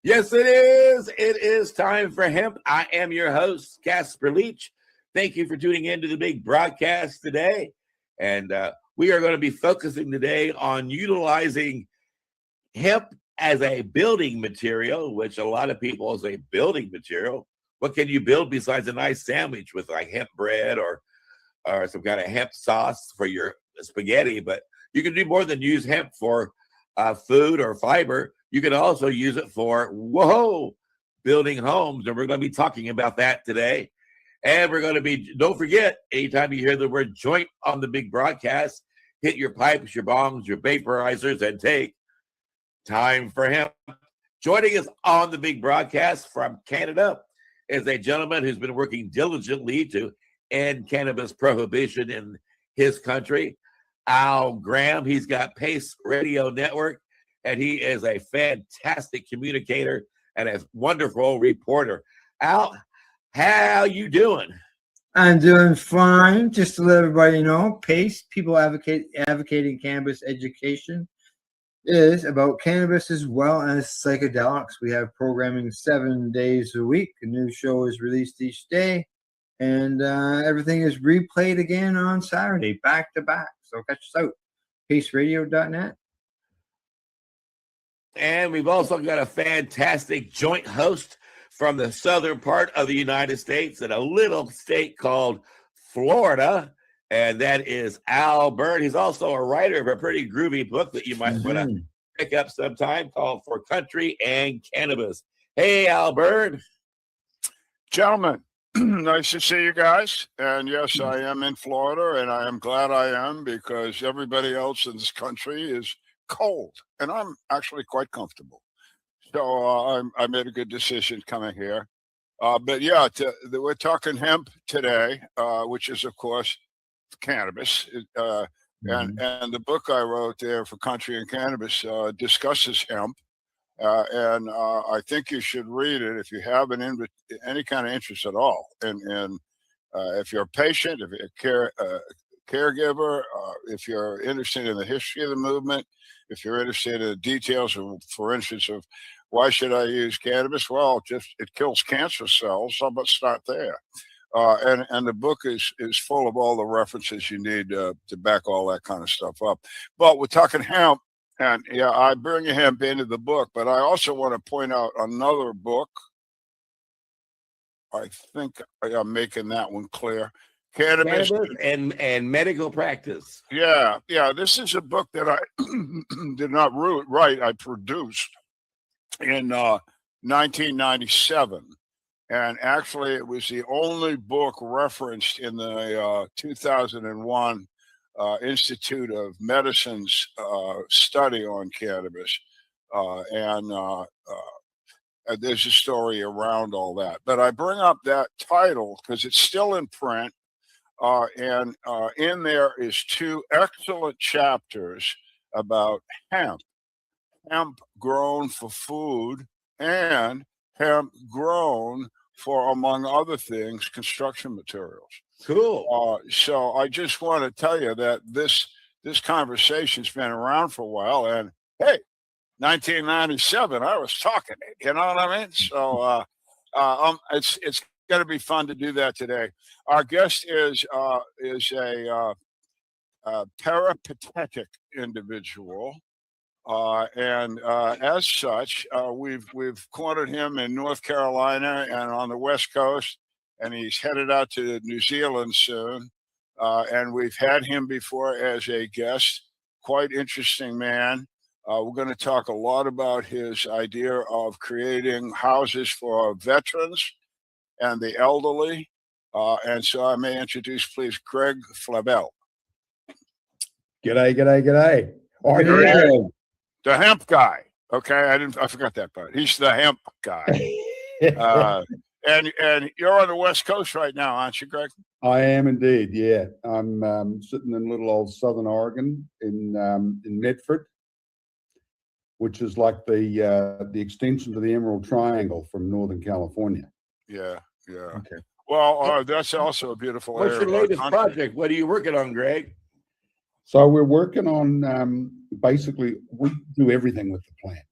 Yes, it is. It is time for hemp. I am your host, Casper Leach. Thank you for tuning in to the big broadcast today. And we are going to be focusing today on utilizing hemp as a building material, which a lot of people say building material. What can you build besides a nice sandwich with like hemp bread or some kind of hemp sauce for your spaghetti? But you can do more than use hemp for food or fiber. You can also use it for, building homes. And we're going to be talking about that today. And we're going to be, don't forget, anytime you hear the word joint on the big broadcast, hit your pipes, your bongs, your vaporizers, and take time for hemp. Joining us on the big broadcast from Canada is a gentleman who's been working diligently to end cannabis prohibition in his country, Al Graham. He's got Pace Radio Network, and he is a fantastic communicator and a wonderful reporter. Al, how you doing? I'm doing fine. Just to let everybody know, PACE, People Advocating Cannabis Education, is about cannabis as well as psychedelics. We have programming 7 days a week. A new show is released each day, and everything is replayed again on Saturday, back to back. So catch us out, paceradio.net. And we've also got a fantastic joint host from the southern part of the United States in a little state called Florida, and that is Al Byrd. He's also a writer of a pretty groovy book that you might want to pick up sometime called For Country and Cannabis. Hey, Al Byrd. Gentlemen, nice to see you guys. And yes, I am in Florida, and I am glad I am because everybody else in this country is cold, and I'm actually quite comfortable. So I made a good decision coming here. But yeah, we're talking hemp today, which is, of course, cannabis. And the book I wrote there For Country and Cannabis discusses hemp. And I think you should read it if you have any kind of interest at all. And if you're a patient, if you're a caregiver, if you're interested in the history of the movement, if you're interested in the details of, for instance, of why should I use cannabis? Well, just it kills cancer cells. So let's start there. And the book is full of all the references you need to back all that kind of stuff up. But we're talking hemp, and yeah, I bring hemp into the book, but I also want to point out another book. I think I'm making that one clear. Cannabis and medical practice. Yeah. This is a book that I did not write. I produced in 1997, And actually, it was the only book referenced in the 2001 Institute of Medicine's study on cannabis. There's a story around all that. But I bring up that title because it's still in print. And in there is 2 excellent chapters about hemp grown for food and hemp grown for, among other things, construction materials. Cool. So I just want to tell you that this conversation's been around for a while, and hey, 1997, I was talking it. You know what I mean? So it's going to be fun to do that today. Our guest is a peripatetic individual. And as such, we've cornered him in North Carolina and on the West Coast, and he's headed out to New Zealand soon. And we've had him before as a guest. Quite interesting man. We're going to talk a lot about his idea of creating houses for veterans and the elderly. And so I may introduce, please, Greg Flabel. G'day. The hemp guy. Okay, I forgot that part. He's the hemp guy. And you're on the West Coast right now, aren't you, Greg? I am indeed. Yeah, I'm sitting in little old Southern Oregon in Medford, which is like the extension to the Emerald Triangle from Northern California. Yeah. Okay. Well, that's also a beautiful What's area. your latest project? What are you working on, Greg? So we're working on basically we do everything with the plant.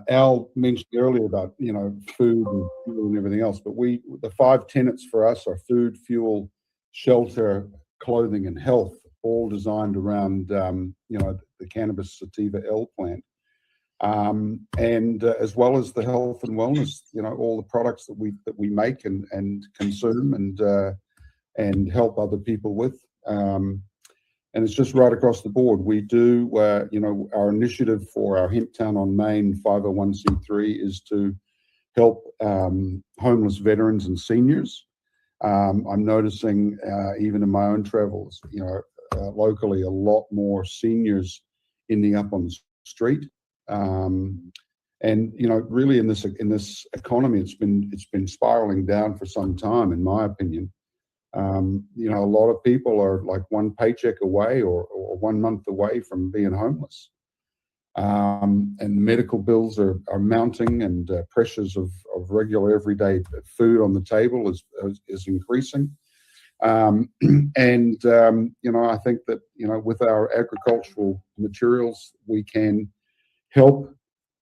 Al mentioned earlier about food and fuel and everything else, but the 5 tenets for us are food, fuel, shelter, clothing, and health, all designed around the cannabis sativa L plant, and as well as the health and wellness. All the products that we make and consume and help other people with. And it's just right across the board. We do, our initiative for our Hemp Town on Main 501c3 is to help homeless veterans and seniors. I'm noticing even in my own travels, locally, a lot more seniors ending up on the street. And really in this economy, it's been spiraling down for some time, in my opinion. A lot of people are like one paycheck away or 1 month away from being homeless. And the medical bills are mounting, and pressures of regular everyday food on the table is increasing. I think that, with our agricultural materials, we can help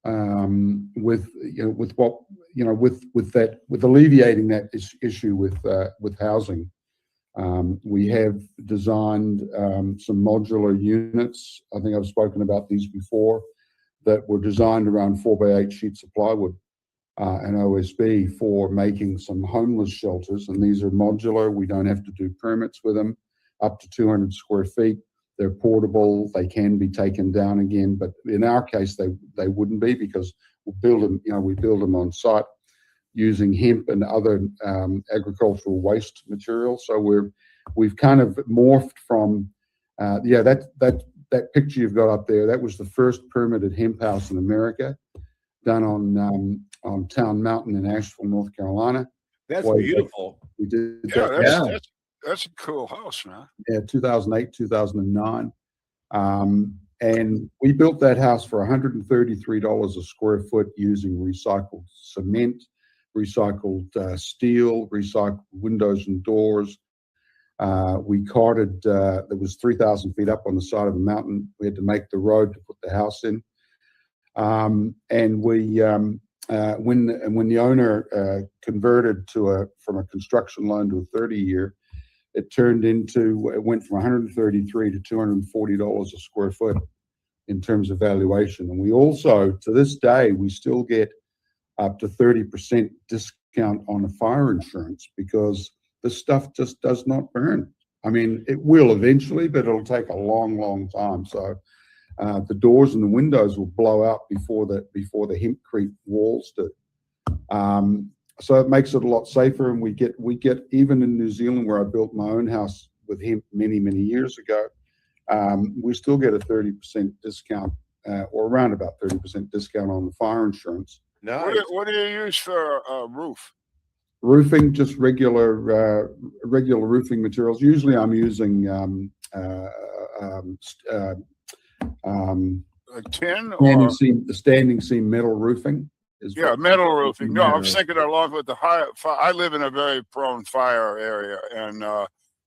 with alleviating that issue with housing. We have designed some modular units. I think I've spoken about these before, that were designed around 4x8 sheets of plywood and OSB for making some homeless shelters. And these are modular. We don't have to do permits with them, up to 200 square feet. They're portable. They can be taken down again, but in our case, they wouldn't be, because we build them on site using hemp and other agricultural waste material. So we've kind of morphed from that picture you've got up there. That was the first permitted hemp house in America, done on Town Mountain in Asheville, North Carolina. That's beautiful. We did That's a cool house, man. Yeah, 2008, 2009. And we built that house for $133 a square foot using recycled cement, recycled steel, recycled windows and doors. We carted, there was 3,000 feet up on the side of a mountain. We had to make the road to put the house in. And we, when the owner converted from a construction loan to a 30-year, it went from $133 to $240 a square foot in terms of valuation. And we also, to this day, we still get up to 30% discount on the fire insurance, because this stuff just does not burn. I mean, it will eventually, but it'll take a long, long time. So The doors and the windows will blow out before the hempcrete walls do. So it makes it a lot safer, and we get even in New Zealand, where I built my own house with hemp many years ago, we still get a 30% discount, or around about 30% discount on the fire insurance. Nice. What do you use for a roof? Roofing, just regular roofing materials. Usually, I'm using Tin or standing seam metal roofing. Metal roofing. No, I was Metal. thinking along with the I live in a very prone fire area, and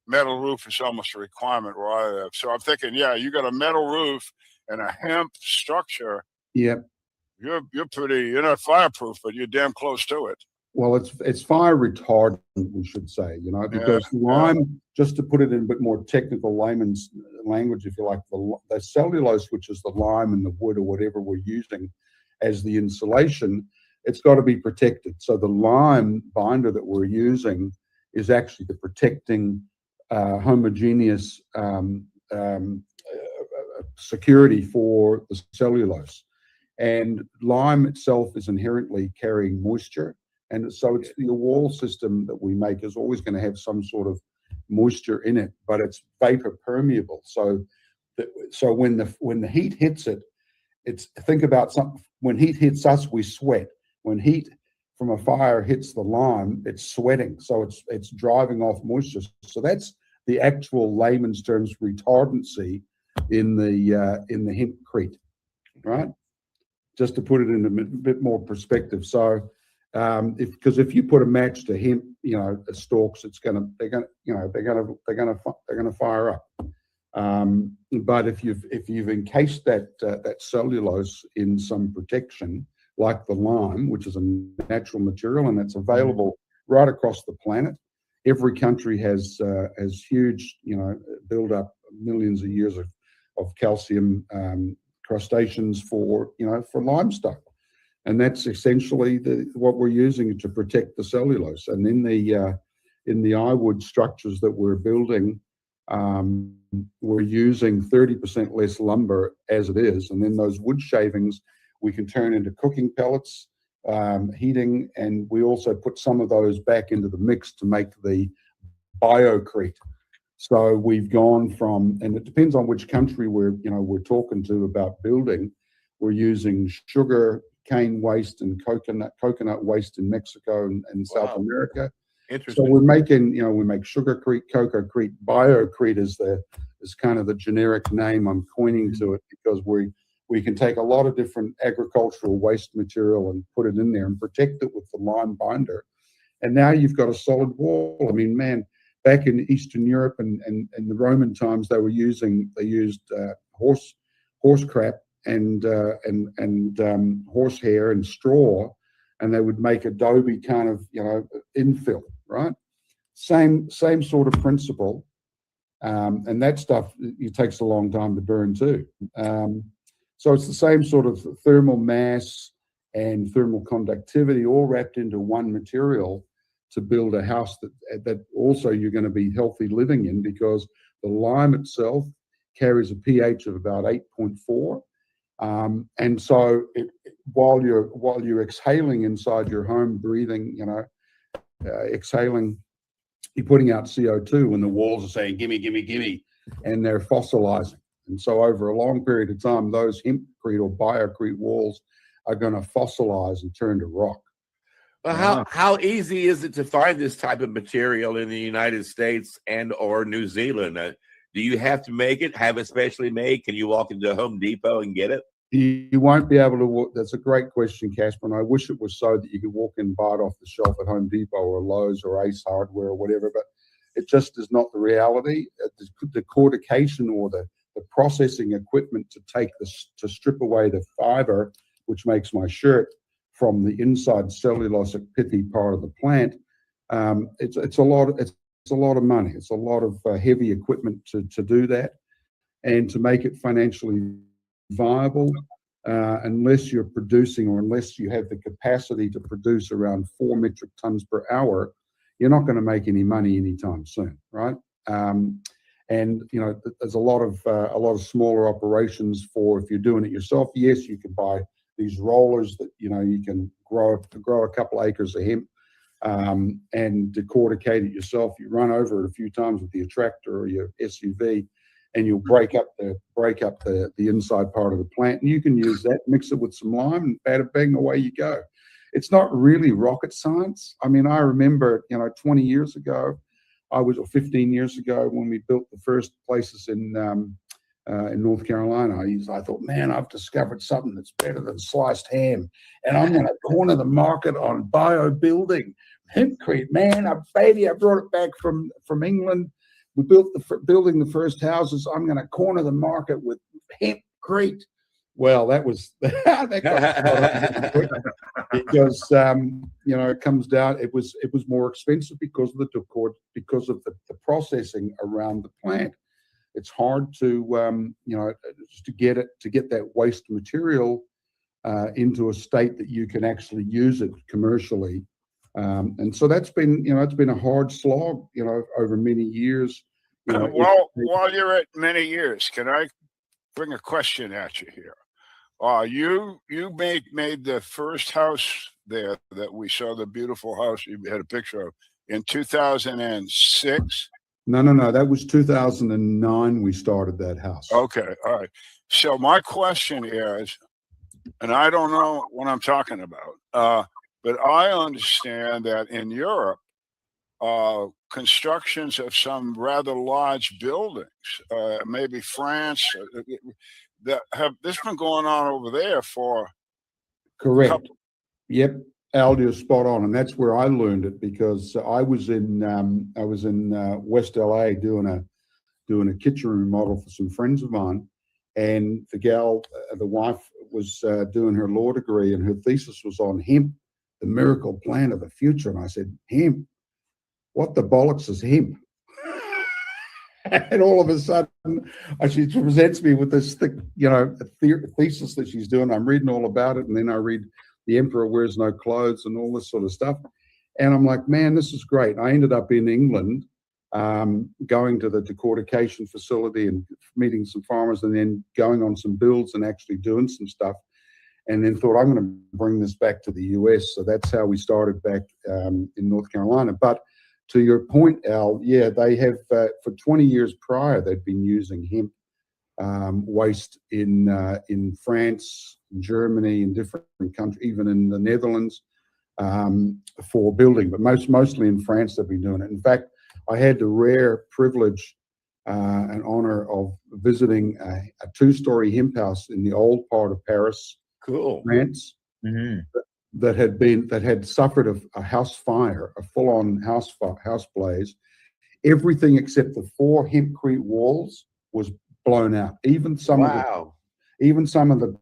metal roof is almost a requirement where I live. So I'm thinking, you got a metal roof and a hemp structure. Yep. You're not fireproof, but you're damn close to it. Well, it's fire retardant, we should say, because lime, just to put it in a bit more technical layman's language, if you like, the cellulose, which is the lime and the wood or whatever we're using as the insulation, it's got to be protected. So the lime binder that we're using is actually the protecting homogeneous security for the cellulose. And lime itself is inherently carrying moisture. And so it's the wall system that we make is always going to have some sort of moisture in it, but it's vapor permeable. So when the heat hits it, think about something. When heat hits us, we sweat. When heat from a fire hits the lime, it's sweating. So it's driving off moisture. So that's the actual layman's terms retardancy in the hempcrete, right? Just to put it in a bit more perspective. So because if you put a match to hemp, stalks, they're gonna fire up. But if you've encased that cellulose in some protection, like the lime, which is a natural material and it's available right across the planet, every country has huge, build up millions of years of calcium crustaceans for limestone. And that's essentially what we're using to protect the cellulose. And in the iWood structures that we're building, we're using 30% less lumber as it is. And then those wood shavings we can turn into cooking pellets, heating, and we also put some of those back into the mix to make the biocrete. So we've gone from, and it depends on which country we're talking to about building. We're using sugar cane waste and coconut waste in Mexico and South America. Interesting. So we're making, we make sugarcrete, cococrete. Biocrete is kind of the generic name I'm coining to it, because we can take a lot of different agricultural waste material and put it in there and protect it with the lime binder. And now you've got a solid wall. I mean, man, back in Eastern Europe and the Roman times, they used horse crap and horsehair and straw, and they would make adobe kind of infill, right? Same sort of principle, and that stuff it takes a long time to burn too. So it's the same sort of thermal mass and thermal conductivity all wrapped into one material to build a house that also you're going to be healthy living in, because the lime itself carries a pH of about 8.4. And so while you're exhaling inside your home, breathing, exhaling, you're putting out CO2 when the walls are saying, gimme, gimme, gimme, and they're fossilizing. And so over a long period of time, those hempcrete or biocrete walls are going to fossilize and turn to rock. Well, how easy is it to find this type of material in the United States and or New Zealand? Do you have to have it specially made? Can you walk into Home Depot and get it? You won't be able to. That's a great question, Casper, and I wish it was so that you could walk in and buy it off the shelf at Home Depot or Lowe's or Ace Hardware or whatever, but it just is not the reality. The cortication or the processing equipment to strip away the fiber, which makes my shirt, from the inside cellulosic pithy part of the plant, it's a lot of money. It's a lot of heavy equipment to do that, and to make it financially viable, unless you're producing, or unless you have the capacity to produce around 4 metric tons per hour, you're not going to make any money anytime soon, right? And there's a lot of smaller operations for if you're doing it yourself. Yes, you can buy these rollers that you can grow a couple acres of hemp and decorticate it yourself. You run over it a few times with your tractor or your SUV, and you'll break up the inside part of the plant. And you can use that, mix it with some lime, and bada bing, away you go. It's not really rocket science. I mean, I remember 20 years ago, or 15 years ago, when we built the first places in North Carolina, I thought, man, I've discovered something that's better than sliced ham, and I'm going to corner the market on bio building hempcrete. Man, I brought it back from England. We building the first houses. I'm going to corner the market with hempcrete. Well, that got because it comes down. It was more expensive because of the processing around the plant. It's hard to just to get that waste material into a state that you can actually use it commercially. And so that's been it's been a hard slog over many years. While you're at many years, can I bring a question at you here? You made the first house there that we saw, the beautiful house you had a picture of, in 2006. No. That was 2009. We started that house. Okay, all right. So my question is, and I don't know what I'm talking about, but I understand that in Europe, constructions of some rather large buildings, maybe France, that have this been going on over there for correct. Yep, Al, you're spot on, and that's where I learned it, because I was in West LA doing a kitchen remodel for some friends of mine, and the wife was doing her law degree, and her thesis was on hemp, the miracle plant of the future. And I said, hemp? What the bollocks is hemp? And all of a sudden, she presents me with this thick, thesis that she's doing. I'm reading all about it, and then I read The Emperor Wears No Clothes and all this sort of stuff. And I'm like, man, this is great. I ended up in England, going to the decortication facility and meeting some farmers, and then going on some builds and actually doing some stuff. And then thought, I'm going to bring this back to the US. So that's how we started back in North Carolina. But to your point, Al, yeah, they have for 20 years prior, they'd been using hemp waste in France, Germany, in different countries, even in the Netherlands, for building. But mostly in France, they've been doing it. In fact, I had the rare privilege and honor of visiting a two-story hemp house in the old part of Paris, France, that had suffered a house fire, a full-on house blaze. Everything except the 4 hempcrete walls was blown out. Even some of the